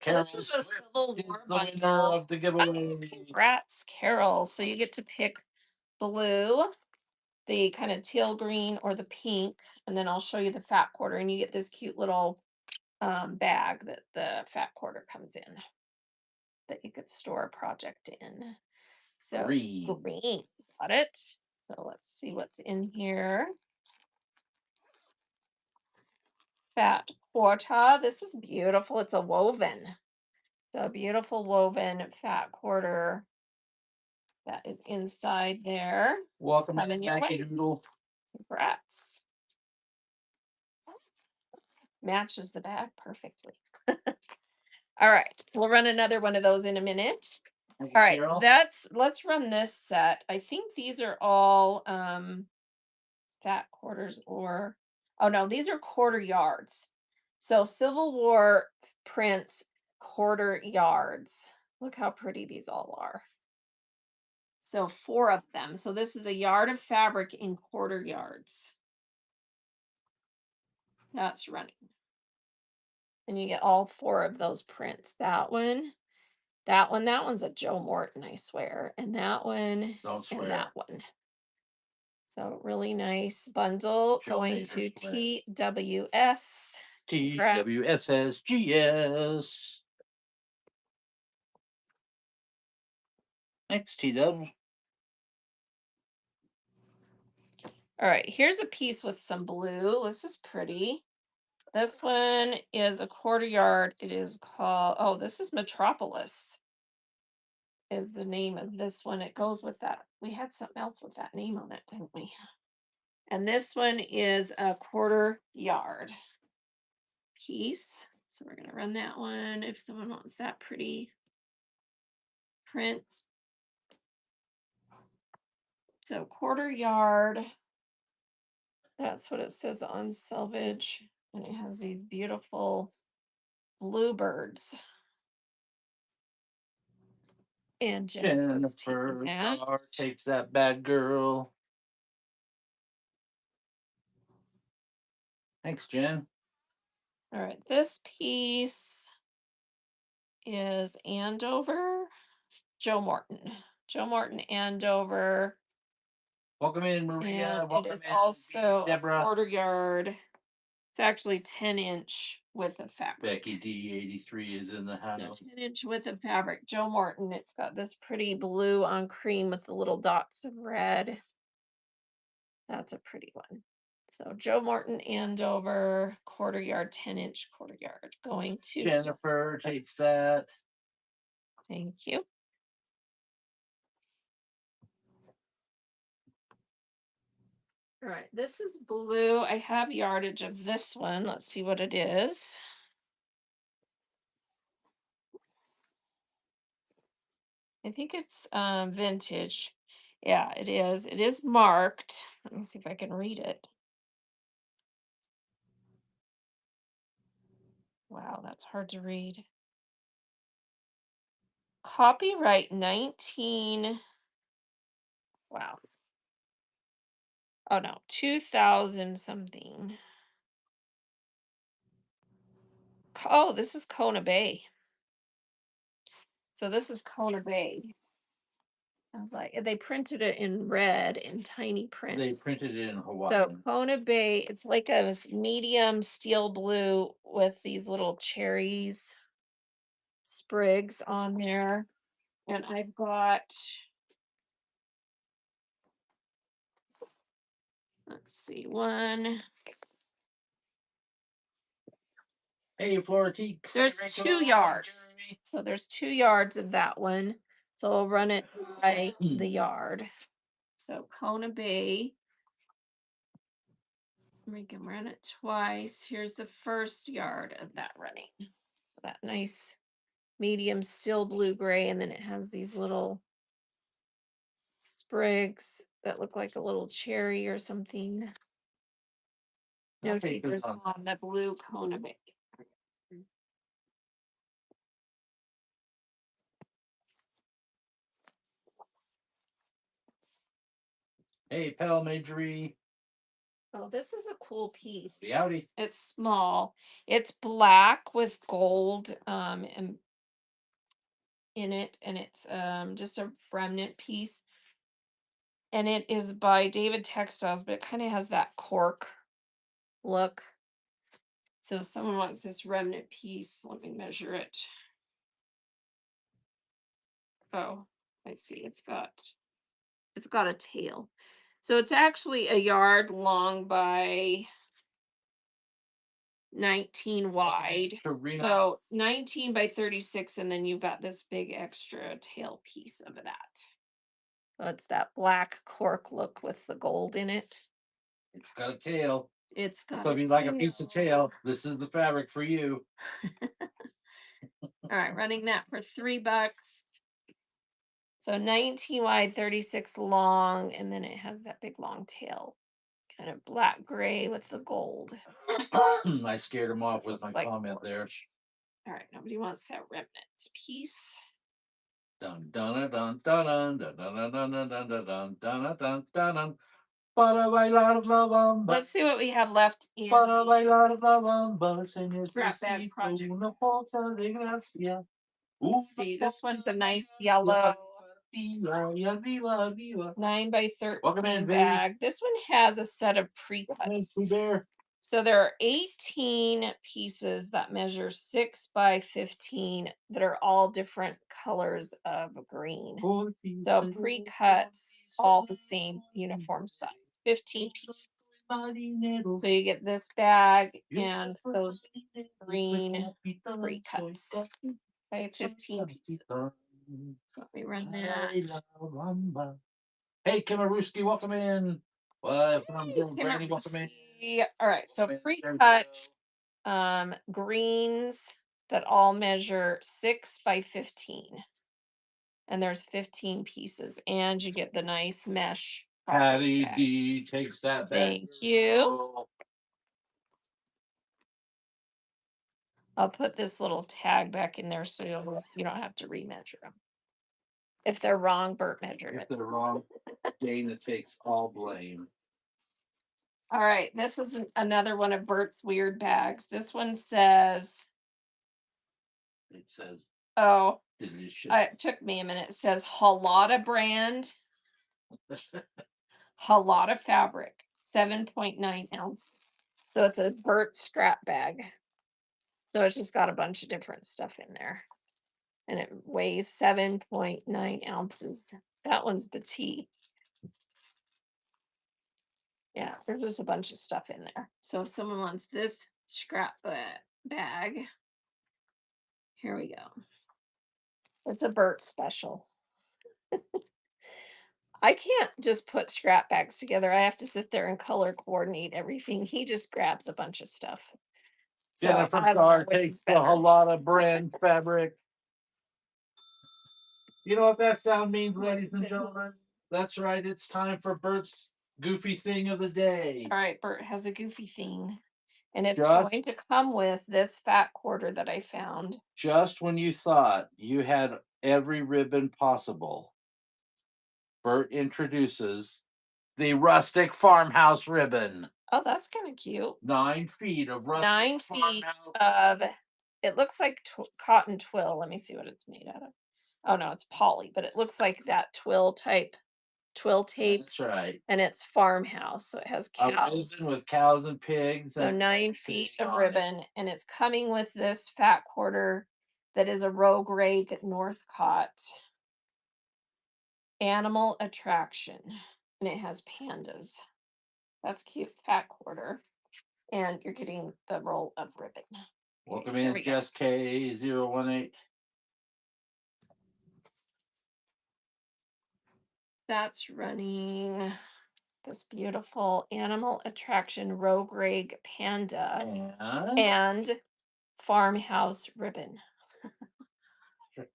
S1: This is a
S2: Swift
S1: Civil
S2: is
S1: War
S2: the winner
S1: bundle.
S2: of the
S1: Oh,
S2: giveaway.
S1: congrats, Carol. So you get to pick blue, the kind of teal green, or the pink, and then I'll show you the fat quarter, and you get this cute little bag that the fat quarter comes in that you could store a project in. So
S2: Green.
S1: green, got it. So let's see what's in here. Fat quarter. This is beautiful. It's a woven. So a beautiful woven fat quarter That is inside there.
S2: Welcome in,
S1: Coming your
S2: Mackie
S1: way.
S2: Doodle.
S1: Congrats. Matches the bag perfectly. All right. We'll run another one of those in a minute.
S2: Thank you,
S1: All right.
S2: Carol.
S1: Let's run this set. I think these are all fat quarters or oh no, these are quarter yards. So Civil War prints quarter yards. Look how pretty these all are. So four of them. So this is a yard of fabric in quarter yards. That's running. And you get all four of those prints. That one's a Joe Morton, I swear. And that one
S2: Don't
S1: and
S2: swear.
S1: that one. So really nice bundle
S2: She'll
S1: going
S2: make her
S1: to
S2: swear.
S1: TWS. Congrats.
S2: TWSSGS. Thanks, TW.
S1: All right, here's a piece with some blue. This is pretty. This one is a quarter yard. It is called, oh, this is Metropolis, is the name of this one. It goes with that. We had something else with that name on it, didn't we? And this one is a quarter yard piece. So we're going to run that one if someone wants that pretty print. So quarter yard. That's what it says on selvage. And it has these beautiful bluebirds. And Jennifer's taking
S2: Jennifer
S1: that.
S2: Carr takes that bad girl. Thanks, Jen.
S1: All right, this piece is Andover, Joe Morton. Joe Morton Andover.
S2: Welcome in, Maria.
S1: And it
S2: Welcome
S1: is
S2: in,
S1: also a
S2: Deborah.
S1: quarter yard. It's actually 10-inch width of fabric.
S2: Becky D83 is in the
S1: So
S2: house.
S1: 10-inch width of fabric. Joe Morton. It's got this pretty blue on cream with the little dots of red. That's a pretty one. So Joe Morton Andover, quarter yard, 10-inch quarter yard. Going to
S2: Jennifer takes that.
S1: Thank you. All right, this is blue. I have yardage of this one. Let's see what it is. I think it's vintage. Yeah, it is. It is marked. Let me see if I can read it. Wow, that's hard to read. Copyright 19. Wow. Oh no, 2000 something. Oh, this is Kona Bay. So this is Kona Bay. I was like, they printed it in red in tiny print.
S2: They printed it in Hawaii.
S1: So Kona Bay, it's like a medium steel blue with these little cherries, sprigs on there. And I've got, let's see, one.
S2: Hey, Flora T.
S1: There's 2 yards. So there's 2 yards of that one. So I'll run it by the yard. So Kona Bay. We can run it twice. Here's the first yard of that running. So that nice medium steel blue gray, and then it has these little sprigs that look like a little cherry or something. No takers on the blue Kona Bay.
S2: Hey, Pal Majorie.
S1: Oh, this is a cool piece.
S2: The Audi.
S1: It's small. It's black with gold and in it, and it's just a remnant piece. And it is by David Textiles, but it kind of has that cork look. So if someone wants this remnant piece, let me measure it. Oh, I see. It's got a tail. So it's actually a yard long by 19 wide.
S2: Karina.
S1: So 19 by 36, and then you've got this big extra tail piece of that. So it's that black cork look with the gold in it.
S2: It's got a tail.
S1: It's got
S2: So
S1: a
S2: if you like a piece of
S1: tail.
S2: tail, this is the fabric for you.
S1: All right, running that for $3. So 19 wide, 36 long, and then it has that big long tail, kind of black gray with the gold.
S2: I scared him off with
S1: Looks
S2: my
S1: like
S2: comment there.
S1: orange. All right, nobody wants that remnants piece.
S2: Dun dun dun dun dun dun dun dun dun dun dun dun dun dun dun dun. Para bailar la bamba,
S1: Let's see what we have left in
S2: para
S1: the
S2: bailar la bamba, se
S1: scrap bag
S2: necesita
S1: project.
S2: una cosa de gracia.
S1: Let's
S2: Una
S1: see, this one's a
S2: cosa
S1: nice
S2: de
S1: yellow
S2: gracia, y arriba, arriba.
S1: 9 by
S2: Welcome in,
S1: 13
S2: baby.
S1: bag. This one has a set of
S2: Welcome in,
S1: pre-cuts.
S2: Pooh Bear.
S1: So there are 18 pieces that measure 6 by 15 that are all different colors of green. So pre-cuts, all the same uniform size, 15 pieces. So you get this bag and those green pre-cuts by 15 pieces. So let me run that.
S2: Hey, Kimaruski, welcome in. Well, from
S1: Hey,
S2: Granny, welcome in.
S1: All right, so
S2: There we
S1: pre-cut
S2: go.
S1: greens that all measure 6 by 15, and there's 15 pieces, and you get the nice mesh project
S2: Patty
S1: bag.
S2: D takes that back.
S1: Thank you.
S2: Oh,
S1: I'll put this little tag back in there so you don't have to remeasure them. If they're wrong, Bert measured
S2: if
S1: it.
S2: they're wrong, Dana takes all blame.
S1: All right, this is another one of Bert's weird bags. This one says,
S2: It says
S1: oh,
S2: delicious.
S1: it took me a minute. It says Halata brand, Halata fabric, 7.9 ounces. So it's a Bert scrap bag. So it's just got a bunch of different stuff in there. And it weighs 7.9 ounces. That one's petite. Yeah, there's just a bunch of stuff in there. So if someone wants this scrap bag, here we go. It's a Bert special. I can't just put scrap bags together. I have to sit there and color coordinate everything. He just grabs a bunch of stuff. So
S2: Jennifer
S1: I don't know
S2: Carr
S1: which
S2: takes
S1: is
S2: the
S1: better.
S2: Halata brand fabric. You know what that sound means, ladies and gentlemen? That's right. It's time for Bert's goofy thing of the day.
S1: All right, Bert has a goofy thing. And it's
S2: Just,
S1: going to come with this fat quarter that I found.
S2: just when you thought you had every ribbon possible, Bert introduces the rustic farmhouse ribbon.
S1: Oh, that's kind of cute.
S2: 9 feet of rustic
S1: 9 feet
S2: farmhouse.
S1: of, it looks like cotton twill. Let me see what it's made out of. Oh, no, it's poly, but it looks like that twill type, twill tape,
S2: That's right.
S1: and it's farmhouse. So it has
S2: A
S1: cows.
S2: ribbon with cows and pigs
S1: So
S2: and
S1: 9 feet of
S2: on it.
S1: ribbon, and it's coming with this fat quarter that is a Rogue Rake Northcott animal attraction, and it has pandas. That's cute. Fat quarter, and you're getting the roll of ribbon.
S2: Welcome
S1: Here
S2: in,
S1: we go.
S2: Jess K018.
S1: That's running this beautiful animal attraction Rogue Rake panda
S2: And
S1: and farmhouse ribbon.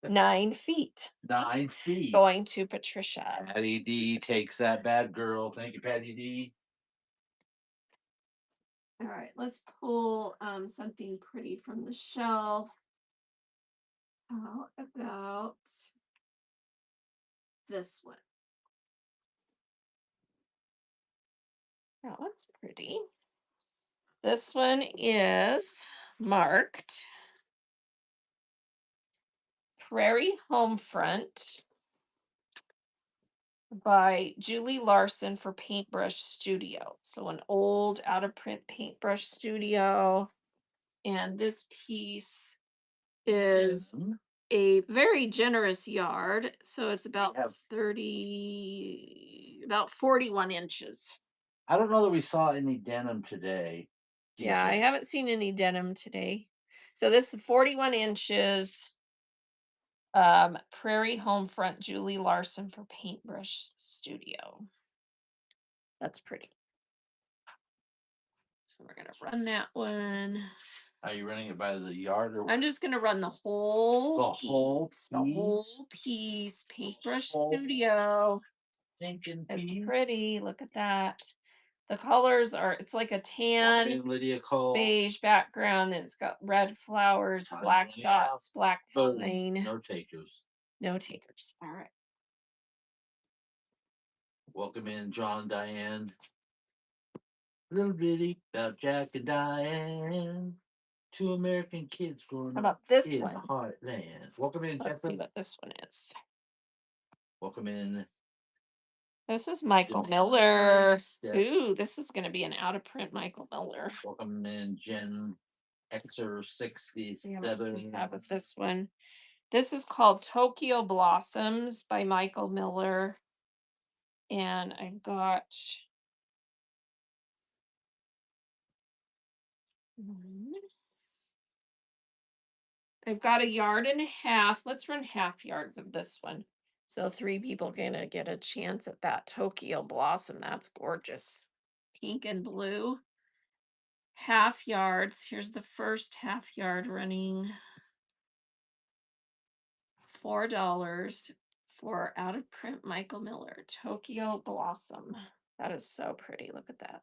S1: 9 feet.
S2: 9 feet.
S1: Going to Patricia.
S2: Patty D takes that bad girl. Thank you, Patty D.
S1: All right, let's pull something pretty from the shelf. How about this one? That one's pretty. This one is marked Prairie Homefront by Julie Larson for Paintbrush Studio. So an old out of print paintbrush studio. And this piece is a very generous yard. So it's about
S2: Have
S1: 30, about 41 inches.
S2: I don't know that we saw any denim today. Do you
S1: Yeah, I
S2: think?
S1: haven't seen any denim today. So this is 41 inches. Prairie Homefront Julie Larson for Paintbrush Studio. That's pretty. So we're gonna run that one.
S2: Are you running it by the yard or
S1: I'm just gonna run the whole
S2: the whole
S1: piece, the whole
S2: piece?
S1: piece. Paintbrush
S2: Whole
S1: Studio.
S2: thinking
S1: It's
S2: piece?
S1: pretty. Look at that. The colors are, it's like a
S2: Welcome
S1: tan
S2: in, Lydia Cole.
S1: beige background, and it's got red flowers, black
S2: Signing out.
S1: dots, black
S2: Boom.
S1: vine.
S2: No takers.
S1: No takers. All right.
S2: Welcome in, John and Diane. Little bitty about Jack and Diane. Two American kids growing
S1: How
S2: up
S1: about this
S2: in the
S1: one?
S2: heartland. Welcome in,
S1: Let's see
S2: Jennifer.
S1: what this one is.
S2: Welcome in.
S1: This is Michael
S2: Denise.
S1: Miller.
S2: Steph.
S1: Ooh, this is going to be an out of print Michael Miller.
S2: Welcome in, Jen Xer
S1: See how much we
S2: 67.
S1: have of this one. This is called Tokyo Blossoms by Michael Miller. And I've got I've got a yard and a half. Let's run half yards of this one. So three people gonna get a chance at that Tokyo Blossom. That's gorgeous. Pink and blue. Half yards. Here's the first half yard running $4 for out of print Michael Miller Tokyo Blossom. That is so pretty. Look at that.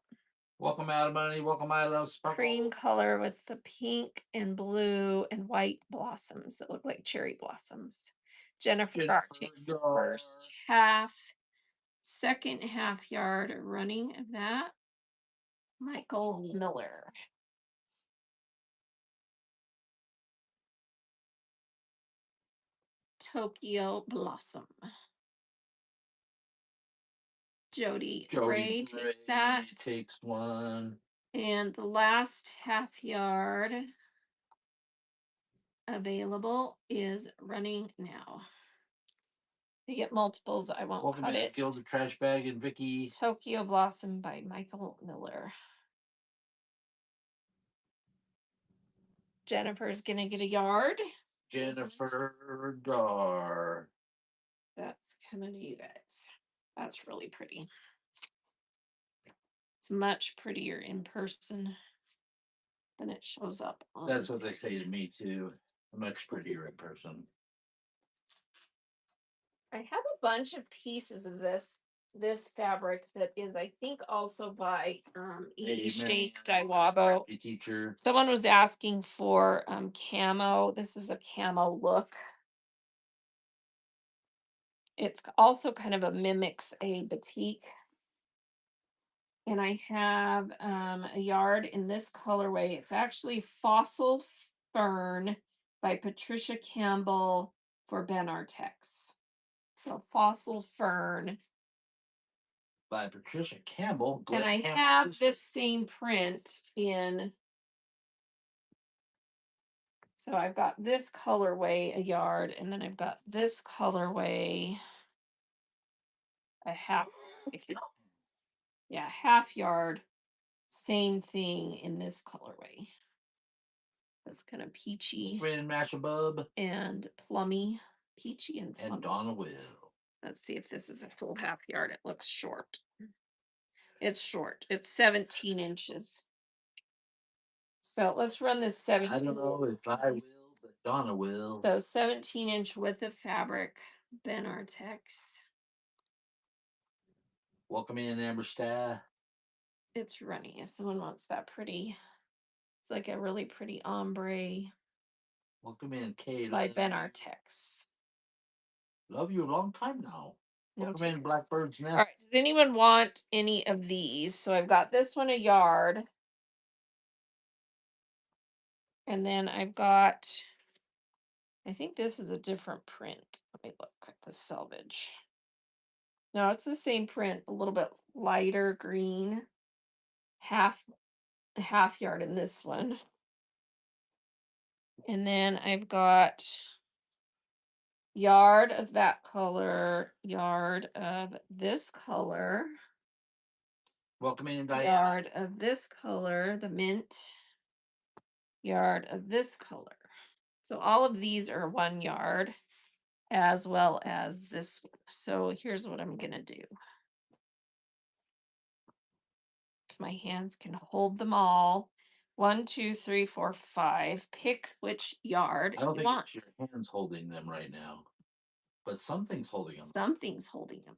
S2: Welcome out of money. Welcome, I love sparkle.
S1: Cream color with the pink and blue and white blossoms that look like cherry blossoms. Jennifer Gar takes the first half, second half yard running of that. Michael Miller. Tokyo Blossom. Jody Gray takes that.
S2: Takes one.
S1: And the last half yard available is running now. If you get multiples, I won't
S2: Welcome
S1: cut
S2: in,
S1: it.
S2: Gilda Trash Bag and Vicky.
S1: Tokyo Blossom by Michael Miller. Jennifer's gonna get a yard.
S2: Jennifer Dar.
S1: That's coming to you guys. That's really pretty. It's much prettier in person than it shows up on.
S2: That's what they say to me too. Much prettier in person.
S1: I have a bunch of pieces of this fabric that is, I think, also by E. Shake Daiwabo.
S2: Teacher.
S1: Someone was asking for camo. This is a camo look. It's also kind of a mimics a batik. And I have a yard in this colorway. It's actually Fossil Fern by Patricia Campbell for Ben Artex. So Fossil Fern.
S2: By Patricia Campbell.
S1: And I have this same print in. So I've got this colorway, a yard, and then I've got this colorway, a half. Yeah, half yard. Same thing in this colorway. That's kind of peachy.
S2: Friend Mashabub.
S1: And plummy. Peachy and plummy.
S2: And Donna Will.
S1: Let's see if this is a full half yard. It looks short. It's short. It's 17 inches. So let's run this 17.
S2: I don't know if I will, but Donna will.
S1: So 17-inch width of fabric, Ben Artex.
S2: Welcome in, Amber Star.
S1: It's running. If someone wants that pretty, it's like a really pretty ombre.
S2: Welcome in, Kate.
S1: By Ben Artex.
S2: Love you a long time now.
S1: No
S2: Welcome in, Blackbird's Nest.
S1: All right. Does anyone want any of these? So I've got this one a yard. And then I've got, I think this is a different print. Let me look at the selvage. No, it's the same print, a little bit lighter green. Half yard in this one. And then I've got yard of that color, yard of this color.
S2: Welcome in, Diane.
S1: Yard of this color, the mint. Yard of this color. So all of these are 1 yard. as well as this one. So here's what I'm gonna do. If my hands can hold them all. 1, 2, 3, 4, 5. Pick which yard
S2: I don't
S1: you
S2: think
S1: want.
S2: it's your hands holding them right now, but something's holding them.
S1: Something's holding them.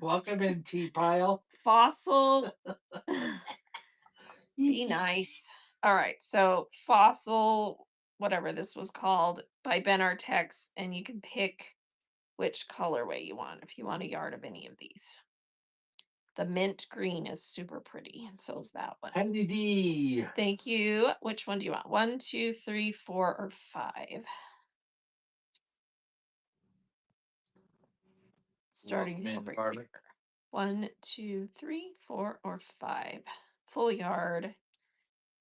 S2: Welcome in, tea pile.
S1: Fossil. Be nice. All right. So fossil, whatever this was called, by Ben Artex, and you can pick which colorway you want if you want a yard of any of these. The mint green is super pretty, and so is that one.
S2: Handy D.
S1: Thank you. Which one do you want? 1, 2, 3, 4, or 5? Starting
S2: Welcome in,
S1: over
S2: Barbie.
S1: here. 1, 2, 3, 4, or 5. Full yard.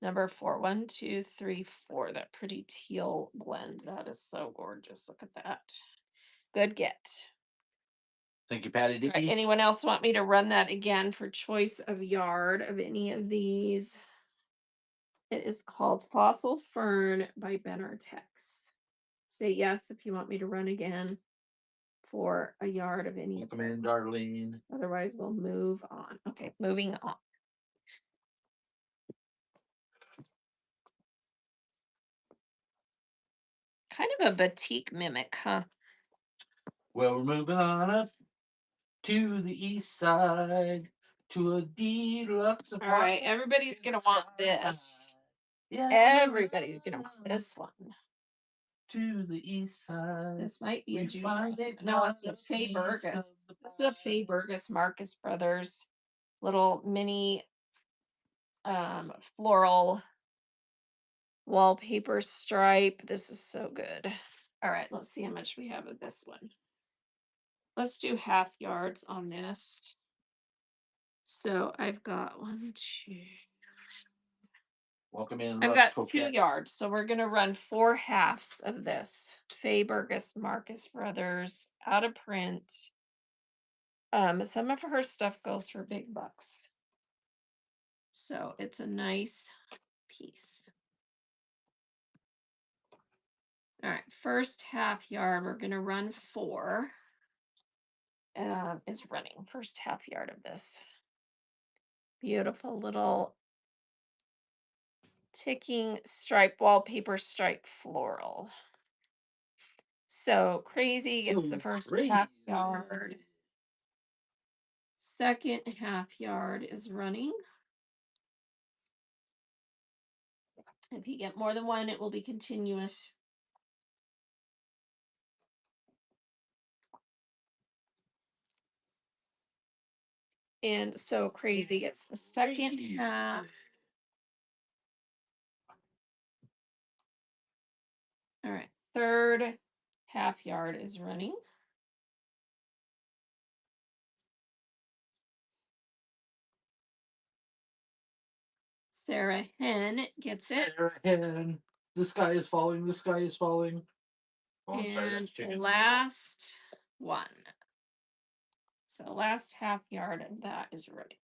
S1: Number 4. 1, 2, 3, 4. That pretty teal blend. That is so gorgeous. Look at that. Good get.
S2: Thank you, Patty
S1: All right.
S2: D.
S1: Anyone else want me to run that again for choice of yard of any of these? It is called Fossil Fern by Ben Artex. Say yes if you want me to run again for a yard of any of
S2: Welcome in,
S1: them.
S2: Darlene.
S1: Otherwise, we'll move on. Okay, moving on. Kind of a batik mimic, huh?
S2: Well, we're moving on up to the east side to a deluxe
S1: All right,
S2: apartment.
S1: everybody's gonna want this.
S2: Yeah.
S1: Everybody's gonna want this one.
S2: To the east side.
S1: This might be a
S2: We find
S1: Judy.
S2: it
S1: No, it's a
S2: not
S1: Faye
S2: east
S1: Burgess.
S2: of the
S1: This is a Faye Burgess Marcus Brothers little mini floral wallpaper stripe. This is so good. All right, let's see how much we have of this one. Let's do half yards on this. So I've got 1, 2.
S2: Welcome in,
S1: I've
S2: Russ
S1: got 2
S2: Coquette.
S1: yards, so we're gonna run 4 halves of this. Faye Burgess Marcus Brothers, out of print. Some of her stuff goes for big bucks. So it's a nice piece. All right, first half yard, we're gonna run 4. Is running first half yard of this. Beautiful little ticking stripe wallpaper stripe floral. So crazy gets the first half yard. Second half yard is running. If you get more than one, it will be continuous. And so crazy gets the second half. All right, third half yard is running. Sarah Hen gets it.
S2: Sarah Hen. The sky is falling. The sky is falling. Oh, I'm sorry,
S1: And
S2: that's chicken.
S1: last one. So last half yard of that is running.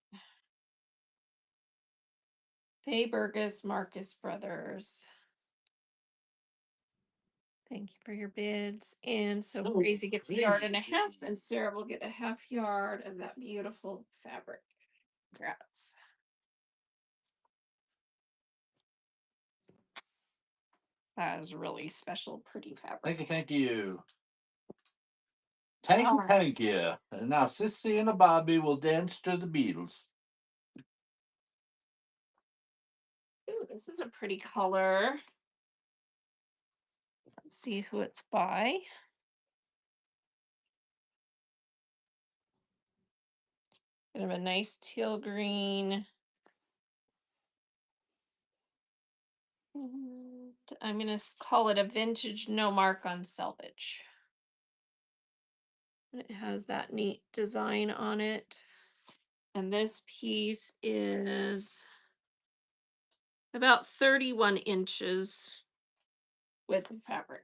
S1: Faye Burgess, Marcus Brothers. Thank you for your bids. And so Crazy gets a yard and a half, and Sarah will get a half yard of that beautiful fabric. Congrats. That is really special, pretty fabric.
S2: Thank you, thank you. Thank you,
S1: Alright.
S2: thank you. And now Sissy and Bobby will dance to the Beatles.
S1: Ooh, this is a pretty color. Let's see who it's by. Kind of a nice teal green. And I'm going to call it a vintage no mark on selvage. And it has that neat design on it. And this piece is about 31 inches width of fabric.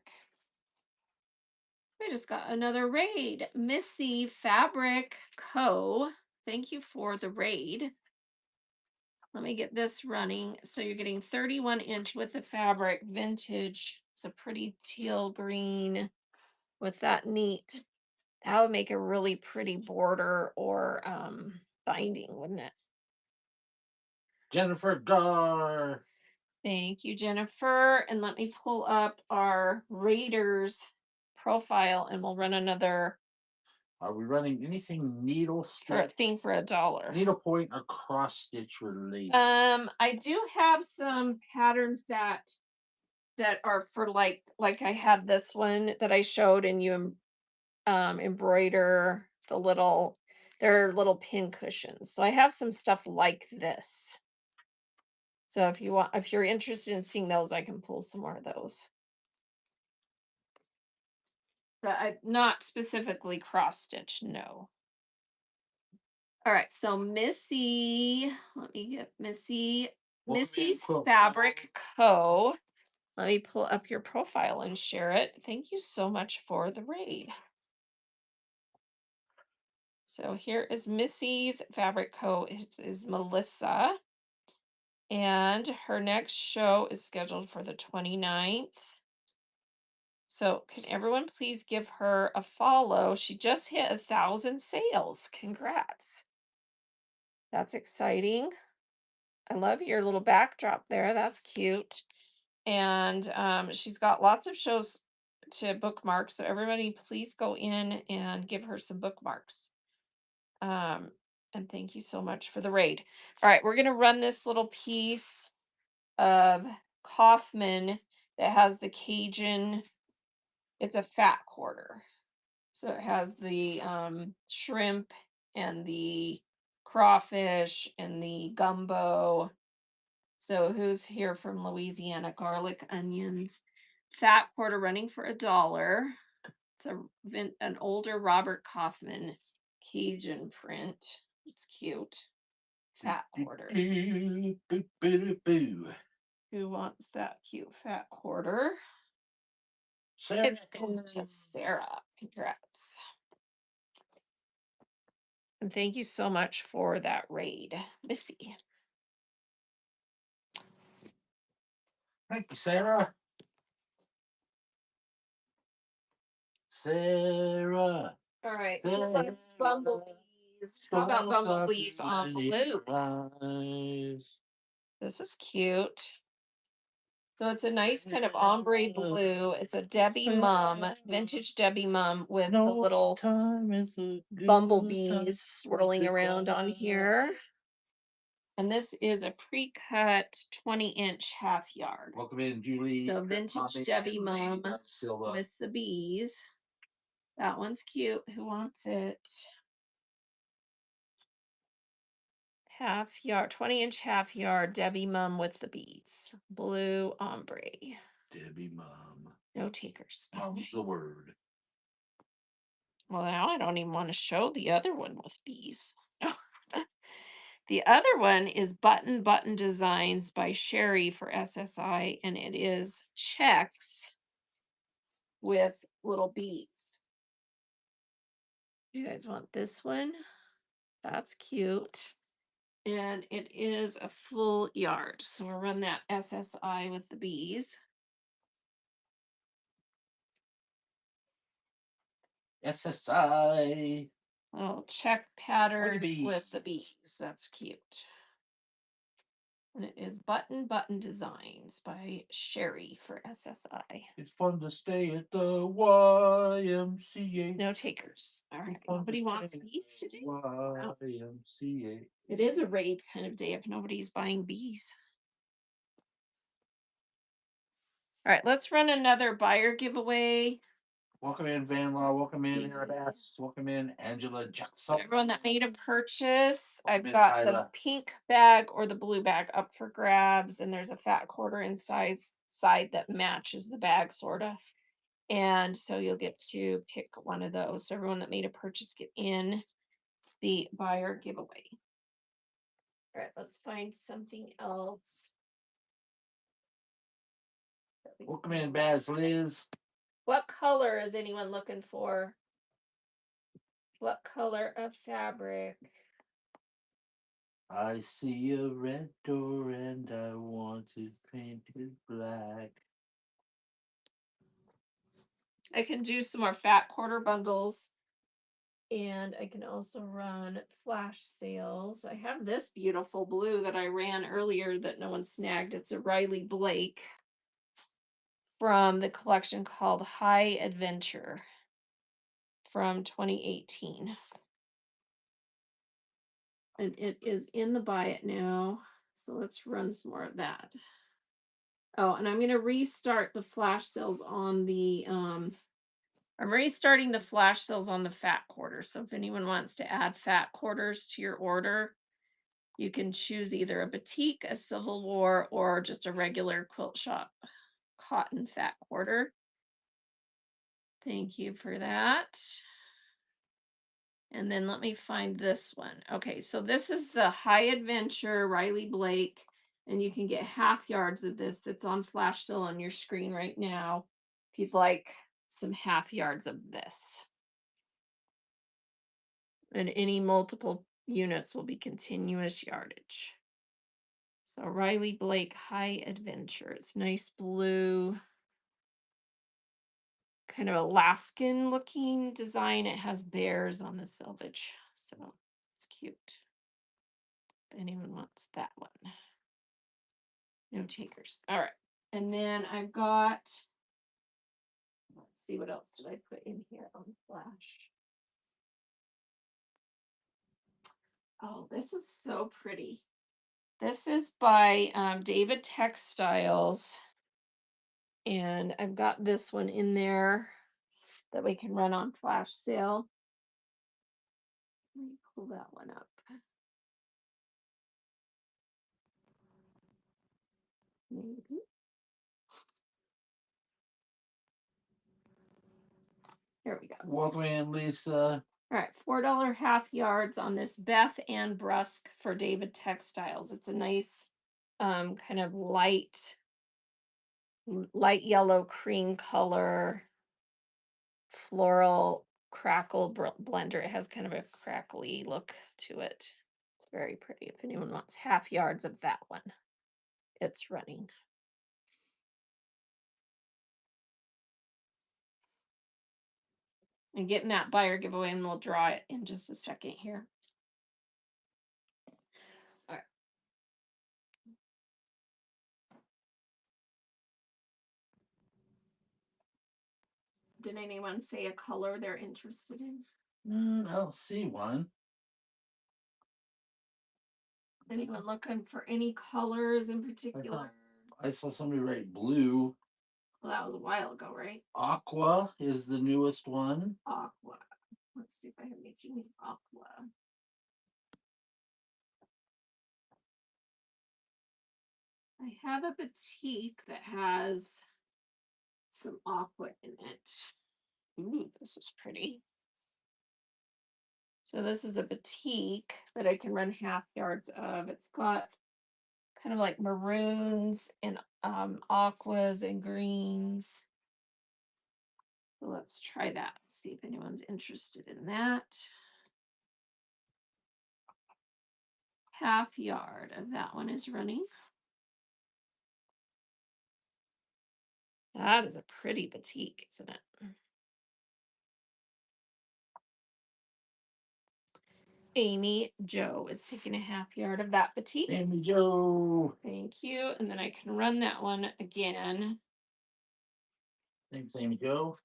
S1: I just got another raid. Missy Fabric Co. Thank you for the raid. Let me get this running. So you're getting 31 inch width of fabric, vintage. It's a pretty teal green. with that neat. That would make a really pretty border or binding, wouldn't it?
S2: Jennifer Gar.
S1: Thank you, Jennifer. And let me pull up our Raiders profile and we'll run another
S2: Are we running anything needle
S1: for a
S2: stitch,
S1: thing for a dollar.
S2: needlepoint, or cross stitch related?
S1: I do have some patterns that are for like I had this one that I showed and you embroider the little they're little pin cushions. So I have some stuff like this. So if you're interested in seeing those, I can pull some more of those. But I not specifically cross stitch, no. All right, so Missy, let me get Missy's
S2: Quilt.
S1: Fabric Co. Let me pull up your profile and share it. Thank you so much for the raid. So here is Missy's Fabric Co. It is Melissa. And her next show is scheduled for the 29th. So can everyone please give her a follow? She just hit 1,000 sales. Congrats. That's exciting. I love your little backdrop there. That's cute. And she's got lots of shows to bookmark. So everybody please go in and give her some bookmarks. Um, and thank you so much for the raid. All right, we're gonna run this little piece of Kaufman that has the Cajun. It's a fat quarter. So it has the shrimp and the crawfish and the gumbo. So who's here from Louisiana? Garlic, onions, fat quarter running for a dollar. It's an older Robert Kaufman Cajun print. It's cute. Fat quarter.
S2: Boo, boo, boo, boo.
S1: Who wants that cute fat quarter?
S2: Sarah.
S1: It's going to Sarah. Congrats. And thank you so much for that raid, Missy.
S2: Thank you, Sarah. Sarah.
S1: All right. Who
S2: Sarah.
S1: wants bumblebees? How about bumblebees on blue?
S2: Eyes.
S1: This is cute. So it's a nice kind of ombre blue. It's a Debbie Mum, vintage Debbie Mum with the little
S2: time is a good
S1: bumblebees swirling around on here. And this is a pre-cut 20-inch half yard.
S2: Welcome in, Julie.
S1: So vintage Debbie Mum with the bees. That one's cute. Who wants it? Half yard, 20-inch half yard, Debbie Mum with the bees. Blue ombre.
S2: Debbie Mom.
S1: No takers.
S2: Mom's the word.
S1: Well, now I don't even want to show the other one with bees. The other one is Button Designs by Sherry for SSI, and it is checks with little bees. You guys want this one? That's cute. And it is a full yard. So we'll run that SSI with the bees.
S2: SSI.
S1: Little check pattern
S2: Bee.
S1: with the bees. That's cute. And it is Button Designs by Sherry for SSI.
S2: It's fun to stay at the YMCA.
S1: No takers. All right. Nobody wants bees today? No.
S2: YMCA.
S1: It is a raid kind of day if nobody's buying bees. All right, let's run another buyer giveaway.
S2: Welcome in, Vanla. Welcome in, Arabass. Welcome in, Angela
S1: So
S2: Jackson.
S1: everyone that made a purchase, I've
S2: in,
S1: got the
S2: Kyla.
S1: pink bag or the blue bag up for grabs, and there's a fat quarter inside side that matches the bag, sort of. And so you'll get to pick one of those. So everyone that made a purchase get in the buyer giveaway. All right, let's find something else.
S2: Welcome in, Baz Liz.
S1: What color is anyone looking for? What color of fabric?
S2: I see a red door and I want it painted black.
S1: I can do some more fat quarter bundles, and I can also run flash sales. I have this beautiful blue that I ran earlier that no one snagged. It's a Riley Blake from the collection called High Adventure from 2018. And it is in the buy it now. So let's run some more of that. Oh, and I'm going to restart the flash sales on the I'm restarting the flash sales on the fat quarter. So if anyone wants to add fat quarters to your order, you can choose either a batik, a Civil War, or just a regular quilt shop cotton fat quarter. Thank you for that. And then let me find this one. Okay, so this is the High Adventure Riley Blake, and you can get half yards of this that's on flash sale on your screen right now if you'd like some half yards of this. And any multiple units will be continuous yardage. So Riley Blake High Adventure. It's nice blue, kind of Alaskan looking design. It has bears on the selvage. So it's cute. If anyone wants that one. No takers. All right. And then I've got, let's see, what else did I put in here on flash? Oh, this is so pretty. This is by David Textiles. And I've got this one in there that we can run on flash sale. Let me pull that one up. Maybe. Here we go.
S2: Welcome in, Lisa.
S1: All right, $4 half yards on this Beth and Brusque for David Textiles. It's a nice kind of light yellow cream color floral crackle blender. It has kind of a crackly look to it. It's very pretty. If anyone wants half yards of that one, it's running. And getting that buyer giveaway, and we'll draw it in just a second here. All right. Did anyone say a color they're interested in?
S2: I don't see one.
S1: Anyone looking for any colors in particular?
S2: I saw somebody write blue.
S1: Well, that was a while ago, right?
S2: Aqua is the newest one.
S1: Aqua. Let's see if I have anything aqua. I have a batik that has some aqua in it. Ooh, this is pretty. So this is a batik that I can run half yards of. It's got kind of like maroons and aquas and greens. So let's try that. See if anyone's interested in that. Half yard of that one is running. That is a pretty batik, isn't it? Amy Joe is taking a half yard of that batik.
S2: Amy Joe.
S1: Thank you. And then I can run that one again
S2: Thanks, Amy Joe.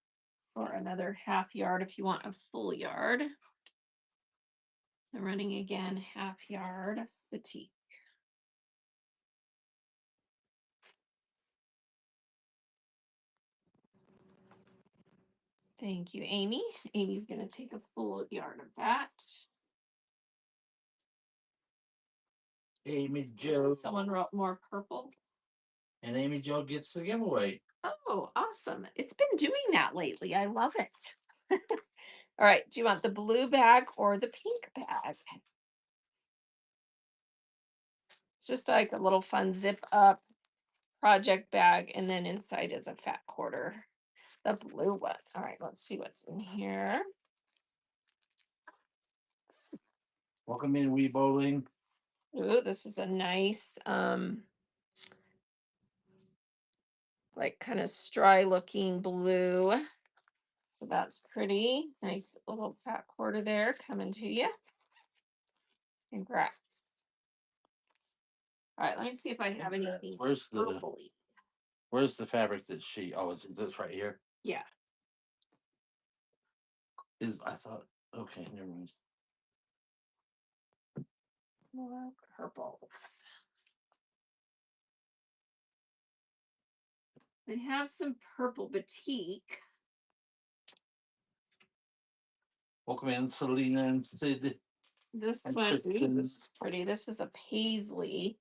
S1: for another half yard if you want a full yard. I'm running again half yard batik. Thank you, Amy. Amy's going to take a full yard of that.
S2: Amy Joe.
S1: Someone wrote more purple.
S2: And Amy Joe gets the giveaway.
S1: Oh, awesome. It's been doing that lately. I love it. All right. Do you want the blue bag or the pink bag? It's just like a little fun zip up project bag, and then inside is a fat quarter. The blue one. All right. Let's see what's in here.
S2: Welcome in, Wee Bowling.
S1: Ooh, this is a nice like kind of stry looking blue. So that's pretty. Nice little fat quarter there coming to you. Congrats. All right, let me see if I have anything
S2: Where's the
S1: purpley.
S2: where's the fabric that she? Oh, is it this right here?
S1: Yeah.
S2: Is I thought. Okay, never mind.
S1: More purples. I have some purple batik.
S2: Welcome in, Selena and Sid
S1: This
S2: and
S1: one, ooh,
S2: Kristen.
S1: this is pretty. This is a paisley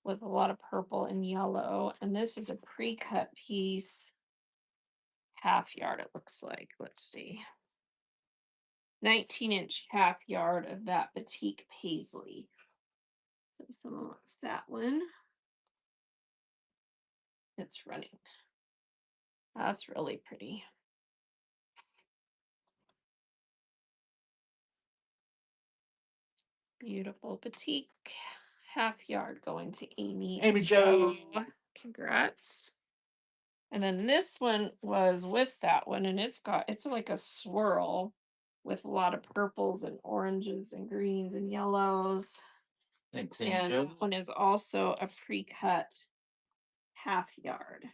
S1: with a lot of purple and yellow. And this is a pre-cut piece, half yard, it looks like. Let's see. 19-inch half yard of that batik paisley. So if someone wants that one, it's running. That's really pretty. Beautiful batik half yard going to Amy.
S2: Amy Joe.
S1: Congrats. And then this one was with that one, and it's like a swirl with a lot of purples and oranges and greens and yellows.
S2: Thanks, Amy
S1: And
S2: Joe.
S1: that one is also a pre-cut half yard.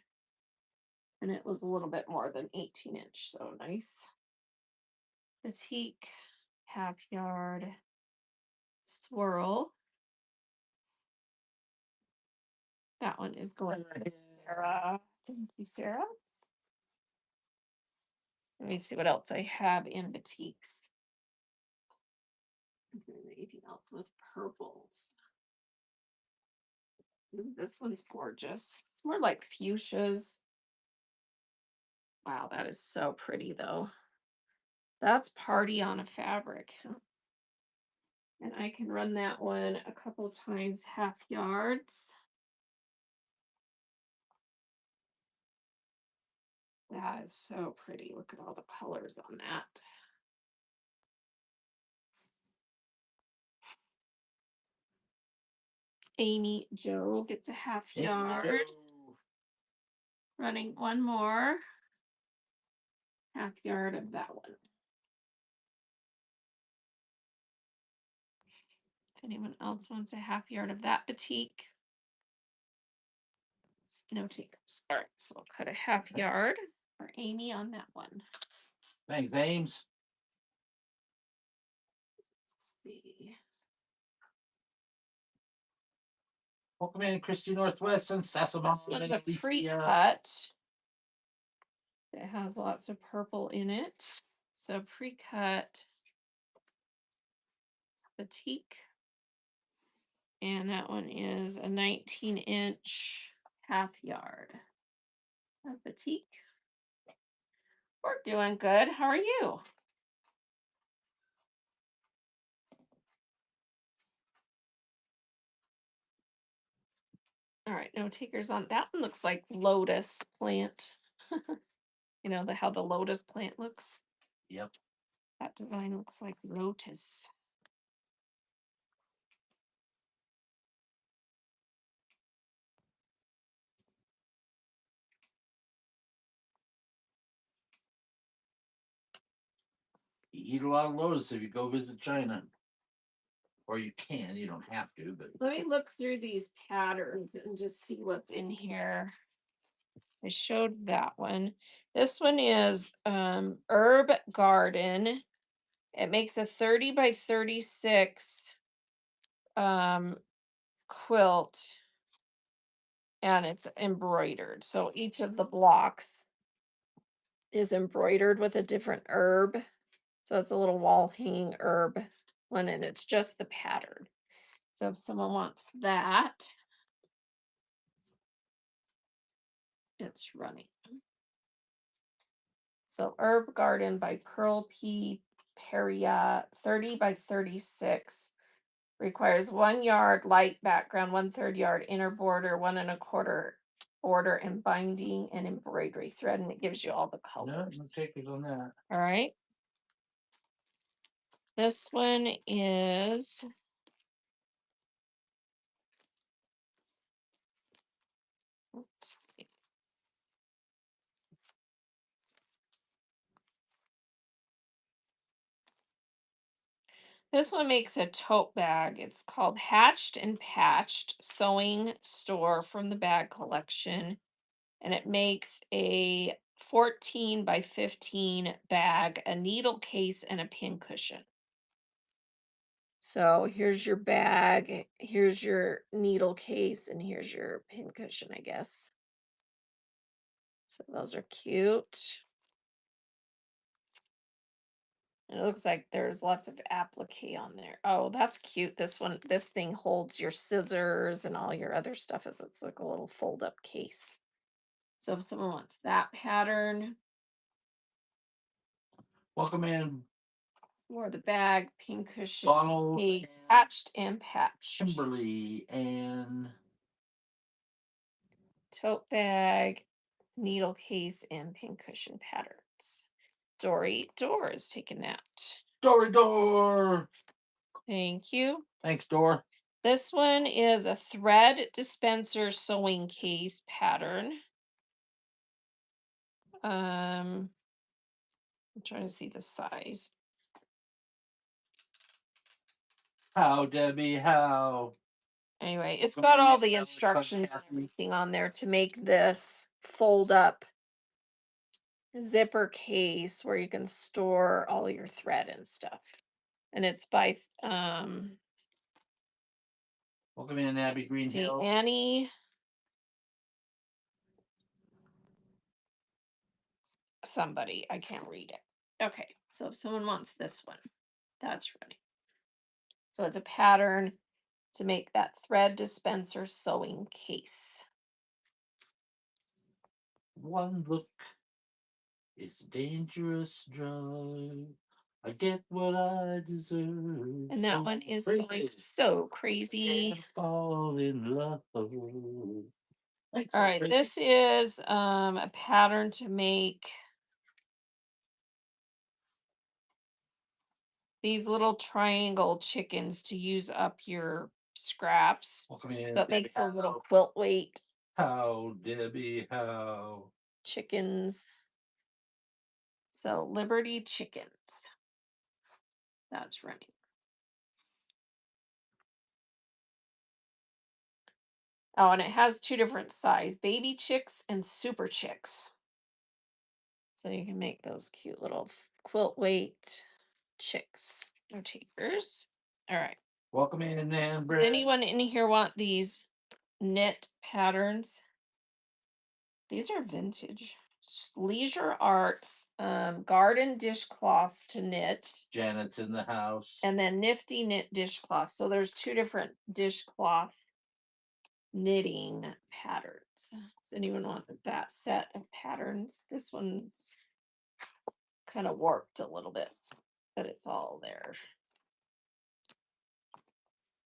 S1: And it was a little bit more than 18-inch, so nice. Batik half yard swirl. That one is going to Sarah. Thank you, Sarah. Let me see what else I have in batiks. Anything else with purples? Ooh, this one's gorgeous. It's more like fuchsias. Wow, that is so pretty though. That's party on a fabric. And I can run that one a couple times half yards. That is so pretty. Look at all the colors on that. Amy Joe gets a half
S2: Amy
S1: yard.
S2: Joe.
S1: Running one more half yard of that one. If anyone else wants a half yard of that batik, no takers. All right, so we'll cut a half yard for Amy on that one.
S2: Thanks, Ames.
S1: Let's see.
S2: Welcome in, Christy Northwest and Sassamon.
S1: This one's
S2: and
S1: a
S2: Alicia.
S1: pre-cut. It has lots of purple in it. So pre-cut batik. And that one is a 19-inch half yard of batik. We're doing good. How are you? All right, no takers on that one. Looks like lotus plant. You know how the lotus plant looks.
S2: Yep.
S1: That design looks like lotus.
S2: You eat a lot of lotus if you go visit China. Or you can, you don't have to, but
S1: Let me look through these patterns and just see what's in here. I showed that one. This one is Herb Garden. It makes a 30 by 36 quilt, and it's embroidered. So each of the blocks is embroidered with a different herb. So it's a little wall hanging herb one, and it's just the pattern. So if someone wants that, it's running. So Herb Garden by Pearl P. Peria, 30 by 36. Requires 1 yard light background, 1/3 yard inner border, 1 1/4 border, and binding and embroidery thread, and it gives you all the
S2: no, no
S1: colors.
S2: takers on that.
S1: All right. This one is let's see. This one makes a tote bag. It's called Hatched and Patched Sewing Store from the Bag Collection. And it makes a 14 by 15 bag, a needle case, and a pin cushion. So here's your bag, here's your needle case, and here's your pin cushion, I guess. So those are cute. And it looks like there's lots of applique on there. Oh, that's cute. This one, this thing holds your scissors and all your other stuff. As it's like a little fold up case. So if someone wants that pattern
S2: Welcome in,
S1: or the bag, pin cushion,
S2: Donald
S1: case,
S2: and
S1: patched and patched.
S2: Kimberly and
S1: Tote bag, needle case, and pin cushion patterns. Dory Door is taking that.
S2: Dory Door.
S1: Thank you.
S2: Thanks, Dor.
S1: This one is a thread dispenser sewing case pattern. I'm trying to see the size.
S2: How, Debbie, how?
S1: Anyway, it's
S2: Welcome
S1: got
S2: in,
S1: all
S2: Miss
S1: the
S2: Alice Bug
S1: instructions and
S2: Catherine.
S1: everything on there to make this fold up zipper case where you can store all your thread and stuff. And it's by
S2: Welcome in, Abby
S1: let's see,
S2: Greenhill.
S1: Annie somebody. I can't read it. Okay, so if someone wants this one, that's running. So it's a pattern to make that thread dispenser sewing case.
S2: One look is a dangerous drug. I get what I deserve.
S1: And that
S2: So
S1: one is going
S2: crazy.
S1: so crazy.
S2: Can't fall in love. Thanks,
S1: All
S2: so
S1: right,
S2: crazy.
S1: this is a pattern to make these little triangle chickens to use up your scraps.
S2: Welcome in,
S1: So it
S2: Debbie.
S1: makes a little quilt weight
S2: How, Debbie, how?
S1: chickens. So Liberty Chickens. That's running. Oh, and it has two different size, baby chicks and super chicks. So you can make those cute little quilt weight chicks. No takers. All right.
S2: Welcome in, Nan
S1: Does
S2: Brett.
S1: anyone in here want these knit patterns? These are vintage. Leisure Arts garden dishcloths to knit,
S2: Janet's in the house.
S1: and then nifty knit dishcloths. So there's two different dishcloth knitting patterns. Does anyone want that set of patterns? This one's kind of warped a little bit, but it's all there.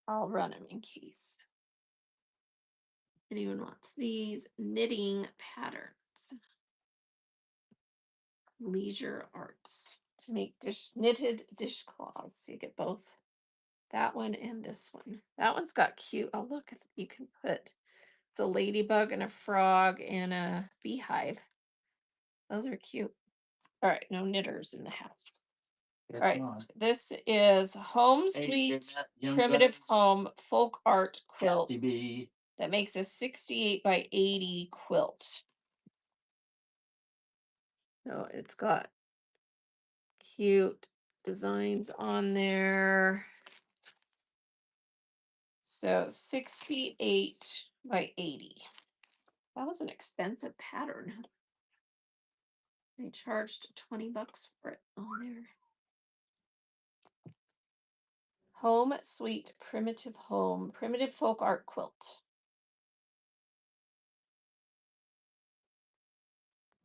S1: I'll run them in case anyone wants these knitting patterns. Leisure Arts to make knitted dishcloths. You get both that one and this one. That one's got cute. Oh, look, you can put it's a ladybug and a frog and a beehive. Those are cute. All right, no knitters in the house. All
S2: It's
S1: right,
S2: not.
S1: this is Home
S2: Hey,
S1: Sweet
S2: Jeanette, Young
S1: Primitive
S2: Guns,
S1: Home Folk Art Quilt
S2: Kathy B.
S1: that makes a 68 by 80 quilt. So it's got cute designs on there. So 68 by 80. That was an expensive pattern. They charged 20 bucks for it on there. Home Sweet Primitive Home, Primitive Folk Art Quilt.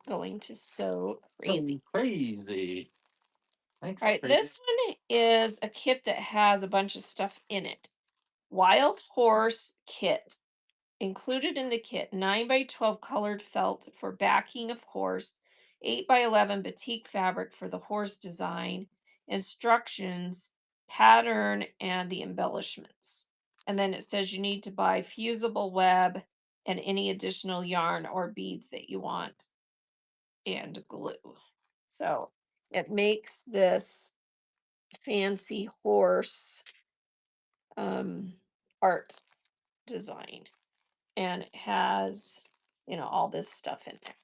S1: Going to sew crazy.
S2: So crazy. Thanks,
S1: All right,
S2: crazy.
S1: this one is a kit that has a bunch of stuff in it. Wild Horse Kit. Included in the kit, 9 by 12 colored felt for backing of horse, 8 by 11 batik fabric for the horse design, instructions, pattern, and the embellishments. And then it says you need to buy fusible web and any additional yarn or beads that you want and glue. So it makes this fancy horse um, art design, and it has, all this stuff in there.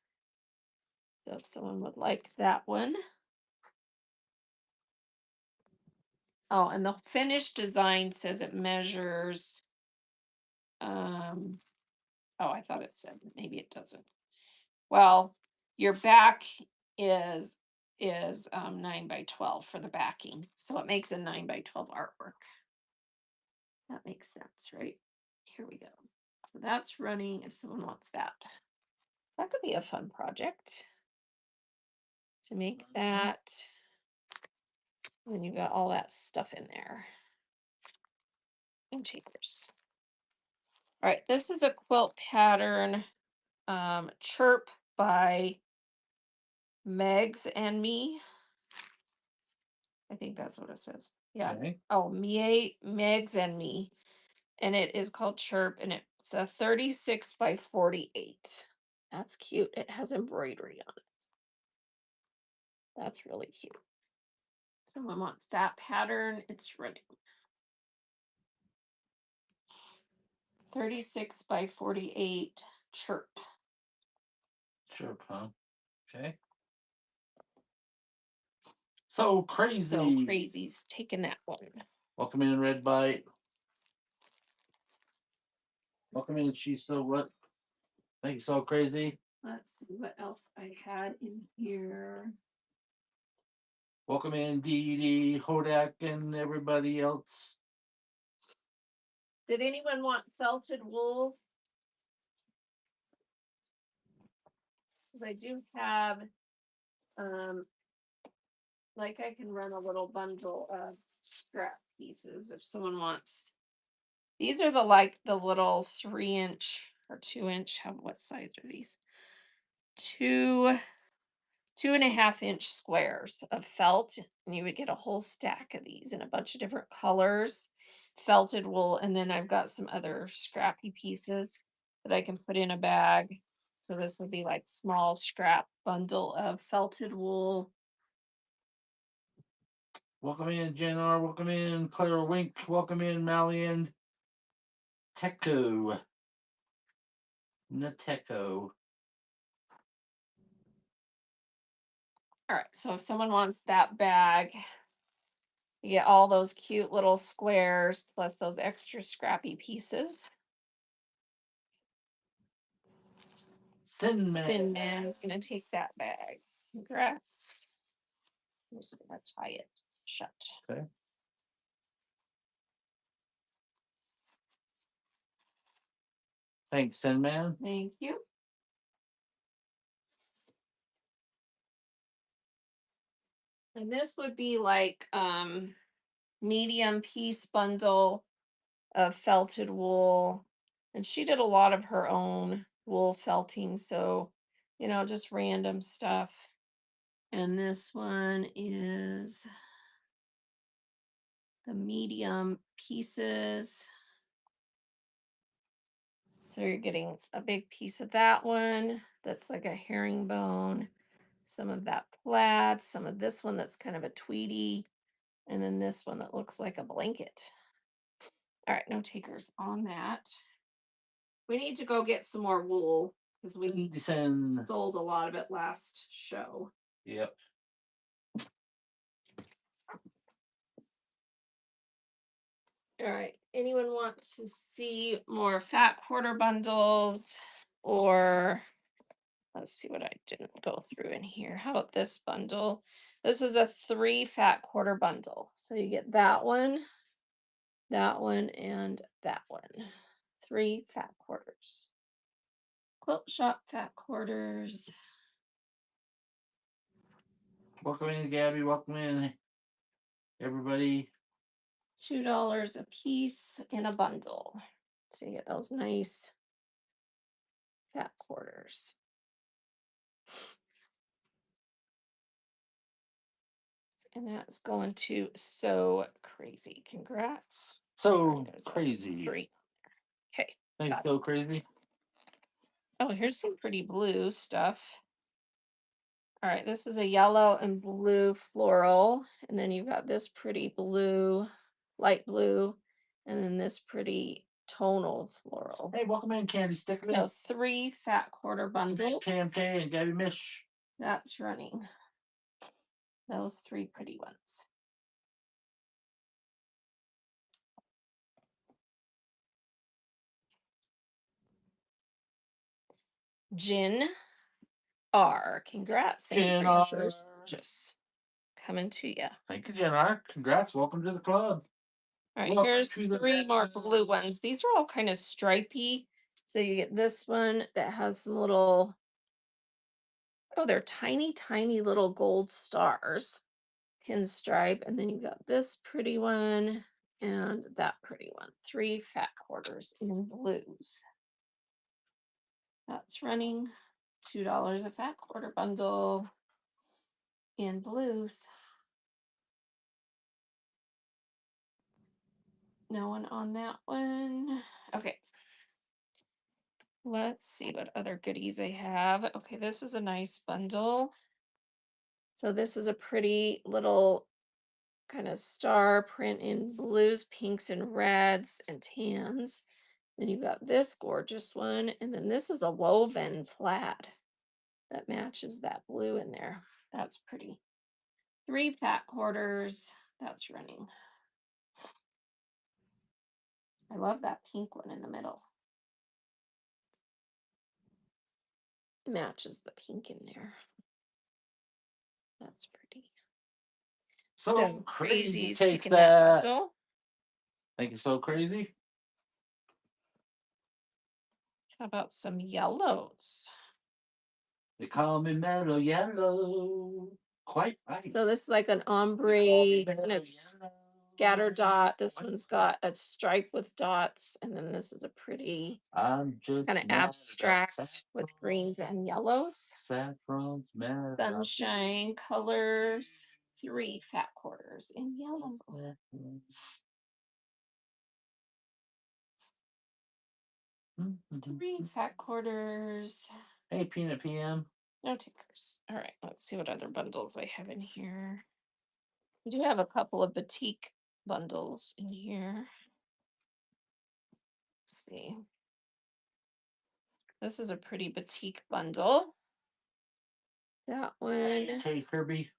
S1: So if someone would like that one. Oh, and the finished design says it measures, um, oh, I thought it said, maybe it doesn't. Well, your back is 9 by 12 for the backing. So it makes a 9 by 12 artwork. That makes sense, right? Here we go. So that's running if someone wants that. That could be a fun project to make that when you got all that stuff in there. And chambers. All right, this is a quilt pattern, Chirp by Megs and Me. I think that's what it says. Yeah.
S2: Okay.
S1: Oh, Megs and Me. And it is called Chirp, and it's a 36 by 48. That's cute. It has embroidery on it. That's really cute. Someone wants that pattern. It's running 36 by 48 Chirp.
S2: Sure, huh? Okay. So crazy.
S1: So crazy's taking that one.
S2: Welcome in, Red Bite. Welcome in, She's So What? Thank you, So Crazy.
S1: Let's see what else I had in here.
S2: Welcome in, Dee Dee, Hodak, and everybody else.
S1: Did anyone want felted wool? 'Cause I do have, um, like I can run a little bundle of scrap pieces if someone wants. These are the little 3 inch or 2 inch. What size are these? Two 2.5 inch squares of felt, and you would get a whole stack of these in a bunch of different colors, felted wool, and then I've got some other scrappy pieces that I can put in a bag. So this would be like small scrap bundle of felted wool.
S2: Welcome in, Jen R. Welcome in, Clara Wink. Welcome in, Malian Teco. Nateco.
S1: All right, so if someone wants that bag, you get all those cute little squares plus those extra scrappy pieces.
S2: Sin Man.
S1: Thin Man's gonna take that bag. Congrats. I'm just gonna tie it shut.
S2: Okay. Thanks, Sin Man.
S1: Thank you. And this would be like medium piece bundle of felted wool. And she did a lot of her own wool felting, so just random stuff. And this one is the medium pieces. So you're getting a big piece of that one that's like a herringbone, some of that plaid, some of this one that's kind of a tweedy, and then this one that looks like a blanket. All right, no takers on that. We need to go get some more wool because we
S2: Send.
S1: sold a lot of it last show.
S2: Yep.
S1: All right. Anyone want to see more fat quarter bundles, or let's see what I didn't go through in here. How about this bundle? This is a 3 fat quarter bundle. So you get that one, and that one. 3 fat quarters. Quilt shop fat quarters.
S2: Welcome in, Gabby. Welcome in, everybody.
S1: $2 a piece in a bundle. So you get those nice fat quarters. And that's going to So Crazy. Congrats.
S2: So
S1: There's
S2: crazy.
S1: 3. Okay.
S2: Thanks, So Crazy.
S1: Oh, here's some pretty blue stuff. All right, this is a yellow and blue floral. And then you've got this pretty blue, light blue, and then this pretty tonal floral.
S2: Hey, welcome in, Candy Stickman.
S1: So 3 fat quarter bundle.
S2: KMK and Gabby Mish.
S1: That's running. Those 3 pretty ones. Jin R. Congrats. Thank you for your first purchase. Coming to you.
S2: Thank you, Jen R. Congrats. Welcome to the club.
S1: All right,
S2: Welcome
S1: here's
S2: to the
S1: 3 more blue ones. These are all kind of stripy. So you get this one that has some little, oh, they're tiny, tiny little gold stars, pinstripe. And then you've got this pretty one and that pretty one. 3 fat quarters in blues. That's running $2 a fat quarter bundle in blues. No one on that one. Okay. Let's see what other goodies I have. Okay, this is a nice bundle. So this is a pretty little kind of star print in blues, pinks, and reds and tans. Then you've got this gorgeous one. And then this is a woven plaid that matches that blue in there. That's pretty. 3 fat quarters. That's running. I love that pink one in the middle. Matches the pink in there. That's pretty.
S2: So crazy
S1: Crazy's
S2: takes
S1: picking that
S2: that.
S1: bundle.
S2: Thank you, So Crazy.
S1: How about some yellows?
S2: They call me Mellow Yellow. Quite right.
S1: So this is like an
S2: They call
S1: ombre
S2: me
S1: kind
S2: Mellow
S1: of
S2: Yellow.
S1: scatter dot. This one's got a stripe with dots, and then this is a pretty
S2: I'm just
S1: kind of
S2: mad about
S1: abstract with greens and yellows.
S2: saffron's mad about
S1: Sunshine colors, 3 fat quarters in yellow.
S2: Mm-hmm.
S1: 3 fat quarters.
S2: Hey, Peanut PM.
S1: No takers. All right, let's see what other bundles I have in here. We do have a couple of batik bundles in here. Let's see. This is a pretty batik bundle. That one.
S2: Hey, Kirby.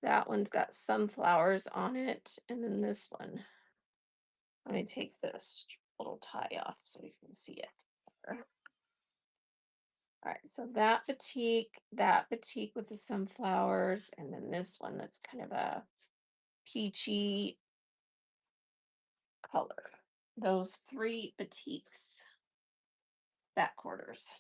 S1: That one's got sunflowers on it. And then this one. Let me take this little tie off so you can see it better. All right, so that batik with the sunflowers, and then this one that's kind of a peachy color. Those 3 batiks, fat quarters.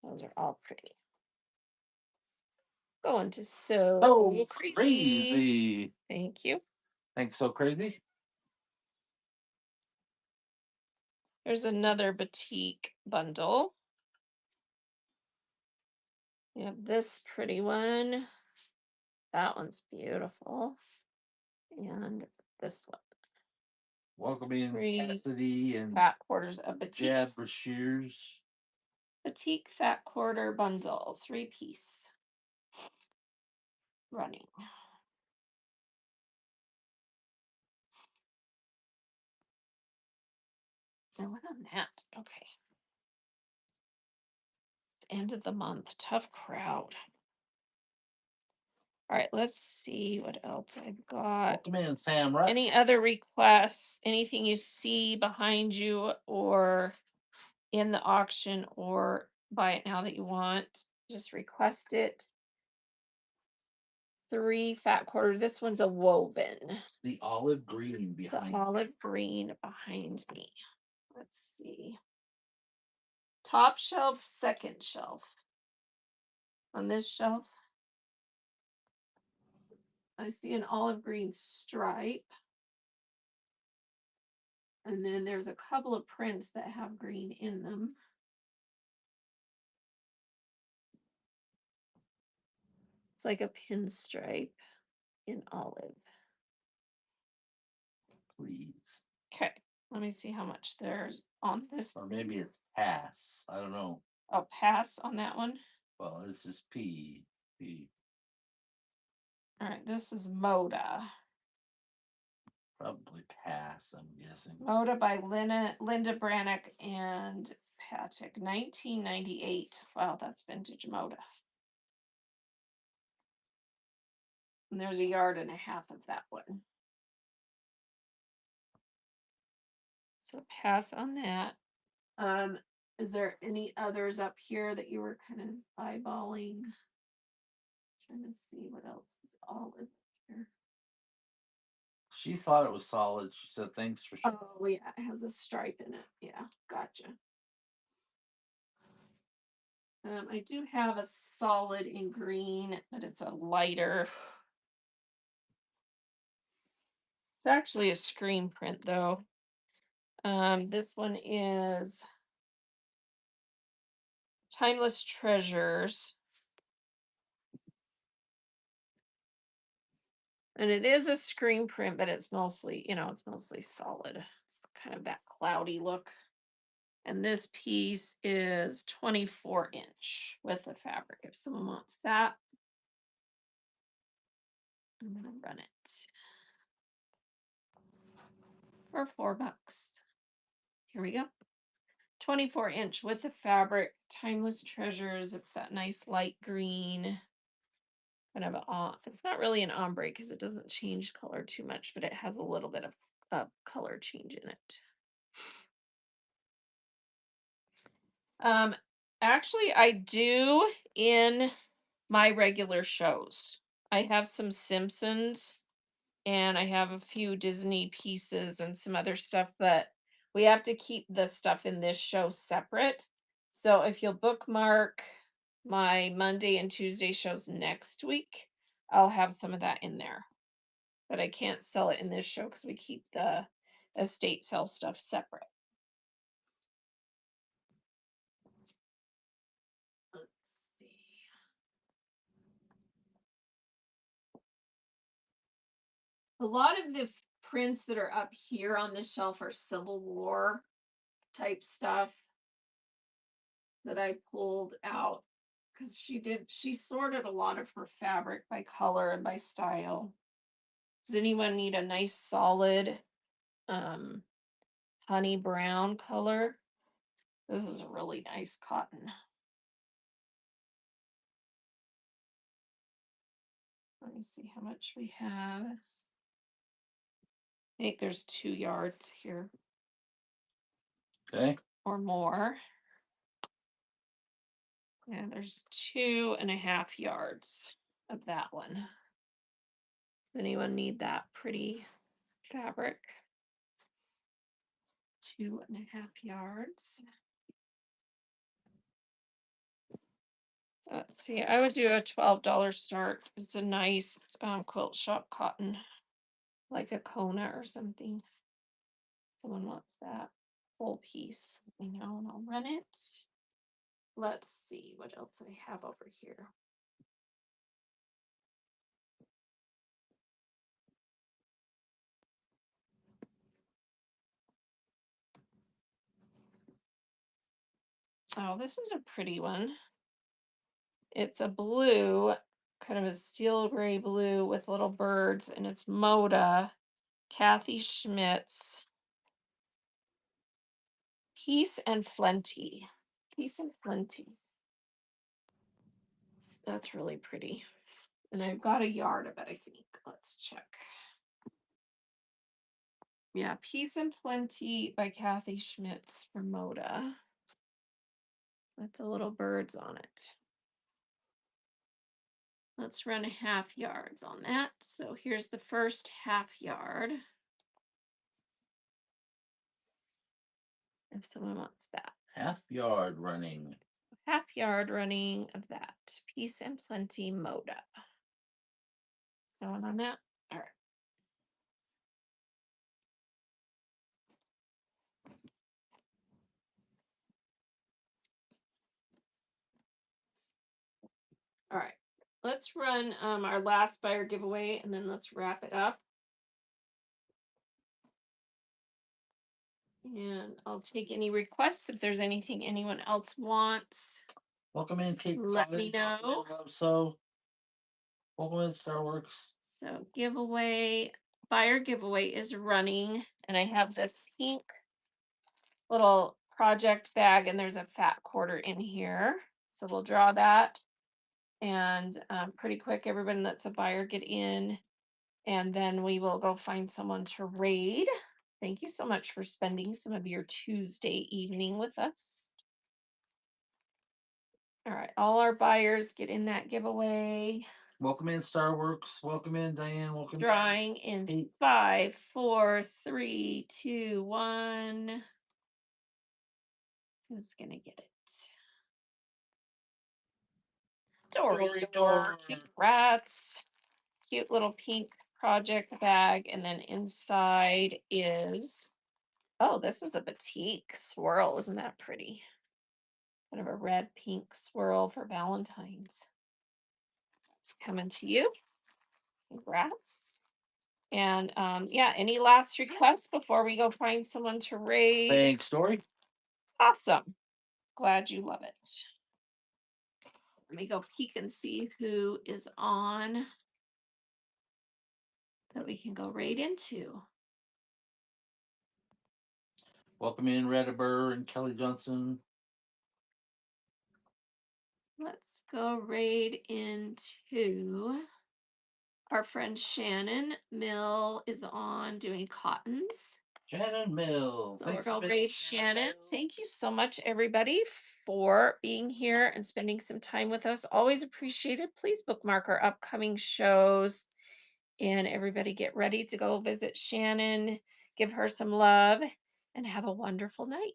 S1: Those are all pretty. Going to so
S2: crazy.
S1: Thank you.
S2: Thanks, So Crazy.
S1: There's another batik bundle. We have this pretty one. That one's beautiful. And this one.
S2: Welcoming
S1: 3
S2: Cassidy and
S1: fat quarters of batik.
S2: Jab Brashears.
S1: Batik fat quarter bundle, 3-piece. Running. I went on that. Okay. It's end of the month. Tough crowd. All right, let's see what else I've got.
S2: Welcome in, Sam. Right?
S1: Any other requests? Anything you see behind you or in the auction or buy it now that you want? Just request it. 3 fat quarter. This one's a woven.
S2: The olive green
S1: The
S2: behind.
S1: olive green behind me. Let's see. Top shelf, second shelf. On this shelf, I see an olive green stripe. And then there's a couple of prints that have green in them. It's like a pinstripe in olive.
S2: Please.
S1: Okay, Let me see how much there's on this.
S2: Or maybe it's pass. I don't know.
S1: I'll pass on that one.
S2: Well, it's just P. P.
S1: All right, this is Moda.
S2: Probably pass, I'm guessing.
S1: Moda by Linda Brannock and Patek, 1998. Wow, that's vintage Moda. And there's a yard and a half of that one. So pass on that. Um, is there any others up here that you were kind of eyeballing? Trying to see what else is olive here.
S2: She thought it was solid. She said, thanks for showing.
S1: Oh yeah, it has a stripe in it. Yeah, gotcha. I do have a solid in green, but it's a lighter. It's actually a screen print though. This one is Timeless Treasures. And it is a screen print, but it's mostly, it's mostly solid. It's kind of that cloudy look. And this piece is 24" with the fabric. If someone wants that, I'm gonna run it for $4. Here we go. 24" with the fabric, Timeless Treasures. It's that nice light green, kind of it's not really an ombre because it doesn't change color too much, but it has a little bit of color change in it. Um, Actually, I do in my regular shows. I have some Simpsons and I have a few Disney pieces and some other stuff, but we have to keep the stuff in this show separate. So if you'll bookmark my Monday and Tuesday shows next week, I'll have some of that in there. But I can't sell it in this show because we keep the estate sale stuff separate. Let's see. A lot of the prints that are up here on the shelf are Civil War type stuff that I pulled out because she sorted a lot of her fabric by color and by style. Does anyone need a nice solid um, honey brown color? This is a really nice cotton. Let me see how much we have. I think there's 2 yards here
S2: Okay.
S1: or more. Yeah, there's 2.5 yards of that one. Does anyone need that pretty fabric? 2.5 yards. Let's see, I would do a $12 start. It's a nice quilt shop cotton, like a Kona or something. Someone wants that whole piece, and I'll run it. Let's see what else I have over here. Oh, this is a pretty one. It's a blue, kind of a steel gray blue with little birds, and it's Moda, Kathy Schmitz, Peace and Plenty. Peace and Plenty. That's really pretty. And I've got a yard of it, I think. Let's check. Yeah, Peace and Plenty by Kathy Schmitz from Moda with the little birds on it. Let's run 1/2 yards on that. So here's the first 1/2 yard. If someone wants that.
S2: 1/2 yard running.
S1: 1/2 yard running of that. Peace and Plenty Moda. Going on that? All right. All right. Let's run our last buyer giveaway and then let's wrap it up. And I'll take any requests if there's anything anyone else wants.
S2: Welcome in, Cape
S1: Let me
S2: Cottage. Welcome in,
S1: know.
S2: Love So. Welcome in, Starworks.
S1: So giveaway, buyer giveaway is running, and I have this pink little project bag, and there's a fat quarter in here. So we'll draw that, and pretty quick, everybody that's a buyer get in, and then we will go find someone to raid. Thank you so much for spending some of your Tuesday evening with us. All right, all our buyers get in that giveaway.
S2: Welcome in, Starworks. Welcome in, Diane. Welcome
S1: Drawing in
S2: in.
S1: 5, 4, 3, 2, 1. Who's gonna get it? Dory
S2: Dory
S1: Door,
S2: Door.
S1: cute rats, cute little pink project bag, and then inside is, oh, this is a batik swirl. Isn't that pretty? Kind of a red pink swirl for Valentine's. It's coming to you. Congrats. And yeah, any last requests before we go find someone to raid?
S2: Thanks, Dory.
S1: Awesome. Glad you love it. Let me go peek and see who is on that we can go right into.
S2: Welcome in, Retta Burr and Kelly Johnson.
S1: Let's go right into our friend Shannon Mill is on doing cottons.
S2: Shannon Mill.
S1: So we're
S2: Thanks,
S1: going
S2: Miss
S1: to
S2: Shannon
S1: Shannon.
S2: Mill.
S1: Thank you so much, everybody, for being here and spending some time with us. Always appreciated. Please bookmark our upcoming shows. And everybody get ready to go visit Shannon, give her some love, and have a wonderful night.